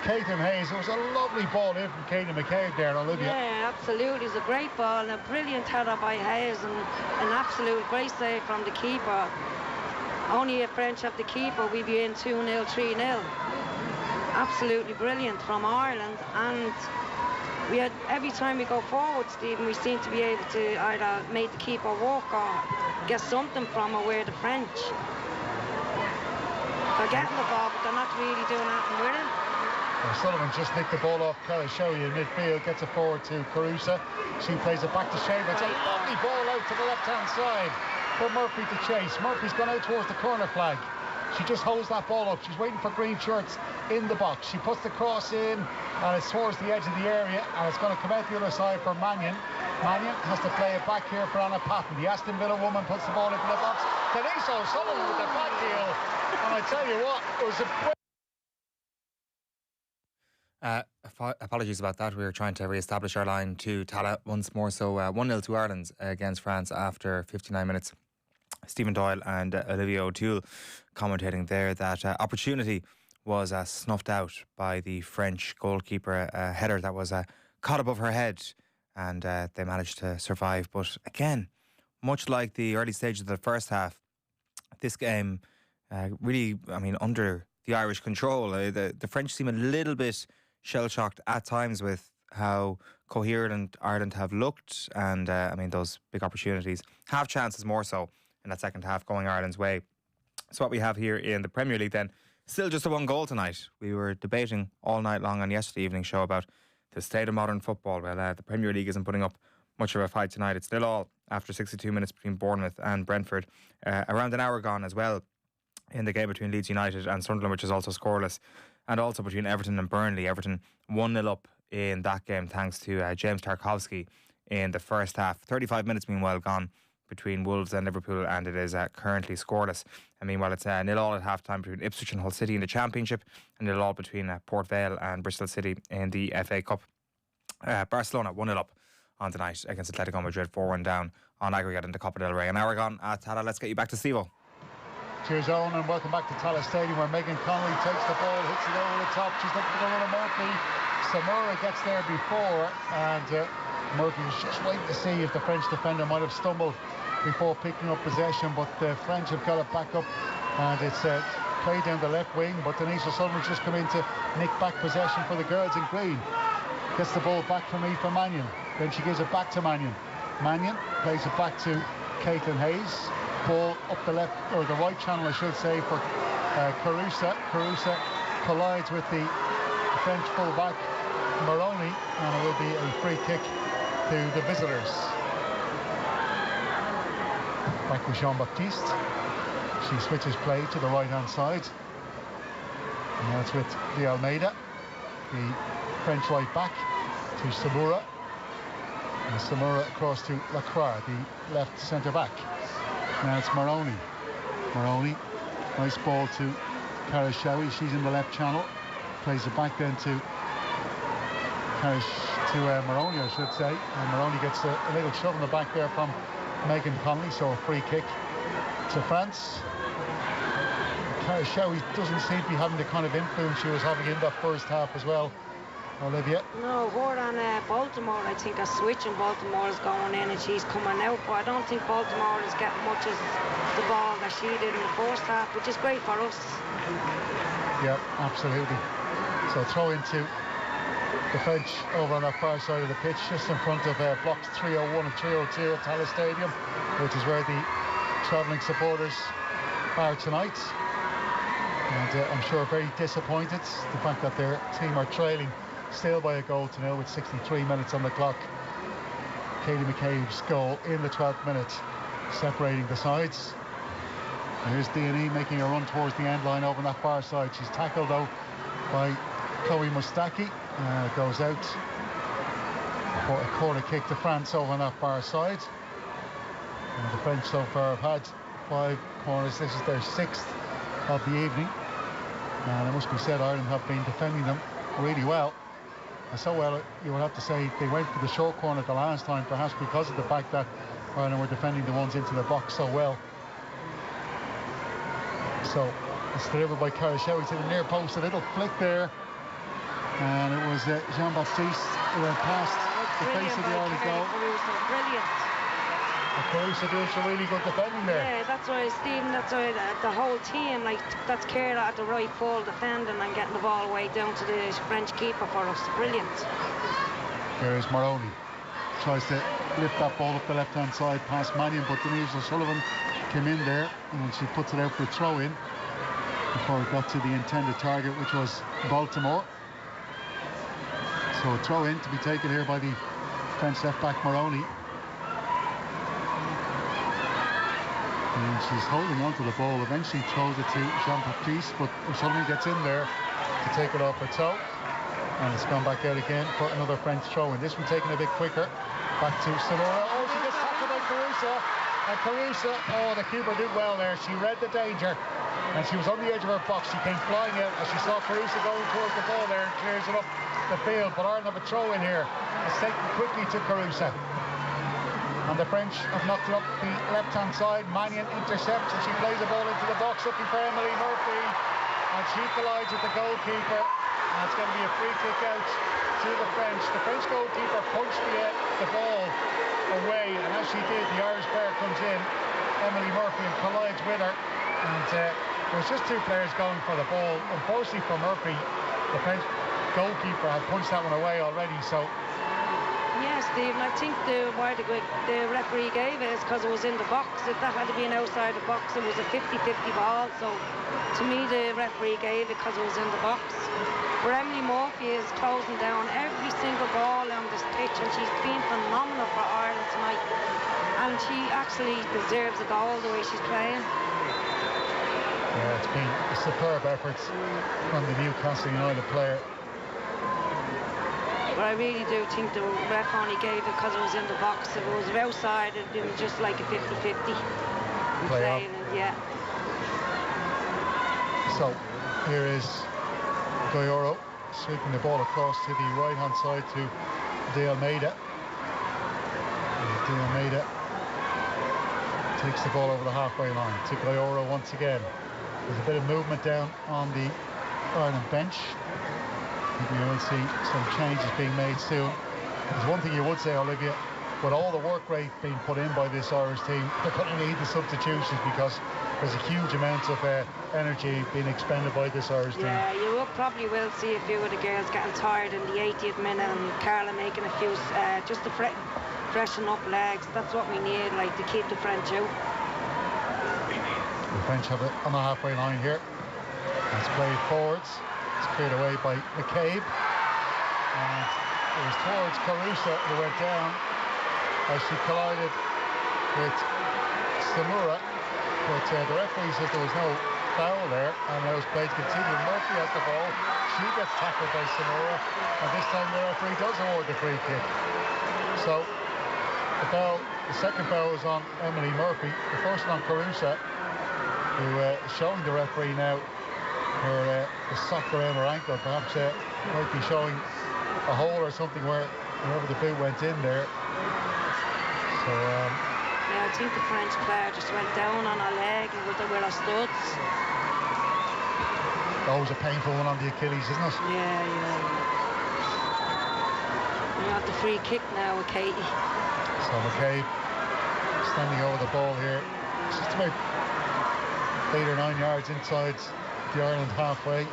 Caitlin Hayes, it was a lovely ball in from Katie McCabe there, Olivia. Yeah, absolutely. It was a great ball and a brilliant header by Hayes, and an absolute great save from the keeper. Only if French have the keeper, we'd be in 2-0, 3-0. Absolutely brilliant from Ireland, and we had, every time we go forward, Stephen, we seem to be able to either make the keeper walk or get something from her, where the French, they're getting the ball, but they're not really doing anything with it. Sullivan just nicked the ball off Showy in midfield, gets it forward to Carusa. She plays it back to Shaver. It's a lovely ball out to the left-hand side for Murphy to chase. Murphy's gone out towards the corner flag. She just holds that ball up. She's waiting for green shirts in the box. She puts the cross in, and it's towards the edge of the area, and it's going to come out the other side for Mannion. Mannion has to play it back here for Anna Patton. The Aston Villa woman puts the ball into the box. Denise O'Sullivan with the back heel. And I tell you what, it was a... Apologies about that. We were trying to re-establish our line to Tallaght once more. So 1-0 to Ireland against France after 59 minutes. Stephen Doyle and Olivia O'Toole commentating there that opportunity was snuffed out by the French goalkeeper. A header that was caught above her head, and they managed to survive. But again, much like the early stages of the first half, this game really, I mean, under the Irish control. The French seem a little bit shell-shocked at times with how coherent Ireland have looked, and I mean, those big opportunities, half chances more so in that second half going Ireland's way. So what we have here in the Premier League then, still just a one goal tonight. We were debating all night long on yesterday evening's show about the state of modern football. Well, the Premier League isn't putting up much of a fight tonight. It's still all after 62 minutes between Bournemouth and Brentford. Around an hour gone as well in the game between Leeds United and Sunderland, which is also scoreless, and also between Everton and Burnley. Everton 1-0 up in that game thanks to James Tarkowski in the first half. 35 minutes meanwhile gone between Wolves and Liverpool, and it is currently scoreless. And meanwhile, it's 0-0 at half-time between Ipswich and Hull City in the Championship, and 0-0 between Port Vale and Bristol City in the FA Cup. Barcelona 1-0 up on tonight against Atletico Madrid, 4-1 down on aggregate in the Copa del Rey. An hour gone at Tallaght. Let's get you back to Steve-O. Cheers, Owen, and welcome back to Tallaght Stadium, where Megan Connolly takes the ball, hits it over the top. She's looking for the runner, Murphy. Samura gets there before, and Murphy was just waiting to see if the French defender might have stumbled before picking up possession, but the French have got it back up, and it's played down the left wing, but Denise O'Sullivan's just come in to nick back possession for the girls in green. Gets the ball back from Aoife Mannion, then she gives it back to Mannion. Mannion plays it back to Caitlin Hayes. Ball up the left, or the right channel I should say, for Carusa. Carusa collides with the French full-back Moroni, and it will be a free kick to the visitors. Back with Jean-Baptiste. She switches play to the right-hand side. And now it's with De Almeida, the French right back, to Samura. And Samura across to Lacroix, the left centre-back. Now it's Moroni. Moroni, nice ball to Cara Showy. She's in the left channel. Plays it back then to Moroni, I should say. And Moroni gets a little shove in the back there from Megan Connolly, so a free kick to France. Cara Showy doesn't seem to be having the kind of influence she was having in that first half as well. Olivia? No, word on Baltimore. I think a switch in Baltimore is going in and she's coming out, but I don't think Baltimore is getting much as the ball that she did in the first half, which is great for us. Yeah, absolutely. So throw into the French over on that far side of the pitch, just in front of blocks 301 and 302 at Tallaght Stadium, which is where the travelling supporters are tonight. And I'm sure very disappointed the fact that their team are trailing still by a goal to nil with 63 minutes on the clock. Katie McCabe's goal in the 12th minute separating the sides. And here's D&E making a run towards the end line over on that far side. She's tackled though by Chloe Mustaki. Goes out for a corner kick to France over on that far side. And the French so far have had 5 corners. This is their 6th of the evening. And it must be said, Ireland have been defending them really well. And so well, you would have to say they went for the short corner the last time, perhaps because of the fact that Ireland were defending the ones into the box so well. So it's delivered by Karashewi to the near post, a little flick there. And it was Jean-Baptiste who went past the face of the Ireland goal. Brilliant. Caruso doing some really good defending there. Yeah, that's why, Stephen, that's why the whole team, like, that's Kira at the right full defending and getting the ball away down to the French keeper for us. Brilliant. Here is Moroni. Tries to lift that ball up the left-hand side past Mannion, but Denise O'Sullivan came in there and she puts it out for a throw-in before it got to the intended target, which was Baltimore. So a throw-in to be taken here by the French left-back Moroni. And she's holding on to the ball, eventually throws it to Jean-Baptiste, but O'Sullivan gets in there to take it off her toe. And it's gone back out again for another French throw-in. This one taken a bit quicker. Back to Sonora. Oh, she gets tackled by Caruso. And Caruso, oh, the keeper did well there. She read the danger. And she was on the edge of her box. She came flying out as she saw Caruso going towards the ball there and clears it up the field. But Ireland have a throw-in here. It's taken quickly to Caruso. And the French have knocked it up the left-hand side. Mannion intercepts and she plays the ball into the box, looking for Emily Murphy. And she collides with the goalkeeper. And it's going to be a free kick out to the French. The French goalkeeper punched the ball away, and as she did, the Irish player comes in, Emily Murphy, and collides with her. And there was just 2 players going for the ball. Unfortunately for Murphy, the French goalkeeper had punched that one away already. So yeah, Stephen, I think the referee gave it is because it was in the box. If that had been outside the box, it was a 50-50 ball. So to me, the referee gave it because it was in the box. But Emily Murphy is closing down every single ball on this pitch, and she's been phenomenal for Ireland tonight. And she actually deserves a goal the way she's playing. Yeah, it's been a superb effort from the Newcastle United player. But I really do think the ref only gave it because it was in the box. If it was outside, it'd been just like a 50-50 play. Yeah. So here is Goyoro sweeping the ball across to the right-hand side to De Almeida. De Almeida takes the ball over the halfway line to Goyoro once again. There's a bit of movement down on the Ireland bench. We will see some changes being made soon. There's one thing you would say, Olivia, with all the work rate being put in by this Irish team, they're going to need the substitutions because there's a huge amount of energy being expended by this Irish team. Yeah, you probably will see a few of the girls getting tired in the 80th minute and Carla making a few, just to freshen up legs. That's what we need, like, to keep the French out. The French have it on the halfway line here. It's played forwards. It's cleared away by McCabe. And it was towards Caruso who went down as she collided with Samura. But the referee said there was no foul there, and those plays continue. Murphy has the ball. She gets tackled by Samura, and this time the referee does award the free kick. So the second foul is on Emily Murphy. The first one on Caruso, who is showing the referee now her the sock around her ankle. Perhaps might be showing a hole or something wherever the boot went in there. So yeah, I think the French player just went down on her leg with her studs. Always a painful one on the Achilles, isn't it? Yeah. have the free kick now with Katie. So McCabe standing over the ball here. It's just about 8 or 9 yards inside the Ireland halfway.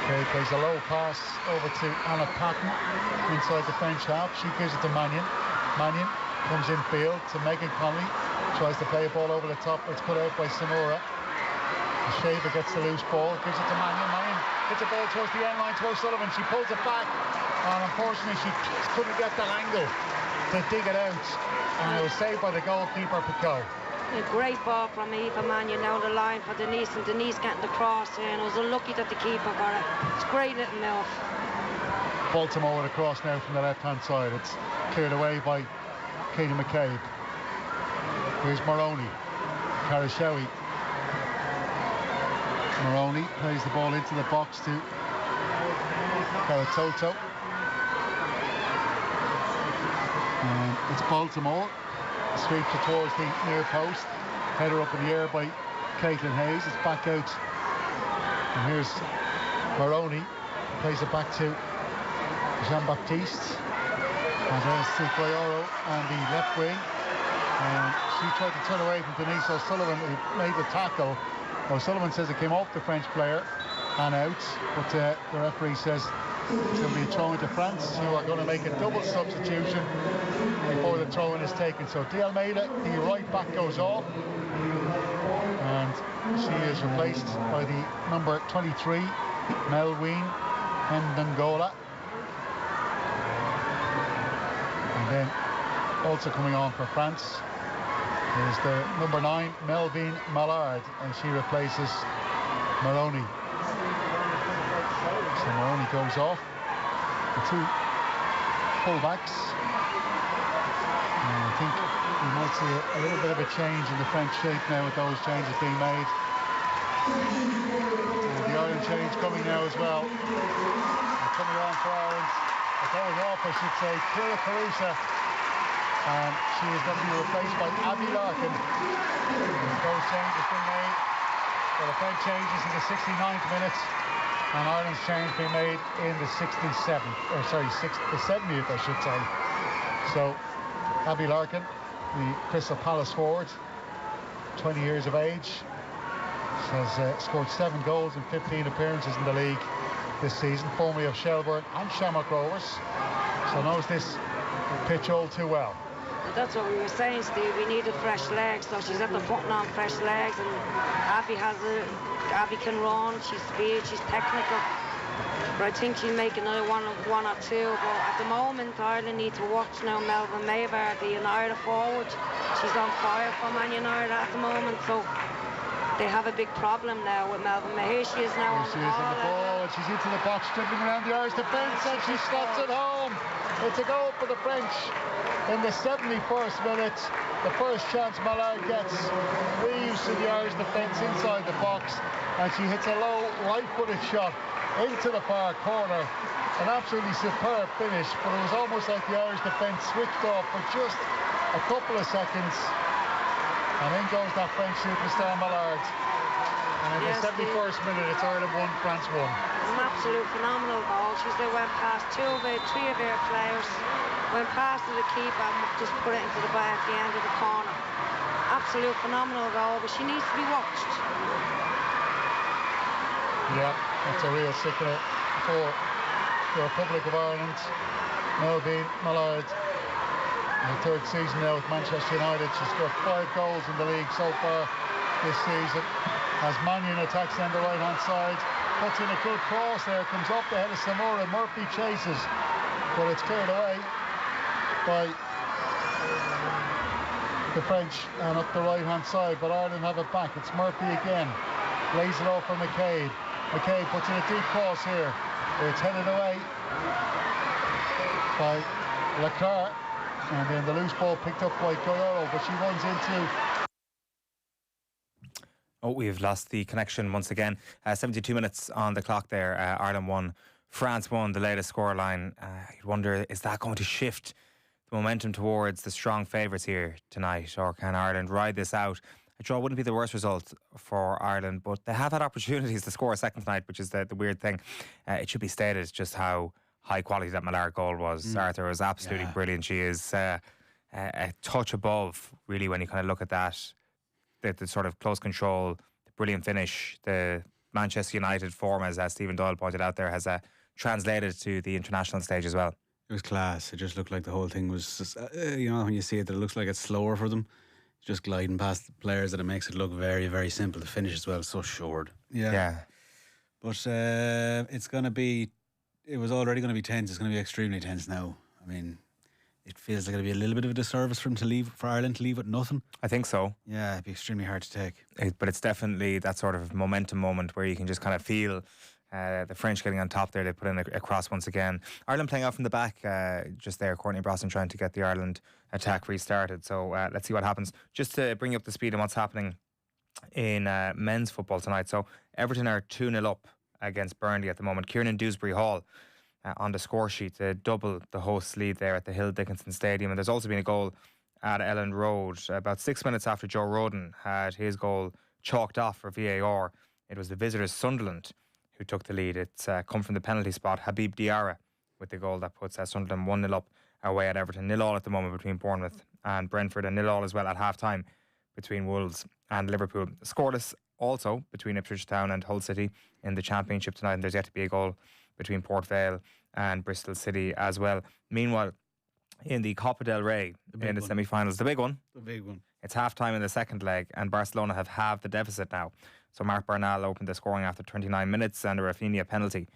McCabe plays a low pass over to Anna Patton inside the French half. She gives it to Mannion. Mannion comes in field to Megan Connolly. Tries to play a ball over the top. It's put out by Samora. Shaver gets the loose ball, gives it to Mannion. Mannion hits a ball towards the end line to O'Sullivan. She pulls it back, and unfortunately she couldn't get that angle to dig it out. And it was saved by the goalkeeper, Picot. A great ball from Eva Mannion down the line for Denise, and Denise getting the cross here, and it was unlucky that the keeper got it. It's a great little move. Baltimore with a cross now from the left-hand side. It's cleared away by Katie McCabe. Here's Moroney. Karashawi. Moroney plays the ball into the box to Karatoto. And it's Baltimore. Sweeps it towards the near post. Header up in the air by Caitlin Hayes. It's back out. And here's Moroney. Plays it back to Jean-Baptiste. And there's Ciprioro on the left wing. And she tried to turn away from Denise O'Sullivan, who made the tackle. O'Sullivan says it came off the French player and out, but the referee says it's going to be thrown to France, who are going to make a double substitution before the throw-in is taken. So De Almeida, the right back, goes off, and she is replaced by the number 23, Melween Ndangola. And then also coming on for France is the number 9, Melvine Mallard, and she replaces Moroney. So Moroney goes off. The two full-backs. And I think we might see a little bit of a change in the French shape now with those changes being made. And the Ireland change coming now as well. And coming on for Ireland, going off, I should say, Kira Carusa. And she is going to be replaced by Abby Larkin. Those changes being made. Well, the French changes in the 69th minute, and Ireland's change being made in the 67th, or sorry, the 70th, I should say. So, Abby Larkin, the Crystal Palace forward, 20 years of age, has scored 7 goals in 15 appearances in the league this season, formerly of Shelbourne and Shamrock Rovers, so knows this pitch all too well. That's what we were saying, Steve. We needed fresh legs, so she's at the front now on fresh legs, and Abby can run, she's speed, she's technical. But I think she'll make another one or two. But at the moment, Ireland need to watch now Melvin Maybar, the United forward. She's on fire for Man United at the moment, so they have a big problem now with Melvin. Here she is now on the ball. She's into the box, dribbling around the Irish defence, and she slots it home. It's a goal for the French in the 71st minute. The first chance Mallard gets, weaves to the Irish defence inside the box, and she hits a low right-footed shot into the far corner. An absolutely superb finish, but it was almost like the Irish defence switched off for just a couple of seconds, and in goes that French superstar Mallard. And in the 71st minute, it's Ireland 1, France 1. It's an absolute phenomenal goal. They went past three of their players, went past to the keeper and just put it into the back at the end of the corner. Absolute phenomenal goal, but she needs to be watched. Yeah, that's a real sickener for the Republic of Ireland. Melvine Mallard, in her third season now with Manchester United. She's got 5 goals in the league so far this season. As Mannion attacks down the right-hand side, puts in a good cross there, comes up the head of Samora. Murphy chases, but it's cleared away by the French and up the right-hand side, but Ireland have it back. It's Murphy again, lays it off for McCabe. McCabe puts in a deep cross here. It's headed away by Leclerc, and then the loose ball picked up by Guerrero, but she runs into... Oh, we've lost the connection once again. 72 minutes on the clock there. Ireland 1, France 1, the latest scoreline. You'd wonder, is that going to shift the momentum towards the strong favourites here tonight, or can Ireland ride this out? A draw wouldn't be the worst result for Ireland, but they have had opportunities to score a second tonight, which is the weird thing. It should be stated just how high quality that Mallard goal was. Arthur was absolutely brilliant. She is a touch above, really, when you kind of look at that. The sort of close control, the brilliant finish, the Manchester United form, as Stephen Doyle pointed out there, has translated to the international stage as well. It was class. It just looked like the whole thing was just, when you see it, it looks like it's slower for them. Just gliding past the players, that it makes it look very, very simple. The finish as well is so short. Yeah. But it's going to be, it was already going to be tense. It's going to be extremely tense now. I mean, it feels like it'll be a little bit of a disservice for Ireland to leave with nothing. I think so. Yeah, it'd be extremely hard to take. But it's definitely that sort of momentum moment where you can just kind of feel the French getting on top there. They put in a cross once again. Ireland playing out from the back just there. Courtney Brosnan trying to get the Ireland attack restarted. So let's see what happens. Just to bring you up to speed on what's happening in men's football tonight. So Everton are 2-0 up against Burnley at the moment. Kieran Dewsbury Hall on the score sheet to double the host's lead there at the Hill Dickinson Stadium. And there's also been a goal at Elland Road about 6 minutes after Joe Roden had his goal chalked off for VAR. It was the visitors Sunderland who took the lead. It's come from the penalty spot. Habib Diarra with the goal that puts Sunderland 1-0 up away at Everton. 0-0 at the moment between Bournemouth and Brentford, and 0-0 as well at half-time between Wolves and Liverpool. Scoreless also between Ipswich Town and Hull City in the Championship tonight, and there's yet to be a goal between Port Vale and Bristol City as well. Meanwhile, in the Copa del Rey, in the semi-finals, the big one. It's half-time in the second leg, and Barcelona have halved the deficit now. So Mark Bernal opened the scoring after 29 minutes, and a Rafinha penalty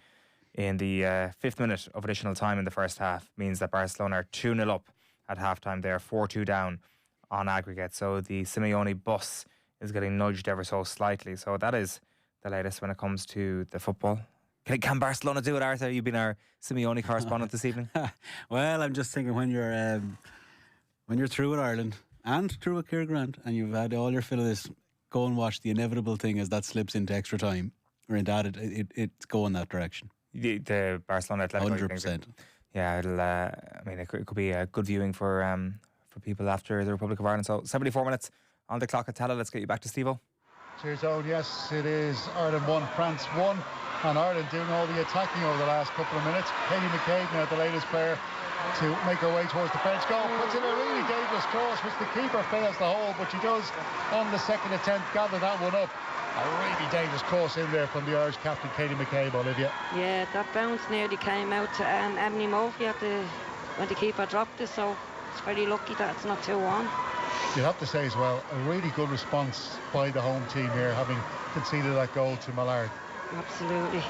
in the 5th minute of additional time in the first half means that Barcelona are 2-0 up at half-time. They're 4-2 down on aggregate. So the Simeone bus is getting nudged ever so slightly. So that is the latest when it comes to the football. Can Barcelona do it, Arthur? You've been our Simeone correspondent this evening. Well, I'm just thinking when you're through with Ireland and through with Ciara Grant and you've had all your fill of this, go and watch the inevitable thing as that slips into extra time or into added. It's going that direction. The Barcelona Atletico 100%. Yeah, it could be a good viewing for people after the Republic of Ireland. So 74 minutes on the clock at Tallaght. Let's get you back to Steve-O. Cheers, Owen. Yes, it is Ireland 1, France 1. And Ireland doing all the attacking over the last couple of minutes. Katie McCabe now the latest player to make her way towards the French goal. Puts in a really dangerous cross, which the keeper fails to hold, but she does on the second attempt gather that one up. A really dangerous cross in there from the Irish captain, Katie McCabe, Olivia. Yeah, that bounce nearly came out to Emily Murphy when the keeper dropped it, so it's very lucky that it's not 2-1. You'd have to say as well, a really good response by the home team here, having conceded that goal to Mallard. Absolutely.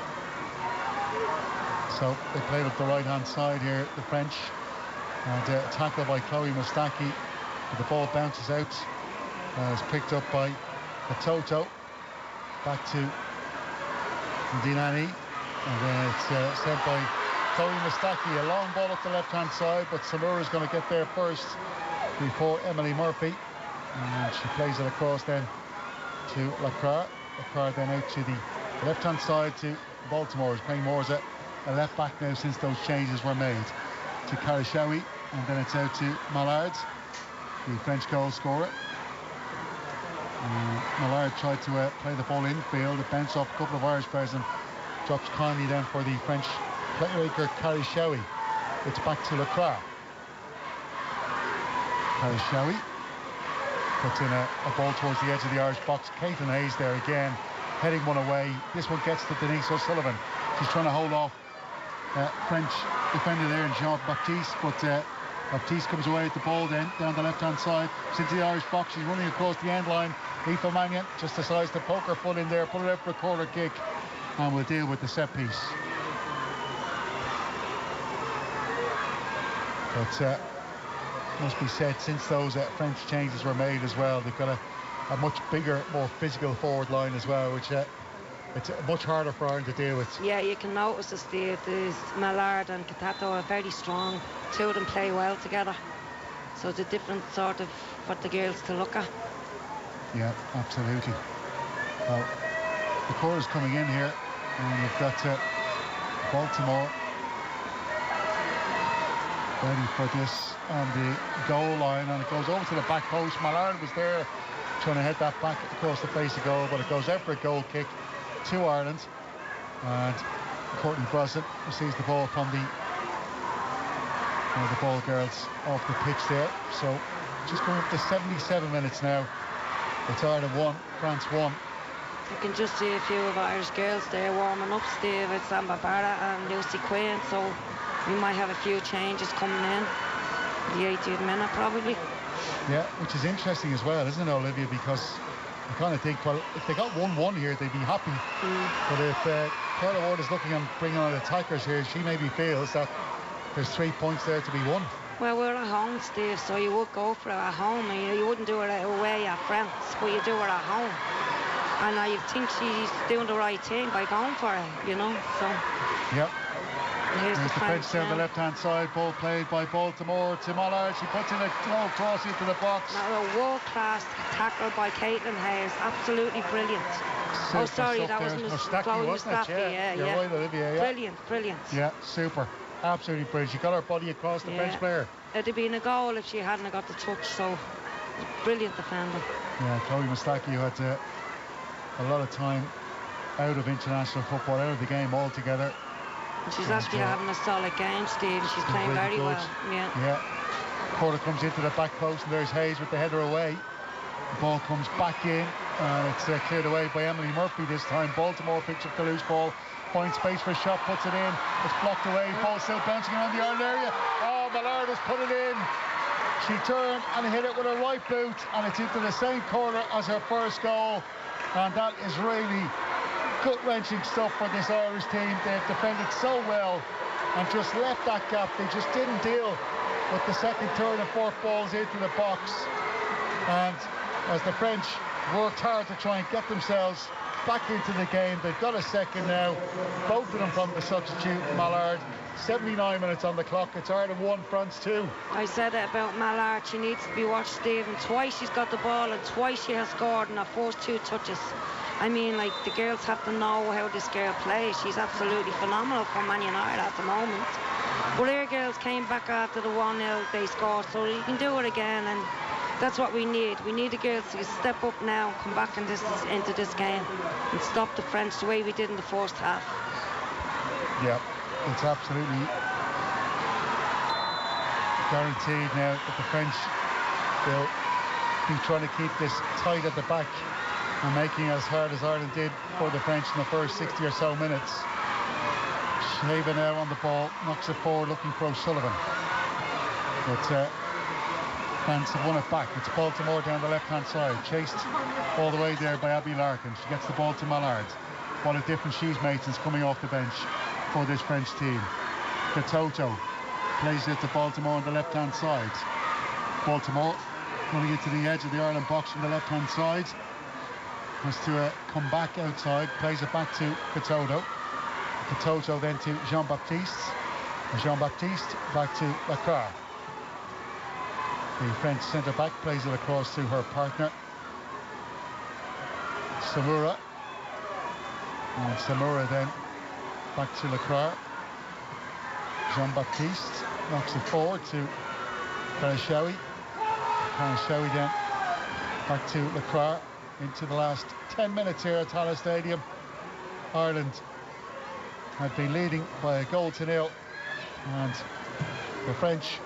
So they played up the right-hand side here, the French, and tackled by Chloe Mustaki. The ball bounces out, it's picked up by Toto, back to Dinani, and then it's sent by Chloe Mustaki. A long ball up the left-hand side, but Samura's going to get there first before Emily Murphy, and she plays it across then to Lacroix. Lacroix then out to the left-hand side to Baltimore, is playing more as a left back now since those changes were made, to Karashawi, and then it's out to Mallard, the French goal scorer. Mallard tried to play the ball infield, it bounced off a couple of Irish players and drops kindly then for the French playmaker Karashawi. It's back to Lacroix. Karashawi puts in a ball towards the edge of the Irish box. Caitlin Hayes there again, heading one away. This one gets to Denise O'Sullivan. She's trying to hold off French defender there in Jean-Baptiste, but Baptiste comes away with the ball then down the left-hand side. She's into the Irish box. She's running across the end line. Aoife Mannion just decides to poke her foot in there, put it out for a corner kick, and we'll deal with the set piece. But must be said, since those French changes were made as well, they've got a much bigger, more physical forward line as well, which it's much harder for Ireland to deal with. Yeah, you can notice the Mallard and Katato are very strong. Two of them play well together, so it's a different sort of what the girls to look at. Yeah, absolutely. Well, the quarter's coming in here, and you've got Baltimore ready for this on the goal line, and it goes over to the back post. Mallard was there trying to head that back across the face of goal, but it goes out for a goal kick to Ireland, and Courtney Brosnan receives the ball from the The ball girls off the pitch there. So just going up to 77 minutes now. It's Ireland 1, France 1. You can just see a few of Irish girls there warming up, Steve. It's Amber Barra and Lucy Quinn, so we might have a few changes coming in. The 80th minute, probably. Yeah, which is interesting as well, isn't it, Olivia? Because I kind of think, well, if they got 1-1 here, they'd be happy. But if Carla Ward is looking and bringing on attackers here, she maybe feels that there's 3 points there to be won. Well, we're at home, Steve, so you would go for it at home. And you wouldn't do it away at France, but you do it at home. And I think she's doing the right thing by going for it, you know. So. Yep. Here's the French down the left-hand side. Ball played by Baltimore to Tallaght. She puts in a low cross into the box. Now a world-class tackle by Caitlin Hayes. Absolutely brilliant. Super sorry, that was Mustafi, wasn't it? Yeah, You're right, Olivia. Yeah. Brilliant. Yeah, super. Absolutely brilliant. She got her body across the French player. It'd have been a goal if she hadn't got the touch, so brilliant defender. Yeah, Chloe Mustaki, who had a lot of time out of international football, out of the game altogether. She's actually having a solid game, Steve. She's playing very good. well. Yeah. Porter comes into the back post, and there's Hayes with the header away. The ball comes back in, and it's cleared away by Emily Murphy this time. Baltimore picks up the loose ball, finds space for a shot, puts it in. It's blocked away. Ball still bouncing around the Ireland area. Oh, Mallard has put it in. She turned and hit it with her right boot, and it's into the same corner as her first goal. And that is really gut-wrenching stuff for this Irish team. They've defended so well and just left that gap. They just didn't deal with the second, third and fourth balls into the box. And as the French worked hard to try and get themselves back into the game, they've got a second now. Both of them from the substitute, Mallard. 79 minutes on the clock. It's Ireland 1, France 2. I said it about Mallard. She needs to be watched, Stephen. Twice she's got the ball and twice she has scored in her first 2 touches. I mean, like, the girls have to know how this girl plays. She's absolutely phenomenal for Man United at the moment. But our girls came back after the 1-0 they scored, so you can do it again, and that's what we need. We need the girls to step up now and come back into this game and stop the French the way we did in the first half. Yeah, it's absolutely guaranteed now that the French will be trying to keep this tight at the back and making it as hard as Ireland did for the French in the first 60 or so minutes. Sheva now on the ball, knocks it forward looking for O'Sullivan. But France have won it back. It's Baltimore down the left-hand side, chased all the way there by Abby Larkin. She gets the ball to Mallard. What a difference she's made since coming off the bench for this French team. Katoto plays it to Baltimore on the left-hand side. Baltimore running into the edge of the Ireland box from the left-hand side. Has to come back outside, plays it back to Katoto. Katoto then to Jean-Baptiste. Jean-Baptiste back to Lacroix. The French centre-back plays it across to her partner, Samura. And Samura then back to Lacroix. Jean-Baptiste knocks it forward to Karashawi. Karashawi then back to Lacroix. Into the last 10 minutes here at Tallaght Stadium. Ireland had been leading by a 1-0, and the French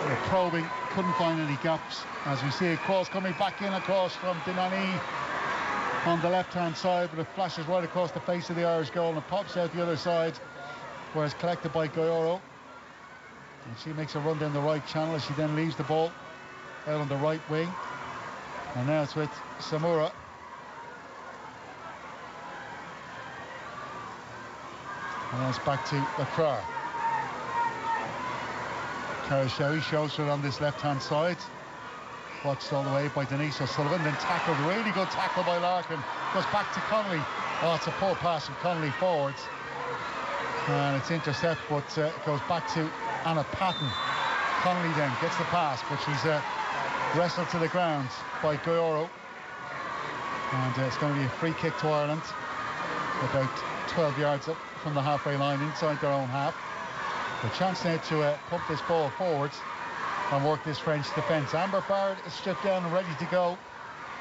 were probing, couldn't find any gaps. As we see a cross coming back in across from Dinani on the left-hand side, but it flashes right across the face of the Irish goal and pops out the other side, where it's collected by Goyoro. And she makes a run down the right channel as she then leaves the ball out on the right wing. And now it's with Samura. And it's back to Lacroix. Karashawi shows her on this left-hand side. Watched all the way by Denise O'Sullivan, then tackled, really good tackle by Larkin. Goes back to Connolly. Oh, it's a poor pass from Connolly forwards. And it's intercept, but it goes back to Anna Patton. Connolly then gets the pass, but she's wrestled to the ground by Goyoro, and it's going to be a free kick to Ireland, about 12 yards up from the halfway line inside their own half. The chance now to pump this ball forwards and work this French defence. Amber Bard is stripped down and ready to go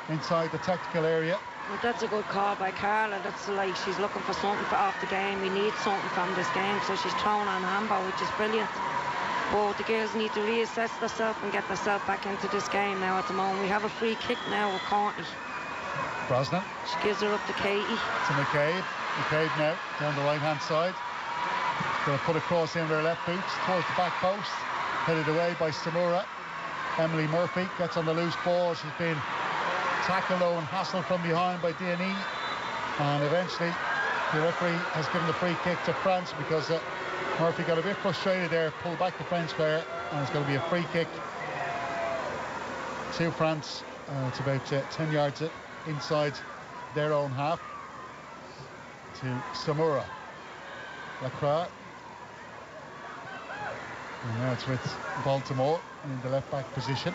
inside the tactical area. Well, that's a good call by Carla. That's like she's looking for something off the game. We need something from this game, so she's throwing on Amber, which is brilliant. But the girls need to reassess themselves and get themselves back into this game now at the moment. We have a free kick now with Courtney. Brosnan. She gives her up to Katie. To McCabe. McCabe now down the right-hand side. Going to put a cross in with her left boots towards the back post. Headed away by Samura. Emily Murphy gets on the loose ball. She's been tackled and hassled from behind by D&E. And eventually the referee has given the free kick to France because Murphy got a bit frustrated there, pulled back the French player, and it's going to be a free kick to France. It's about 10 yards inside their own half to Samura. Lacroix. And now it's with Baltimore in the left back position.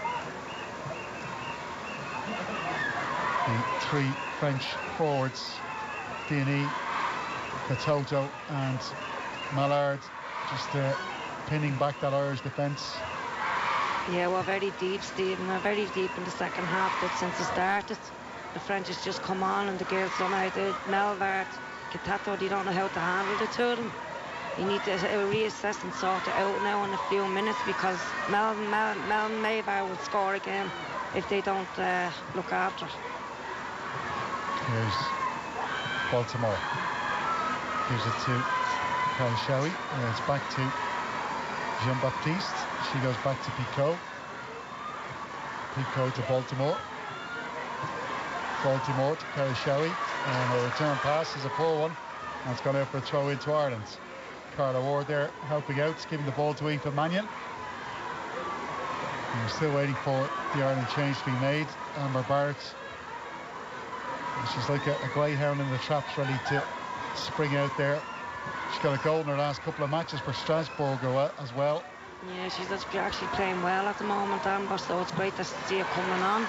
The three French forwards, D&E, Katoto and Mallard, just pinning back that Irish defence. Yeah, we're very deep, Stephen. We're very deep in the second half, but since it started, the French has just come on and the girls don't know how to. Melvard, Katato, they don't know how to handle the two of them. You need to reassess and sort it out now in a few minutes because Melvin Maybar will score again if they don't look after. Here's Baltimore. Gives it to Carl Showy. It's back to Jean-Baptiste. She goes back to Picot. Picot to Baltimore. Baltimore to Carl Showy. And a return pass is a poor one. And it's gone out for a throw into Ireland. Carla Ward there helping out, giving the ball to Aoife Mannion. And we're still waiting for the Ireland change to be made. Amber Barrett. She's like a greyhound in the traps, ready to spring out there. She's got a goal in her last couple of matches for Strasbourg as well. Yeah, she's actually playing well at the moment, Amber, so it's great to see her coming on.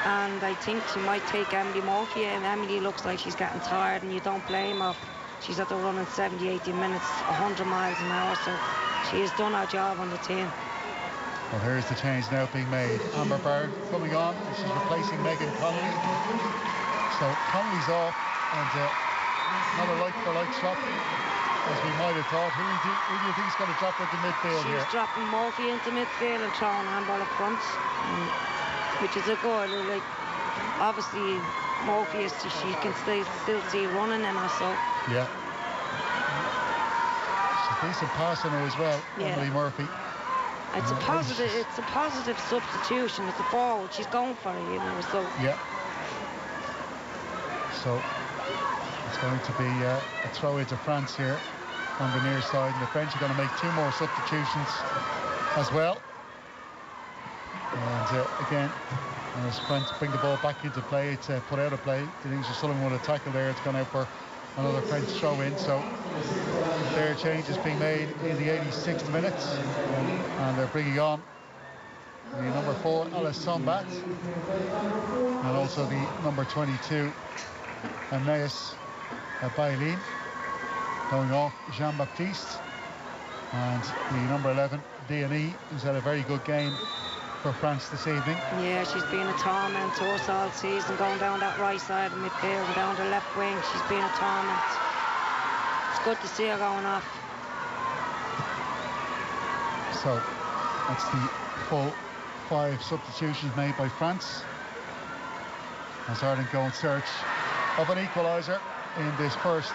And I think she might take Emily Murphy, and Emily looks like she's getting tired, and you don't blame her. She's at the run in 70, 80 minutes, 100 miles an hour, so she has done her job on the team. Well, here's the change now being made. Amber Baird coming on, and she's replacing Megan Connolly. So Connolly's off, and not a like-for-like swap, as we might have thought. Who do you think is going to drop into midfield here? She's dropping Murphy into midfield and throwing handball up front, which is a good. Like, obviously, Murphy is she can still see running in her, so. Yeah. She's a decent passer now as well, yeah. Emily Murphy. It's a positive substitution. It's a forward. She's going for it, you know. So. Yeah. So it's going to be a throw into France here on the near side, and the French are going to make two more substitutions as well. And again, as France bring the ball back into play, it's put out of play. I think Sullivan would have tackled there. It's gone out for another French throw in. So their change is being made in the 86th minute, and they're bringing on the number 4 Alice Sombat, and also the number 22 Aeneas Bailin, going off Jean-Baptiste, and the number 11 D&E, who's had a very good game for France this evening. Yeah, she's been a torment to us all season, going down that right side of midfield and down the left wing. She's been a torment. It's good to see her going off. So that's the full 5 substitutions made by France, as Ireland go in search of an equaliser in this first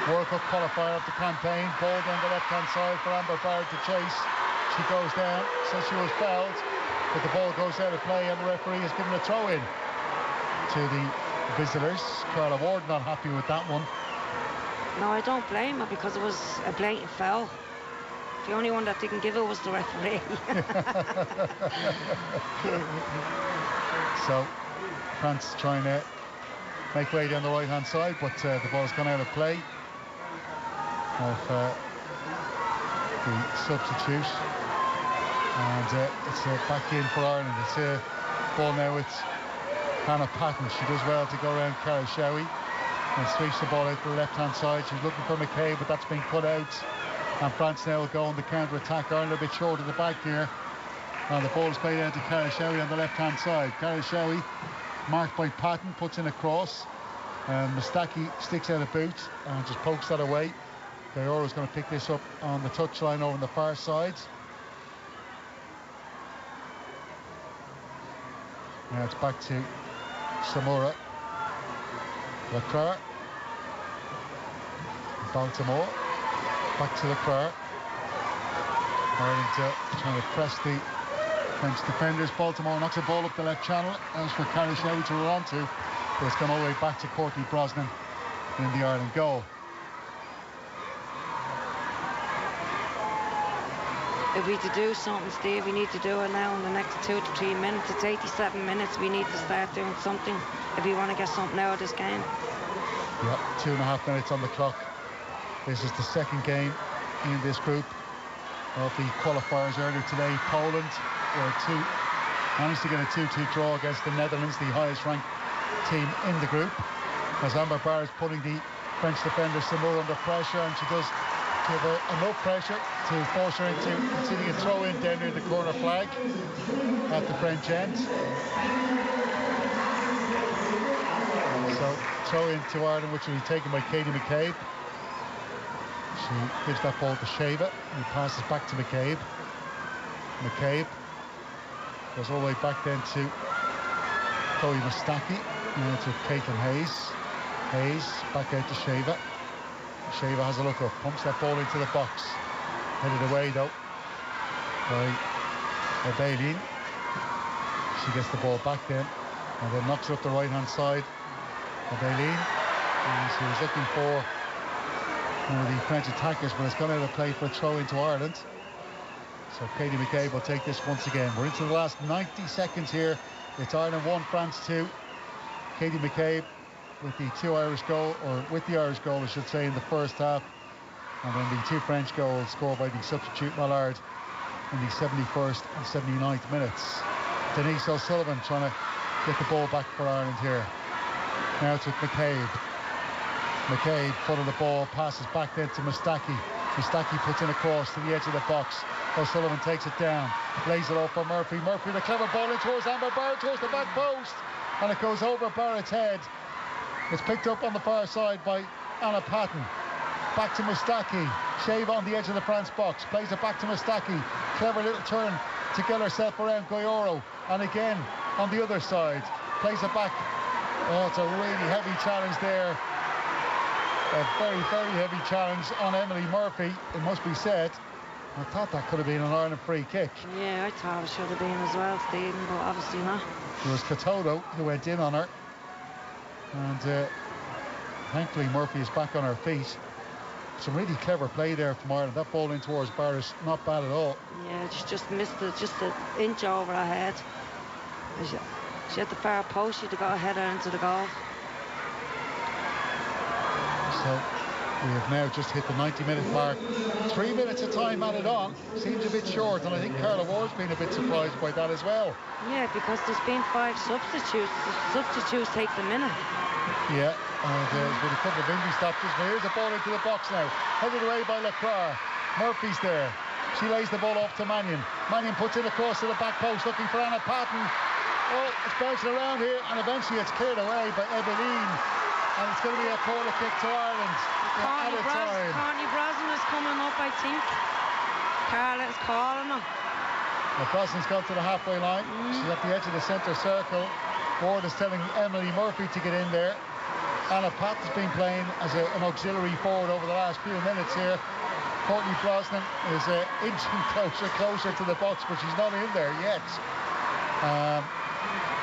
World Cup qualifier of the campaign. Ball down the left-hand side for Amber Barrett to chase. She goes down, so she was fouled, but the ball goes out of play, and the referee has given a throw-in to the visitors. Carla Ward not happy with that one. No, I don't blame her, because it was a blatant foul. The only one that didn't give it was the referee. So France trying to make way down the right-hand side, but the ball's gone out of play of the substitute, and it's back in for Ireland. It's a ball now with Hannah Patton. She does well to go around Cara Showy and sweeps the ball out to the left-hand side. She's looking for McCabe, but that's been cut out, and France now will go on the counter-attack. Ireland a bit short at the back here, and the ball is played out to Cara Showy on the left-hand side. Cara Showy, marked by Patton, puts in a cross. Mustaki sticks out a boot and just pokes that away. Gayoro's going to pick this up on the touchline over on the far side. Now it's back to Samora. Leclerc. Baltimore. Back to Leclerc. Ireland trying to press the French defenders. Baltimore knocks a ball up the left channel. As for Carashewi to run onto. But it's gone all the way back to Courtney Brosnan in the Ireland goal. If we to do something, Steve, we need to do it now in the next 2 to 3 minutes. It's 87 minutes. We need to start doing something if we want to get something out of this game. Yep, 2.5 minutes on the clock. This is the second game in this group of the qualifiers earlier today. Poland managed to get a 2-2 draw against the Netherlands, the highest ranked team in the group. As Amber Barr is putting the French defender Samur under pressure, and she does give her enough pressure to force her into conceding a throw-in down near the corner flag at the French end. So throw-in to Ireland, which will be taken by Katie McCabe. She gives that ball to Sheva, who passes back to McCabe. McCabe goes all the way back then to Chloe Mustaki. Now to Caitlin Hayes. Hayes back out to Sheva. Sheva has a look up, pumps that ball into the box. Headed away though by Bailey. She gets the ball back then and then knocks it up the right hand side of Aileen. And she was looking for one of the French attackers, but it's gone out of play for a throw into Ireland. So Katie McCabe will take this once again. We're into the last 90 seconds here. It's Ireland 1, France 2. Katie McCabe with the Irish goal, I should say, in the first half. And then the 2 French goals scored by the substitute Mallard in the 71st and 79th minutes. Denise O'Sullivan trying to get the ball back for Ireland here. Now it's with McCabe. McCabe foot of the ball, passes back then to Mustaki. Mustaki puts in a cross to the edge of the box. O'Sullivan takes it down, lays it off for Murphy. Murphy with a clever ball in towards Amber Barr, towards the back post, and it goes over Barrett's head. It's picked up on the far side by Anna Patton. Back to Mustaki. Shave on the edge of the France box. Plays it back to Mustaki. Clever little turn to get herself around Goyoro. And again on the other side. Plays it back. Oh, it's a really heavy challenge there. A very, very heavy challenge on Emily Murphy, it must be said. I thought that could have been an Ireland free kick. Yeah, I thought it should have been as well, Stephen, but obviously not. It was Katoto who went in on her. And thankfully Murphy is back on her feet. Some really clever play there from Ireland. That ball in towards Barris, not bad at all. Yeah, she just missed it, just an inch over her head. She had the far post, she'd have got a header into the goal. So we have now just hit the 90-minute mark. 3 minutes of time added on. Seems a bit short, and I think Carla Ward's been a bit surprised by that as well. Yeah, because there's been 5 substitutes. The substitutes take the minute. Yeah, and there's been a couple of injury stoppages. But here's a ball into the box now. Headed away by Leclerc. Murphy's there. She lays the ball off to Mannion. Mannion puts it across to the back post, looking for Anna Patton. Oh, it's bouncing around here, and eventually it's cleared away by Eveline. And it's going to be a corner kick to Ireland. Courtney Brosnan is coming up, I think. Carla is calling her. Well, Brosnan's gone to the halfway line. She's at the edge of the centre circle. Ward is telling Emily Murphy to get in there. Anna Patton's been playing as an auxiliary forward over the last few minutes here. Courtney Brosnan is inching closer to the box, but she's not in there yet.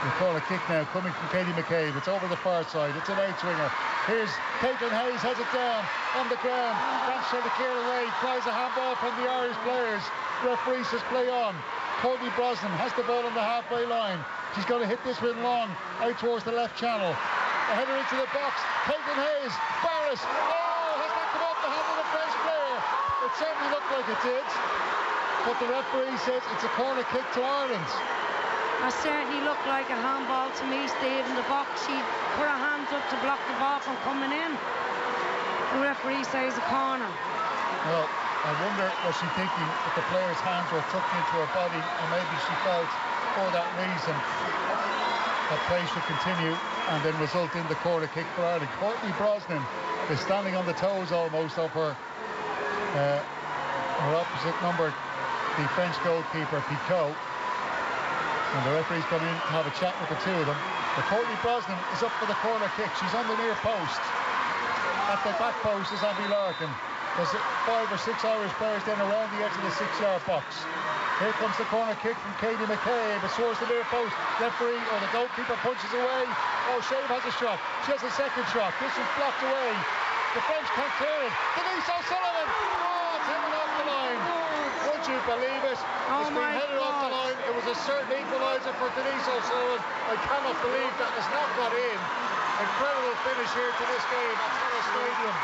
The corner kick now coming from Katie McCabe. It's over the far side. It's an out-swinger. Here's Caitlin Hayes, has it down on the ground. France trying to clear away. Tries a handball from the Irish players. Referee says play on. Courtney Brosnan has the ball on the halfway line. She's going to hit this one long out towards the left channel. A header into the box. Caitlin Hayes. Barris. Oh, has that come off the hand of the French player? It certainly looked like it did. But the referee says it's a corner kick to Ireland. It certainly looked like a handball to me, Steve, in the box. She put her hands up to block the ball from coming in. The referee says a corner. Well, I wonder, was she thinking that the player's hands were tucked into her body, and maybe she felt for that reason that play should continue and then result in the corner kick for Ireland. Courtney Brosnan is standing on the toes almost of her opposite number, the French goalkeeper Picot. And the referee's gone in to have a chat with the two of them. The Courtney Brosnan is up for the corner kick. She's on the near post. At the back post is Abby Larkin. There's 5 or 6 Irish players then around the edge of the 6-yard box. Here comes the corner kick from Katie McCabe. It soars the near post. Referee or the goalkeeper punches away. Oh, Shave has a shot. She has a second shot. This is blocked away. The French can't clear it. Denise O'Sullivan. Oh, it's headed off the line. Would you believe it? It's been headed off the line. It was a certain equaliser for Denise O'Sullivan. I cannot believe that has not got in. Incredible finish here to this game at Tallaght Stadium.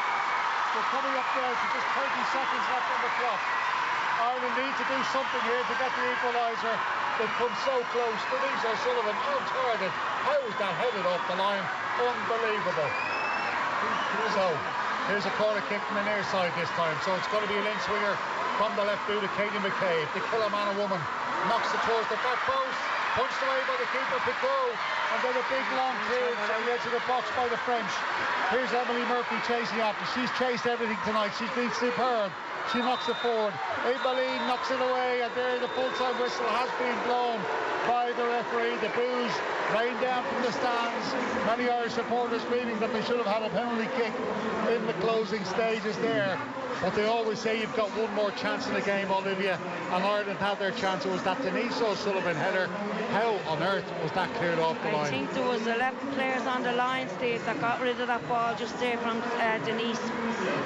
We're coming up now to just 30 seconds left on the clock. Ireland need to do something here to get the equaliser. They've come so close. Denise O'Sullivan on target. How was that headed off the line? Unbelievable. So, here's a corner kick from the near side this time. So it's going to be an in-swinger from the left boot of Katie McCabe. The killer man or woman knocks it towards the back post. Punched away by the keeper, Picot. And then a big long clearance on the edge of the box by the French. Here's Emily Murphy chasing after. She's chased everything tonight. She's been superb. She knocks it forward. Aibaleen knocks it away, and there the full-time whistle has been blown by the referee. The boos rain down from the stands. Many Irish supporters screaming that they should have had a penalty kick in the closing stages there. But they always say you've got one more chance in the game, Olivia, and Ireland had their chance. It was that Denise O'Sullivan header. How on earth was that cleared off the line? I think there was 11 players on the line, Steve, that got rid of that ball just there from Denise.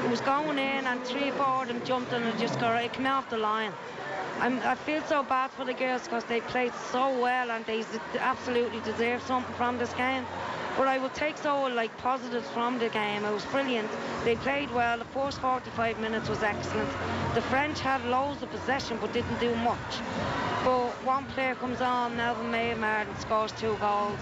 It was going in, and 3 or 4 of them jumped and it just got right. It came off the line. I feel so bad for the girls because they played so well and they absolutely deserve something from this game. But I will take positives from the game. It was brilliant. They played well. The first 45 minutes was excellent. The French had loads of possession but didn't do much. But one player comes on, Melvin Maymard, and scores 2 goals.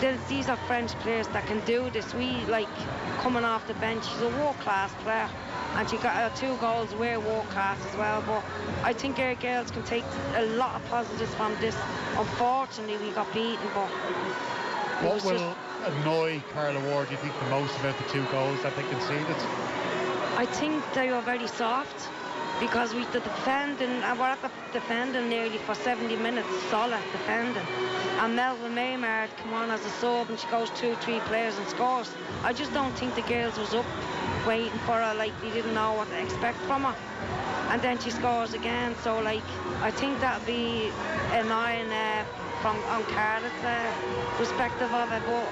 And these are French players that can do this. Coming off the bench, she's a world-class player. And she got 2 goals. We're world-class as well. But I think our girls can take a lot of positives from this. Unfortunately, we got beaten, but... What will annoy Carla Ward, do you think, the most about the 2 goals that they conceded? I think they were very soft because we're at the defending nearly for 70 minutes, solid defending. And Melvin Maymard come on as a sub and she goes 2-3 players and scores. I just don't think the girls was up waiting for her, they didn't know what to expect from her. And then she scores again, so I think that'll be annoying on Carla's perspective of it, but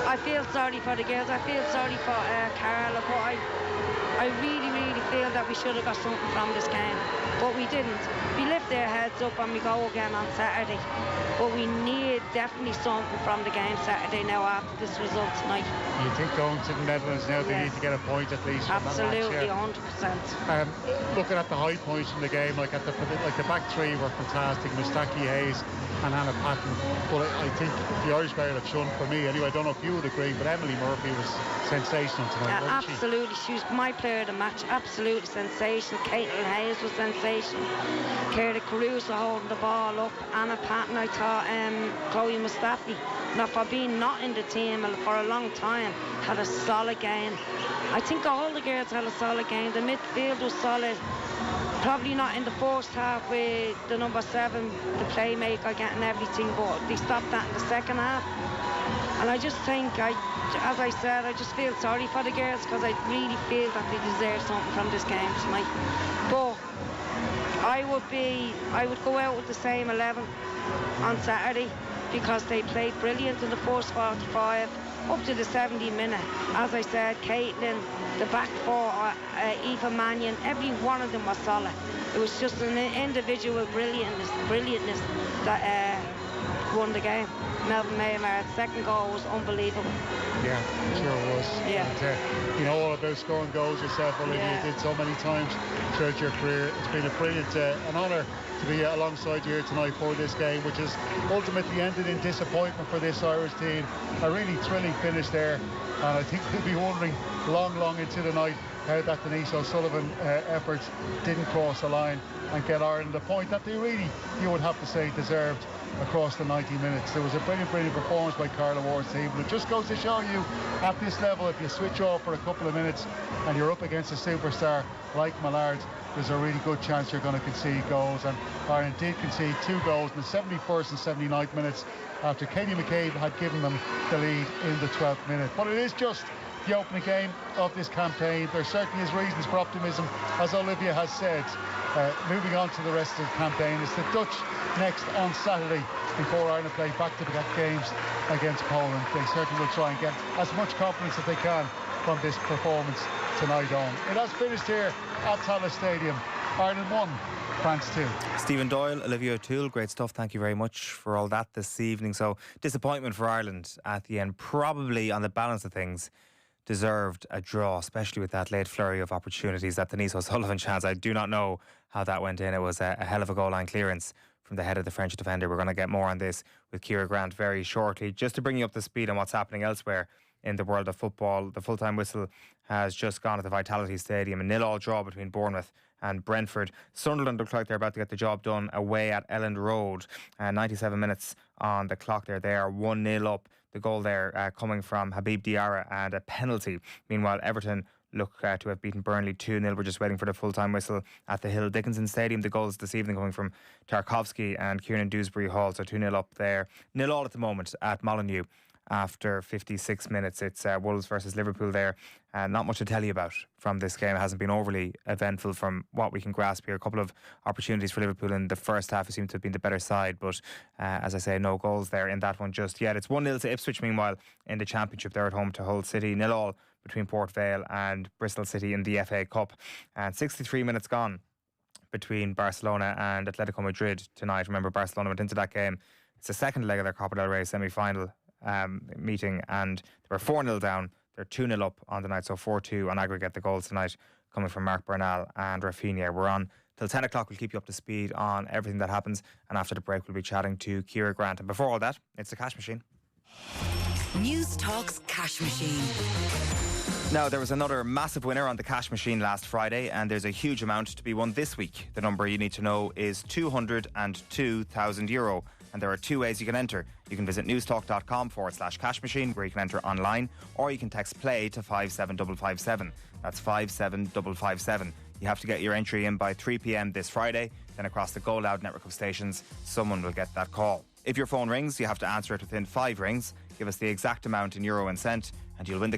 I feel sorry for the girls. I feel sorry for Carla, but I really, really feel that we should have got something from this game, but we didn't. We lift their heads up and we go again on Saturday, but we need definitely something from the game Saturday now after this result tonight. You think going to the Netherlands now, they need to get a point at least from that match? Absolutely, 100%. Looking at the high points in the game, the back 3 were fantastic. Mustaki Hayes and Anna Patton. But I think the Irish player that shone for me, anyway, I don't know if you would agree, but Emily Murphy was sensational tonight, wasn't she? Absolutely, she was my player of the match. Absolutely sensational. Caitlin Hayes was sensational. Kayla Caruso holding the ball up. Anna Patton, I thought, Chloe Mustafi, for being not in the team for a long time, had a solid game. I think all the girls had a solid game. The midfield was solid. Probably not in the first half with the number 7, the playmaker, getting everything, but they stopped that in the second half. And I just think, as I said, I just feel sorry for the girls because I really feel that they deserve something from this game tonight. But I would go out with the same 11 on Saturday because they played brilliant in the first 45 up to the 70 minute. As I said, Caitlin, the back 4, Eva Mannion, every one of them was solid. It was just an individual brilliantness that won the game. Melvin Maymard's second goal was unbelievable. Yeah, sure was. Yeah. And, you know all about scoring goals yourself, Olivia. You did so many times throughout your career. It's been a brilliant, an honour to be alongside you here tonight for this game, which has ultimately ended in disappointment for this Irish team. A really thrilling finish there, and I think we'll be wondering long into the night how that Denise O'Sullivan efforts didn't cross the line and get Ireland a point that they really, you would have to say, deserved across the 90 minutes. There was a brilliant performance by Carla Ward's team, but it just goes to show you at this level, if you switch off for a couple of minutes and you're up against a superstar like Millard, there's a really good chance you're going to concede goals. And Ireland did concede 2 goals in the 71st and 79th minutes after Katie McCabe had given them the lead in the 12th minute. But it is just the opening game of this campaign. There certainly is reasons for optimism, as Olivia has said. Moving on to the rest of the campaign, it's the Dutch next on Saturday before Ireland play back-to-back games against Poland. They certainly will try and get as much confidence as they can from this performance tonight on. It has finished here at Tallaght Stadium. Ireland 1, France 2. Stephen Doyle, Olivia O'Toole, great stuff. Thank you very much for all that this evening. So, disappointment for Ireland at the end. Probably, on the balance of things, deserved a draw, especially with that late flurry of opportunities that Denise O'Sullivan chance. I do not know how that went in. It was a hell of a goal line clearance from the head of the French defender. We're going to get more on this with Ciara Grant very shortly. Just to bring you up to speed on what's happening elsewhere in the world of football, the full-time whistle has just gone at the Vitality Stadium. A 0-0 draw between Bournemouth and Brentford. Sunderland look like they're about to get the job done away at Elland Road. 97 minutes on the clock there. They are 1-0 up. The goal there coming from Habib Diarra and a penalty. Meanwhile, Everton look to have beaten Burnley 2-0. We're just waiting for the full-time whistle at the Hill Dickinson Stadium. The goals this evening coming from Tarkovsky and Kieran Dewsbury Hall. So 2-0 up there. 0-0 at the moment at Molineux. After 56 minutes, it's Wolves versus Liverpool there. Not much to tell you about from this game. It hasn't been overly eventful from what we can grasp here. A couple of opportunities for Liverpool in the first half, who seem to have been the better side, but as I say, no goals there in that one just yet. It's 1-0 to Ipswich, meanwhile, in the Championship. They're at home to Hull City. 0-0 between Port Vale and Bristol City in the FA Cup. And 63 minutes gone between Barcelona and Atletico Madrid tonight. Remember, Barcelona went into that game. It's the second leg of their Copa del Rey semi-final meeting, and they were 4-0 down. They're 2-0 up on the night, so 4-2 on aggregate. The goals tonight coming from Marc Bernal and Rafinha. We're on till 10 o'clock. We'll keep you up to speed on everything that happens, and after the break we'll be chatting to Ciara Grant. And before all that, it's the Cash Machine. News Talk's Cash Machine. Now, there was another massive winner on the Cash Machine last Friday, and there's a huge amount to be won this week. The number you need to know is €202,000. And there are 2 ways you can enter. You can visit newstalk.com/cash machine, where you can enter online, or you can text play to 57557. That's 57557. You have to get your entry in by 3 p.m. this Friday. Then across the Go Loud network of stations, someone will get that call. If your phone rings, you have to answer it within 5 rings. Give us the exact amount in euro and cent, and you'll win the